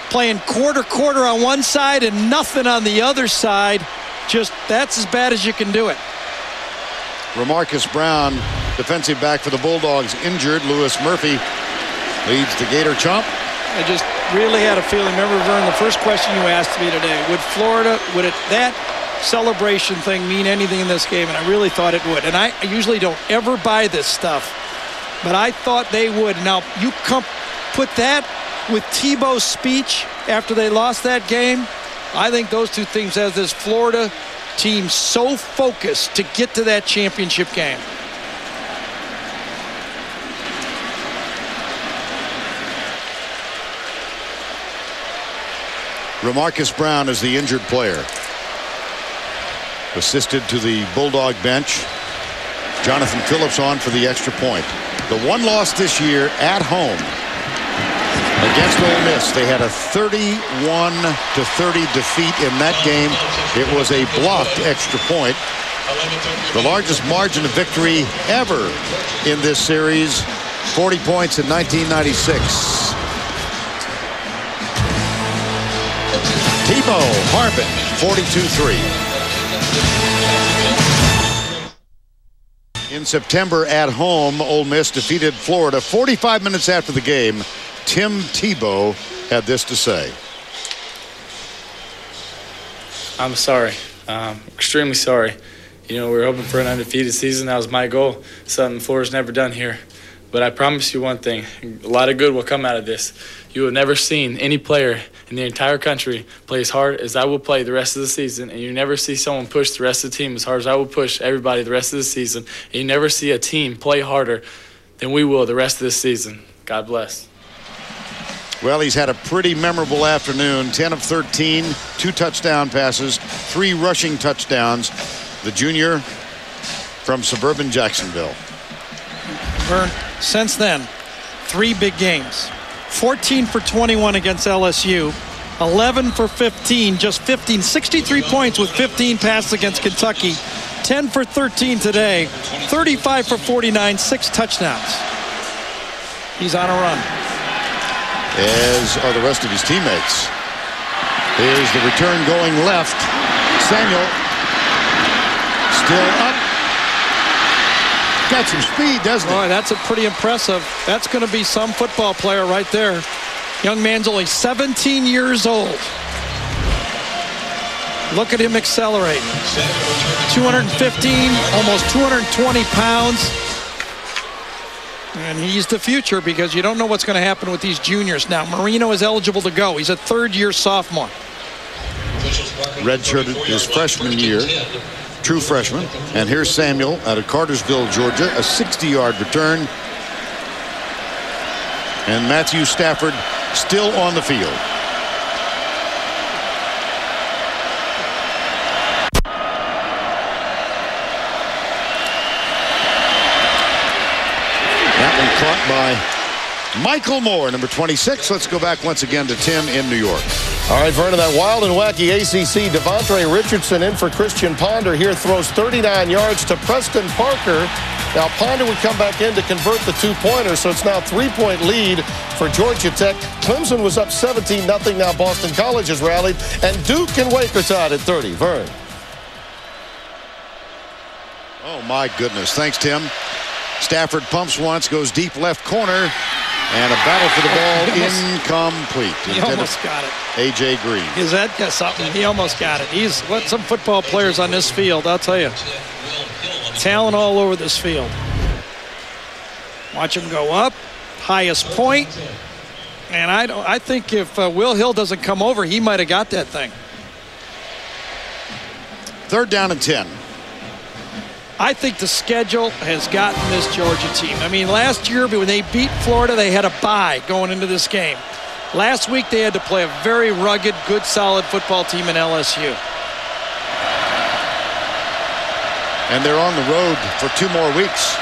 Playing quarter on one side and nothing on the other side. Just, that's as bad as you can do it. Remarcus Brown, defensive back for the Bulldogs, injured. Lewis Murphy leads the Gator Chomp. I just really had a feeling. Remember, Vern, the first question you asked me today, would Florida, that celebration thing mean anything in this game? And I really thought it would. And I usually don't ever buy this stuff, but I thought they would. Now, you put that with Tebow's speech after they lost that game. I think those two things have this Florida team so focused to get to that championship game. Remarcus Brown is the injured player. Assisted to the Bulldog bench. Jonathan Phillips on for the extra point. The one loss this year at home against Ole Miss. They had a 31-30 defeat in that game. It was a blocked extra point. The largest margin of victory ever in this series. 40 points in 1996. Tebow, Harvin, 42-3. In September at home, Ole Miss defeated Florida. 45 minutes after the game, Tim Tebow had this to say. I'm sorry. Extremely sorry. You know, we were hoping for an undefeated season. That was my goal. Something Florida's never done here. But I promise you one thing. A lot of good will come out of this. You have never seen any player in the entire country play as hard as I will play the rest of the season, and you never see someone push the rest of the team as hard as I will push everybody the rest of the season, and you never see a team play harder than we will the rest of this season. God bless. Well, he's had a pretty memorable afternoon. 10 of 13, 2 touchdown passes, 3 rushing touchdowns. The junior from suburban Jacksonville. Vern, since then, 3 big games. 14 for 21 against LSU. 11 for 15, just 15, 63 points with 15 passes against Kentucky. 10 for 13 today, 35 for 49, 6 touchdowns. He's on a run. As are the rest of his teammates. Here's the return going left. Samuel still up. Got some speed, doesn't he? Boy, that's pretty impressive. That's going to be some football player right there. Young man's only 17 years old. Look at him accelerate. 215, almost 220 pounds. And he's the future because you don't know what's going to happen with these juniors. Now, Marino is eligible to go. He's a third-year sophomore. Redshirted his freshman year. True freshman. And here's Samuel out of Cartersville, Georgia. A 60-yard return. And Matthew Stafford still on the field. That one caught by Michael Moore, number 26. Let's go back once again to Tim in New York. All right, Vernon, that wild and wacky ACC. Devontae Richardson in for Christian Ponder here, throws 39 yards to Preston Parker. Now Ponder would come back in to convert the 2-pointer, so it's now a 3-point lead for Georgia Tech. Clemson was up 17-0. Now Boston College has rallied, and Duke and Wake are tied at 30. Vern. Oh, my goodness. Thanks, Tim. Stafford pumps once, goes deep left corner, and a battle for the ball incomplete. He almost got it. A.J. Green. Is that something? He almost got it. He's what some football players on this field, I'll tell you. Talent all over this field. Watch him go up, highest point. And I think if Will Hill doesn't come over, he might have got that thing. 3rd down and 10. I think the schedule has gotten this Georgia team. I mean, last year when they beat Florida, they had a bye going into this game. Last week they had to play a very rugged, good, solid football team in LSU. And they're on the road for 2 more weeks.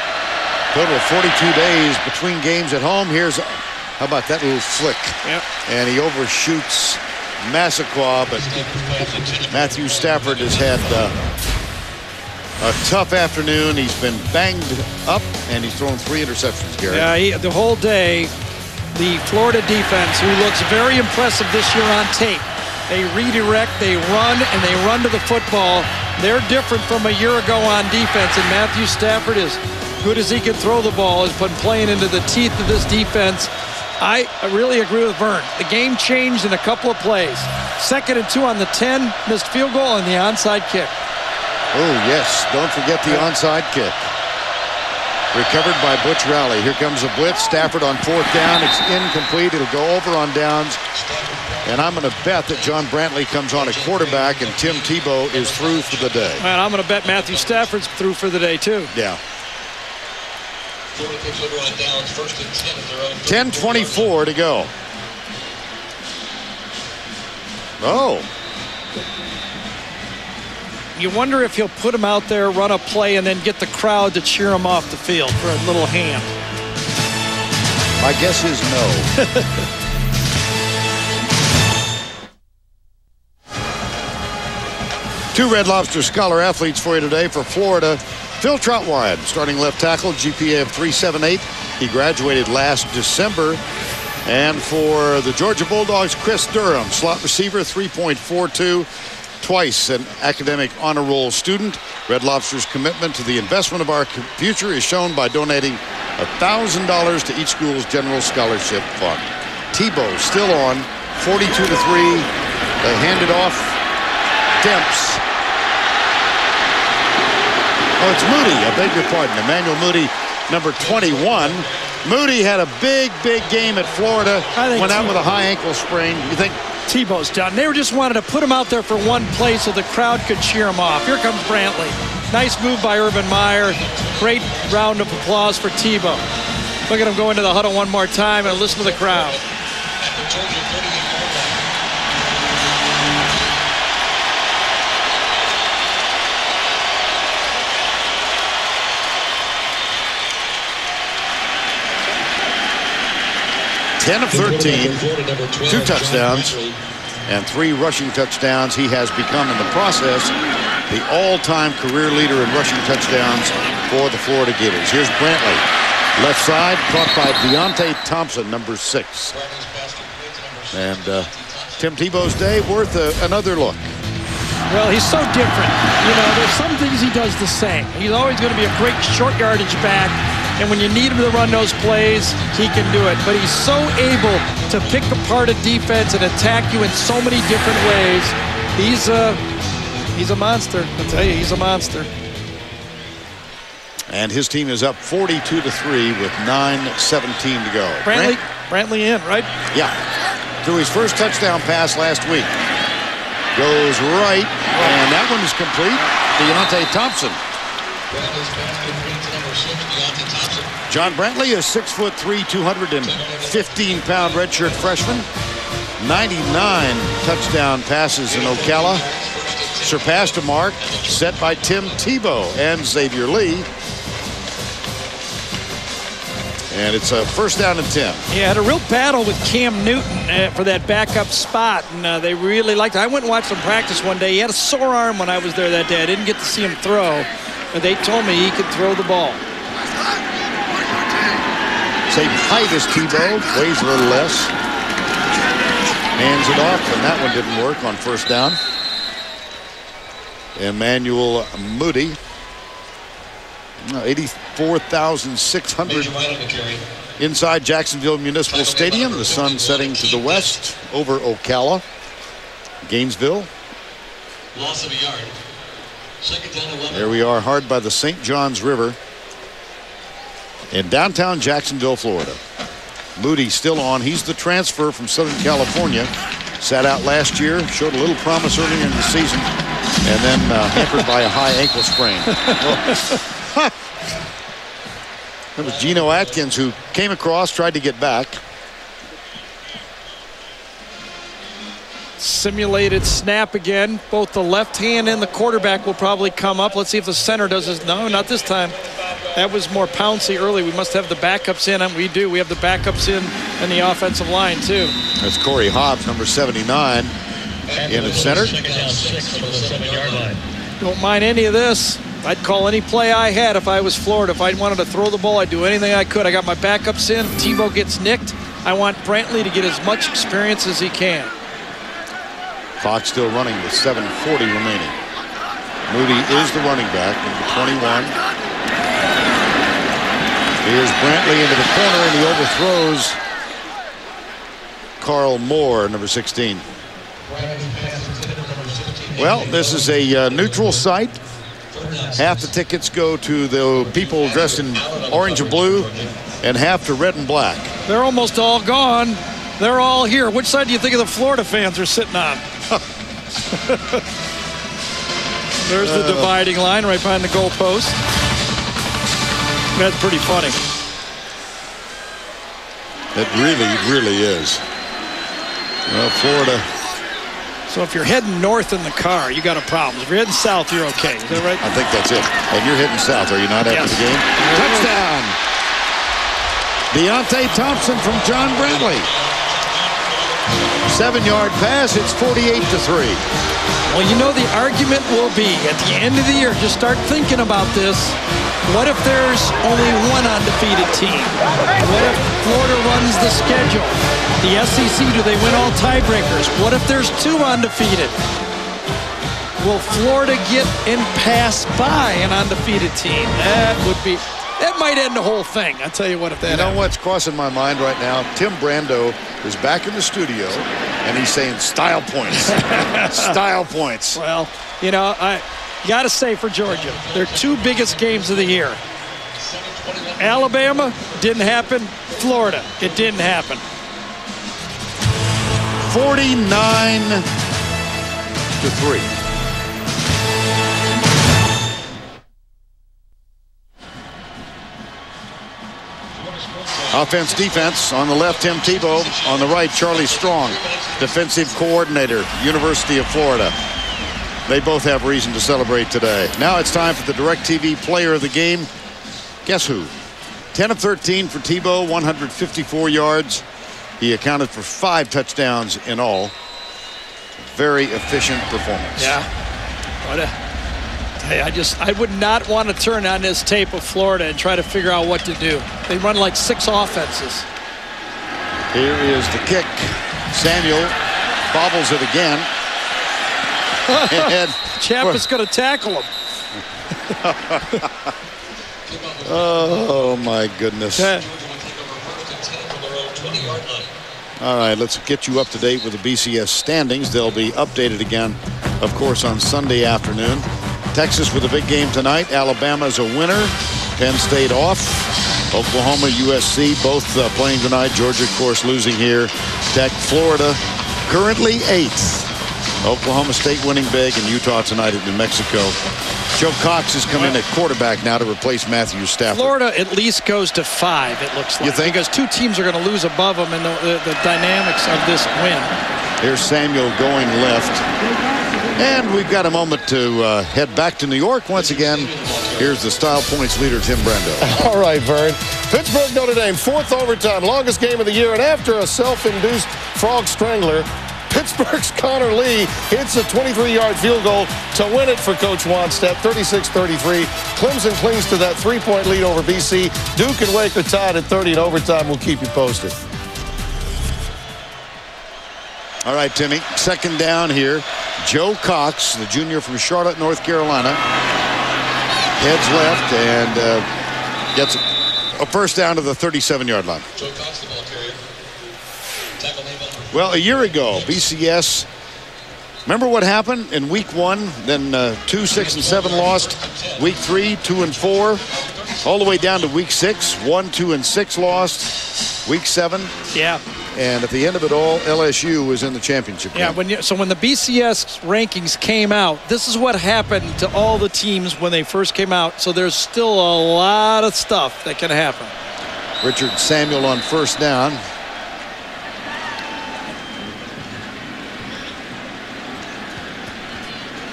Total of 42 days between games at home. Here's, how about that little flick? Yep. And he overshoots Massaquoi, but Matthew Stafford has had a tough afternoon. He's been banged up, and he's thrown 3 interceptions, Gary. Yeah, the whole day, the Florida defense, who looks very impressive this year on tape. They redirect, they run, and they run to the football. They're different from a year ago on defense, and Matthew Stafford, as good as he can throw the ball, has been playing into the teeth of this defense. I really agree with Vern. The game changed in a couple of plays. 2nd and 2 on the 10, missed field goal, and the onside kick. Oh, yes. Don't forget the onside kick. Recovered by Butch Rowley. Here comes a blitz. Stafford on 4th down. It's incomplete. It'll go over on downs. And I'm going to bet that John Brantley comes on at quarterback and Tim Tebow is through for the day. Man, I'm going to bet Matthew Stafford's through for the day, too. Yeah. 10:24 to go. Oh. You wonder if he'll put him out there, run a play, and then get the crowd to cheer him off the field for a little hand. My guess is no. Two Red Lobster Scholar athletes for you today for Florida. Phil Trautwein, starting left tackle, GPA of 3.78. He graduated last December. And for the Georgia Bulldogs, Chris Durham, slot receiver, 3.42. Twice an academic honor roll student. Red Lobster's commitment to the investment of our future is shown by donating $1,000 to each school's general scholarship fund. Tebow still on, 42-3. They hand it off. Demps. Oh, it's Moody. I beg your pardon. Emmanuel Moody, number 21. Moody had a big game at Florida. Went out with a high ankle sprain. You think Tebow's done? They just wanted to put him out there for one play so the crowd could cheer him off. Here comes Brantley. Nice move by Urban Meyer. Great round of applause for Tebow. Look at him go into the huddle one more time and listen to the crowd. at the Georgia 38-yard line. Ten of 13, 2 touchdowns, and 3 rushing touchdowns. He has become, in the process, the all-time career leader in rushing touchdowns for the Florida Gators. Here's Brantley. Left side, caught by Deontay Thompson, number 6. And Tim Tebow's day worth another look. Well, he's so different. You know, there's some things he does the same. He's always going to be a great short yardage back. And when you need him to run those plays, he can do it. But he's so able to pick apart a defense and attack you in so many different ways. He's a monster. I'll tell you, he's a monster. And his team is up 42-3 with 9:17 to go. Brantley in, right? Yeah. Threw his first touchdown pass last week. Goes right, and that one is complete. Deontay Thompson. John Brantley is 6'3", 215-pound redshirt freshman. 99 touchdown passes in Ocala. Surpassed a mark set by Tim Tebow and Xavier Lee. And it's a first down and 10. Yeah, had a real battle with Cam Newton for that backup spot, and they really liked it. I went and watched him practice one day. He had a sore arm when I was there that day. I didn't get to see him throw, but they told me he could throw the ball. Same height as Tebow, weighs a little less. Hands it off, and that one didn't work on first down. Emmanuel Moody. 84,600 inside Jacksonville Municipal Stadium. The sun setting to the west over Ocala. Gainesville. Loss of a yard. Second down 11. There we are, hard by the St. Johns River in downtown Jacksonville, Florida. Moody still on. He's the transfer from Southern California. Sat out last year, showed a little promise earlier in the season, and then hampered by a high ankle sprain. That was Geno Atkins, who came across, tried to get back. Simulated snap again. Both the left hand and the quarterback will probably come up. Let's see if the center does this. No, not this time. That was more pouncy early. We must have the backups in, and we do. We have the backups in the offensive line, too. That's Corey Hobbs, number 79, in the center. Don't mind any of this. I'd call any play I had if I was Florida. If I wanted to throw the ball, I'd do anything I could. I got my backups in. If Tebow gets nicked, I want Brantley to get as much experience as he can. Clock still running with 7:40 remaining. Moody is the running back, number 21. Here's Brantley into the corner, and he overthrows Carl Moore, number 16. Well, this is a neutral site. Half the tickets go to the people dressed in orange and blue, and half to red and black. They're almost all gone. They're all here. Which side do you think of the Florida fans are sitting on? There's the dividing line right behind the goal post. That's pretty funny. It really is. Well, Florida. So if you're heading north in the car, you got a problem. If you're heading south, you're okay. Is that right? I think that's it. And you're heading south, are you not, after the game? Touchdown! Deontay Thompson from John Brantley. 7-yard pass. It's 48-3. Well, you know, the argument will be at the end of the year, just start thinking about this. What if there's only one undefeated team? What if Florida runs the schedule? The SEC, do they win all tiebreakers? What if there's 2 undefeated? Will Florida get and pass by an undefeated team? That might end the whole thing. I'll tell you what, if that happens. What's crossing my mind right now? Tim Brando is back in the studio, and he's saying style points. Style points. Well, you know, I got to say for Georgia, their 2 biggest games of the year. Alabama, didn't happen. Florida, it didn't happen. 49-3. Offense, defense. On the left, Tim Tebow. On the right, Charlie Strong, defensive coordinator, University of Florida. They both have reason to celebrate today. Now it's time for the DirecTV player of the game. Guess who? 10 of 13 for Tebow, 154 yards. He accounted for 5 touchdowns in all. Very efficient performance. Yeah. I would not want to turn on this tape of Florida and try to figure out what to do. They run like 6 offenses. Here is the kick. Samuel bobbles it again. Champ is going to tackle him. Oh, my goodness. All right, let's get you up to date with the BCS standings. They'll be updated again, of course, on Sunday afternoon. Texas with a big game tonight. Alabama's a winner. Penn State off. Oklahoma, USC, both playing tonight. Georgia, of course, losing here. Tech, Florida, currently 8th. Oklahoma State winning big, and Utah tonight at New Mexico. Joe Cox has come in at quarterback now to replace Matthew Stafford. Florida at least goes to 5, it looks like. You think? Because 2 teams are going to lose above them in the dynamics of this win. Here's Samuel going left. And we've got a moment to head back to New York once again. Here's the style points leader, Tim Brando. All right, Vern. Pittsburgh, Notre Dame, 4th overtime, longest game of the year. And after a self-induced frog strangler, Pittsburgh's Connor Lee hits a 23-yard field goal to win it for Coach Wanstead, 36-33. Clemson clings to that 3-point lead over BC. Duke and Wake are tied at 30 in overtime. We'll keep you posted. All right, Timmy. Second down here. Joe Cox, the junior from Charlotte, North Carolina, heads left and gets a first down to the 37-yard line. Joe Cox, the ball carrier. Tackle made by number Well, a year ago, BCS, remember what happened in week 1? Then 2, 6, and 7 lost. Week 3, 2 and 4. All the way down to week 6, 1, 2, and 6 lost. Week 7. Yeah. And at the end of it all, LSU was in the championship game. Yeah, when the BCS rankings came out, this is what happened to all the teams when they first came out. So there's still a lot of stuff that can happen. Richard Samuel on first down.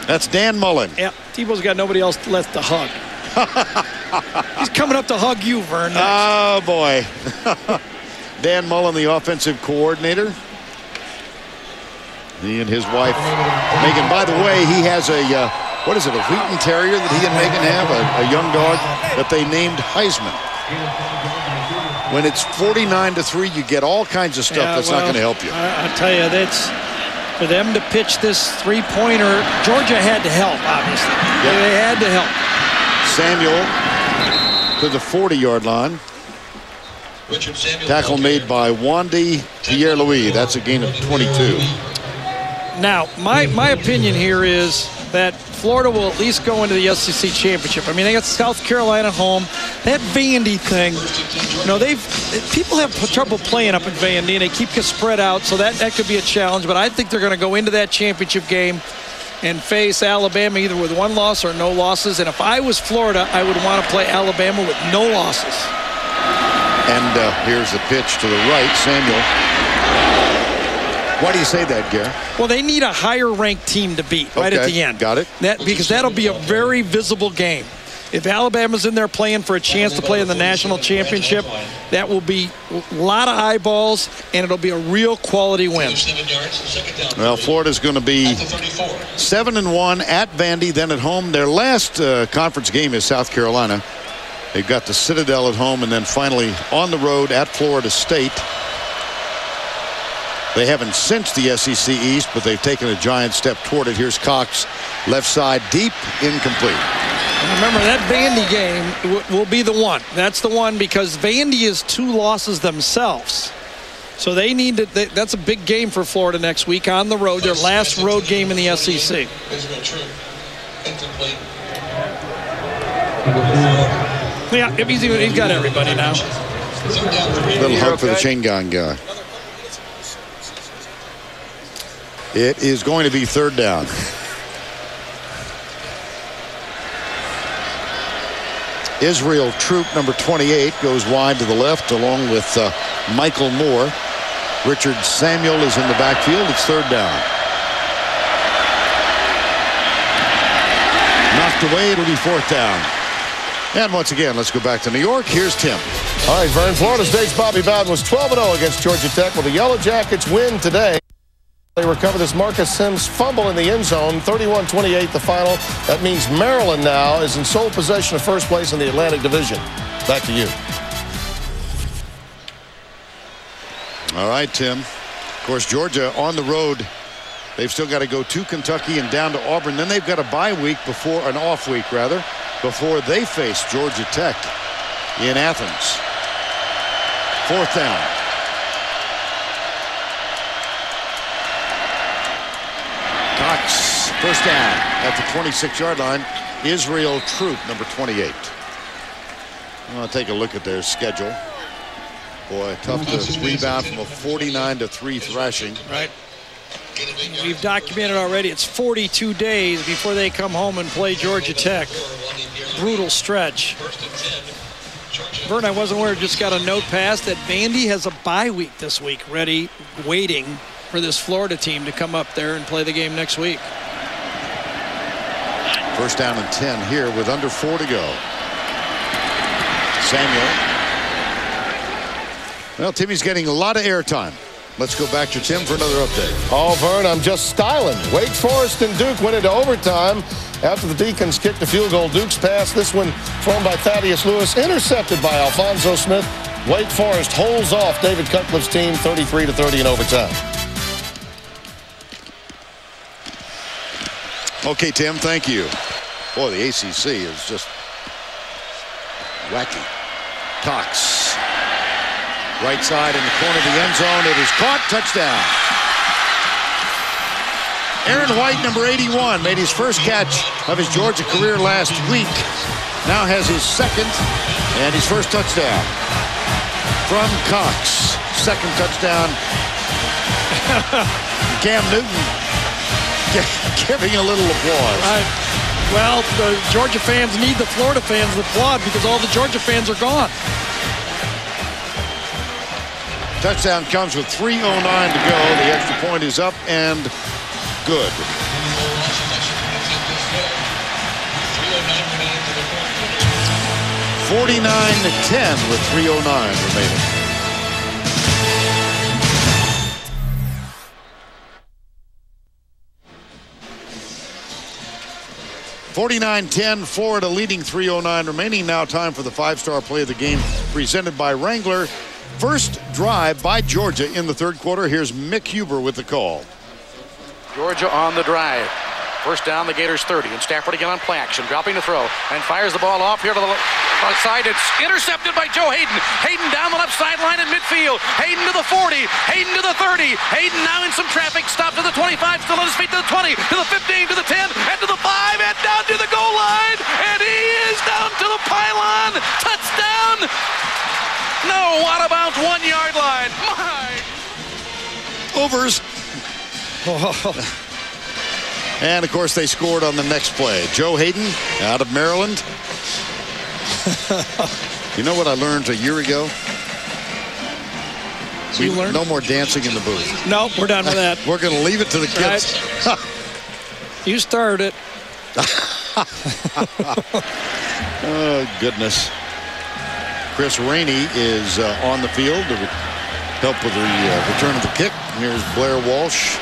That's Dan Mullen. Yeah, Tebow's got nobody else left to hug. He's coming up to hug you, Vern. Oh, boy. Dan Mullen, the offensive coordinator. He and his wife, Megan. By the way, he has a, what is it, a Wheaton Terrier that he and Megan have, a young dog that they named Heisman. When it's 49-3, you get all kinds of stuff that's not going to help you. I tell you, that's for them to pitch this 3-pointer. Georgia had to help, obviously. Yep. They had to help. Samuel to the 40-yard line. Tackle made by Wandy Pierre-Louis. That's a gain of 22. Now, my opinion here is that Florida will at least go into the SEC championship. I mean, they got South Carolina home. That Vandy thing, you know, people have trouble playing up in Vandy, and they keep getting spread out, so that could be a challenge. But I think they're going to go into that championship game and face Alabama either with 1 loss or no losses. And if I was Florida, I would want to play Alabama with no losses. And here's the pitch to the right, Samuel. Why do you say that, Gary? Well, they need a higher-ranked team to beat right at the end. Got it. Because that'll be a very visible game. If Alabama's in there playing for a chance to play in the national championship, that will be a lot of eyeballs, and it'll be a real quality win. Well, Florida's going to be 7-1 at Vandy, then at home. Their last conference game is South Carolina. They've got the Citadel at home, and then finally on the road at Florida State. They haven't cinched the SEC East, but they've taken a giant step toward it. Here's Cox, left side, deep, incomplete. And remember, that Vandy game will be the one. That's the one because Vandy is 2 losses themselves. So they need to. That's a big game for Florida next week on the road. Their last road game in the SEC. Yeah, he's got everybody now. Little hug for the chain gun guy. It is going to be 3rd down. Israel Troop, number 28, goes wide to the left along with Michael Moore. Richard Samuel is in the backfield. It's third down. Knocked away. It'll be fourth down. And once again, let's go back to New York. Here's Tim. All right, Vern. Florida State's Bobby Bowden was 12-0 against Georgia Tech. Will the Yellow Jackets win today? They recover this Marcus Sims fumble in the end zone. 31-28 the final. That means Maryland now is in sole possession of first place in the Atlantic Division. Back to you. All right, Tim. Of course, Georgia on the road. They've still got to go to Kentucky and down to Auburn. Then they've got a bye week before, an off week rather, before they face Georgia Tech in Athens. Fourth down. Cox, first down at the 26-yard line. Israel Troop, number 28. I'll take a look at their schedule. Boy, tough to rebound from a 49-3 thrashing. Right. We've documented already. It's 42 days before they come home and play Georgia Tech. Brutal stretch. Vern, I wasn't aware. Just got a note passed that Vandy has a bye week this week, ready, waiting for this Florida team to come up there and play the game next week. First down and 10 here with under 4 to go. Samuel. Well, Timmy's getting a lot of airtime. Let's go back to Tim for another update. Oh, Vern, I'm just styling. Wake Forest and Duke went into overtime after the Deacons kicked the field goal. Duke's pass, this one thrown by Thaddeus Lewis, intercepted by Alfonso Smith. Wake Forest holds off David Cutcliffe's team 33-30 in overtime. Okay, Tim, thank you. Boy, the ACC is just wacky. Cox. Right side in the corner of the end zone. It is caught. Touchdown. Aaron White, number 81, made his first catch of his Georgia career last week. Now has his second and his first touchdown from Cox. Second touchdown. Cam Newton giving a little applause. Well, the Georgia fans need the Florida fans to applaud because all the Georgia fans are gone. Touchdown comes with 3:09 to go. The extra point is up and good. (49-10) with 3:09 remaining. (49-10), Florida leading, 3:09 remaining. Now time for the five-star play of the game presented by Wrangler. First drive by Georgia in the third quarter. Here's Mick Huber with the call. Georgia on the drive. First down, the Gators 30. And Stafford again on play action, dropping the throw. And fires the ball off here to the left side. It's intercepted by Joe Hayden. Hayden down the left sideline in midfield. Hayden to the 40. Hayden to the 30. Hayden now in some traffic. Stop to the 25. Still on his feet to the 20. To the 15. To the 10. And to the 5. And down to the goal line. And he is down to the pylon. Touchdown. No, what about 1 yard line? My. Overs. And, of course, they scored on the next play. Joe Hayden out of Maryland. You know what I learned a year ago? No more dancing in the booth. No, we're done with that. We're going to leave it to the kids. Right. You started it. Oh, goodness. Chris Rainey is on the field to help with the return of the kick. Here's Blair Walsh.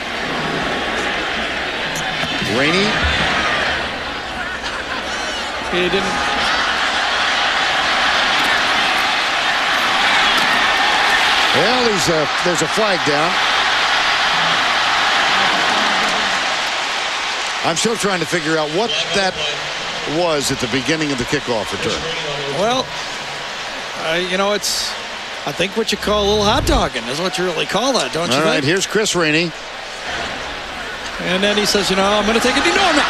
Rainey. He didn't. Well, there's a flag down. I'm still trying to figure out what that was at the beginning of the kickoff return. Well, you know, it's, I think what you call a little hot dogging is what you really call that, don't you? All right, here's Chris Rainey. And then he says, you know, I'm going to take it. No, I'm not.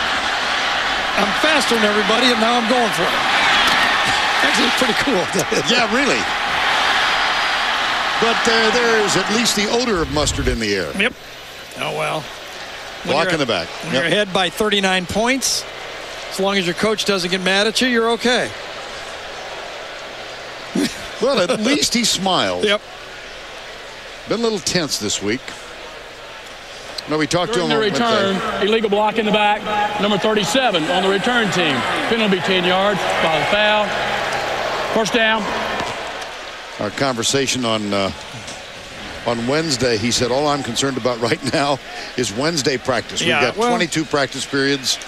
I'm faster than everybody, and now I'm going for it. Actually, it's pretty cool. Yeah, really. But there's at least the odor of mustard in the air. Yep. Oh, well. Block in the back. When you're ahead by 39 points, as long as your coach doesn't get mad at you, you're okay. Well, at least he smiled. Yep. Been a little tense this week. No, we talked During to him the return, illegal block in the back, number 37 on the return team. Penalty 10 yards by the foul. First down. Our conversation on Wednesday, he said, all I'm concerned about right now is Wednesday practice. We've got 22 practice periods.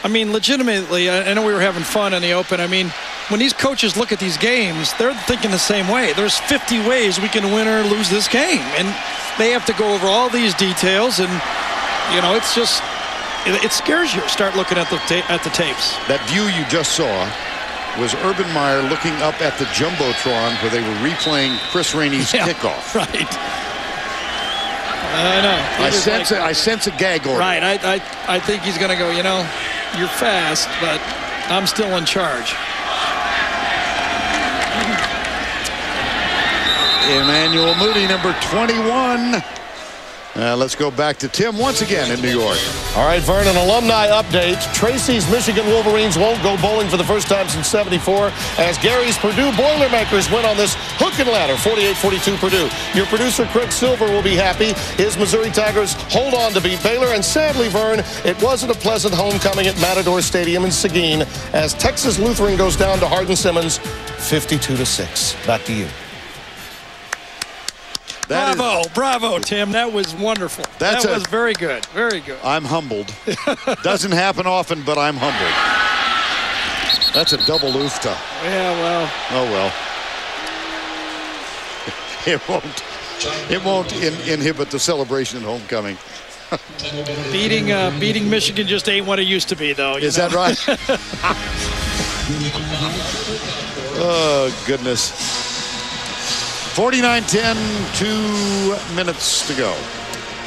I mean, legitimately, I know we were having fun in the open. I mean, when these coaches look at these games, they're thinking the same way. There's 50 ways we can win or lose this game. And they have to go over all these details. And, you know, it's just, it scares you to start looking at the tapes. That view you just saw was Urban Meyer looking up at the Jumbotron where they were replaying Chris Rainey's kickoff. Right. I know. I sense a gag order. Right. I think he's going to go, you know, you're fast, but I'm still in charge. Emmanuel Moody, number 21. Let's go back to Tim once again in New York. All right, Vern, an alumni update. Tracy's Michigan Wolverines won't go bowling for the first time since '74 as Gary's Purdue Boilermakers went on this hook and ladder, 48-42 Purdue. Your producer, Craig Silver, will be happy. His Missouri Tigers hold on to beat Baylor. And sadly, Vern, it wasn't a pleasant homecoming at Matador Stadium in Seguin as Texas Lutheran goes down to Hardin-Simmons 52-6. Back to you. Bravo, Tim. That was wonderful. That was very good. Very good. I'm humbled. Doesn't happen often, but I'm humbled. That's a double oofta. Yeah, well. Oh, well. It won't inhibit the celebration at homecoming. Beating Michigan just ain't what it used to be, though. Is that right? Oh, goodness. 49-10, 2 minutes to go.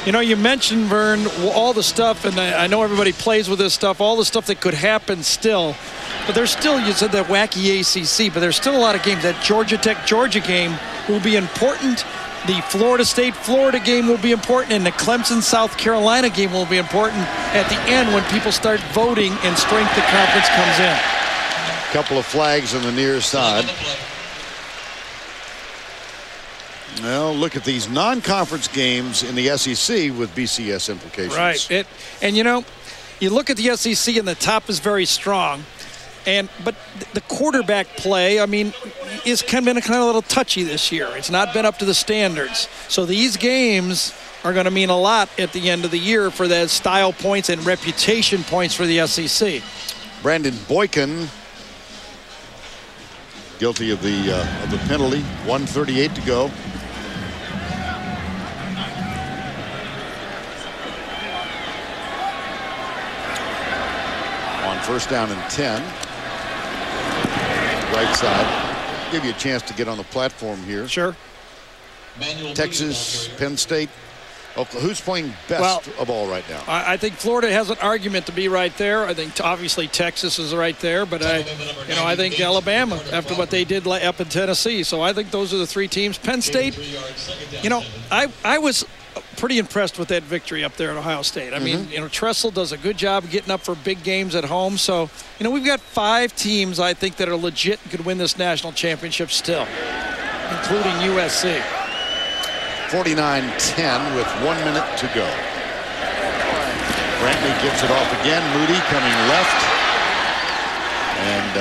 You know, you mentioned, Vern, all the stuff, and I know everybody plays with this stuff, all the stuff that could happen still. But there's still, you said that wacky ACC, but there's still a lot of games. That Georgia Tech-Georgia game will be important. The Florida State-Florida game will be important, and the Clemson-South Carolina game will be important at the end when people start voting and strength of conference comes in. Couple of flags on the near side. Well, look at these non-conference games in the SEC with BCS implications. Right. And, you know, you look at the SEC and the top is very strong. But the quarterback play, I mean, is kind of a little touchy this year. It's not been up to the standards. So these games are going to mean a lot at the end of the year for the style points and reputation points for the SEC. Brandon Boykin guilty of the penalty. 1:38 to go. On first down and 10. Right side. Give you a chance to get on the platform here. Sure. Texas, Penn State. Who's playing best of all right now? I think Florida has an argument to be right there. I think obviously Texas is right there, but I think Alabama after what they did up in Tennessee. So I think those are the three teams. Penn State, I was pretty impressed with that victory up there at Ohio State. I mean, Tressel does a good job getting up for big games at home. So, we've got 5 teams I think that are legit and could win this national championship still, including USC. 49-10 with 1 minute to go. Brantley gives it off again. Moody coming left. And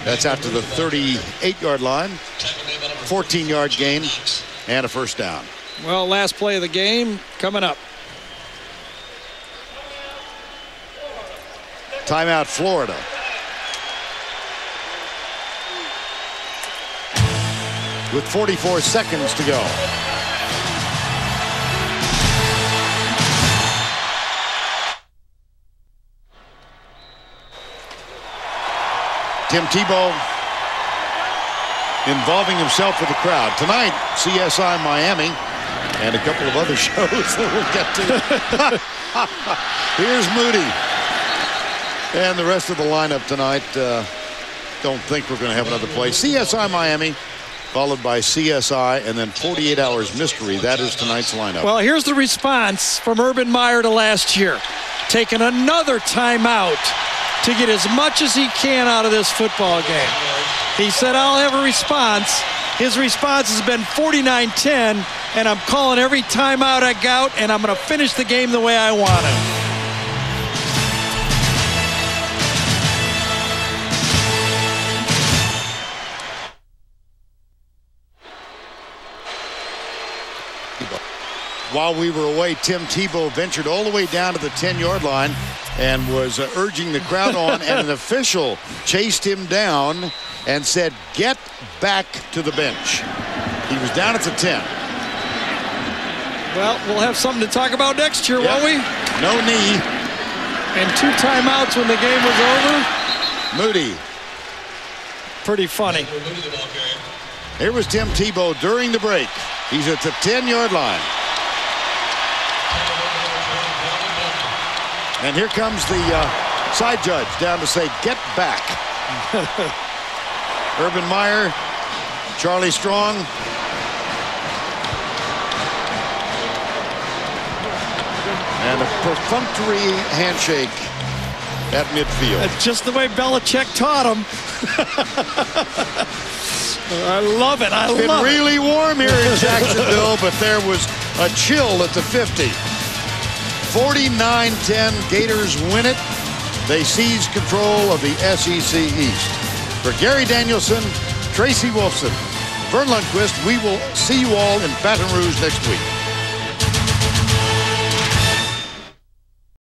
that's out to the 38-yard line. 14-yard gain and a first down. Well, last play of the game coming up. Timeout, Florida. With 44 seconds to go. Tim Tebow involving himself with the crowd. Tonight, CSI Miami and a couple of other shows that we'll get to. Here's Moody. And the rest of the lineup tonight. Don't think we're going to have another play. CSI Miami, followed by CSI, and then 48 Hours Mystery. That is tonight's lineup. Well, here's the response from Urban Meyer to last year. Taking another timeout to get as much as he can out of this football game. He said, I'll have a response. His response has been 49-10, and I'm calling every timeout I got, and I'm going to finish the game the way I want it. While we were away, Tim Tebow ventured all the way down to the 10-yard line and was urging the crowd on, and an official chased him down and said, get back to the bench. He was down at the 10. Well, we'll have something to talk about next year, won't we? No knee. And 2 timeouts when the game was over. Moody. Pretty funny. Here was Tim Tebow during the break. He's at the 10-yard line. And here comes the side judge down to say, get back. Urban Meyer, Charlie Strong. And a perfunctory handshake at midfield. That's just the way Belichick taught him. I love it. I love it. It's been really warm here in Jacksonville, but there was a chill at the 50. 49-10, Gators win it. They seize control of the SEC East. For Gary Danielson, Tracy Wolfson, Vern Lundquist, we will see you all in Baton Rouge next week.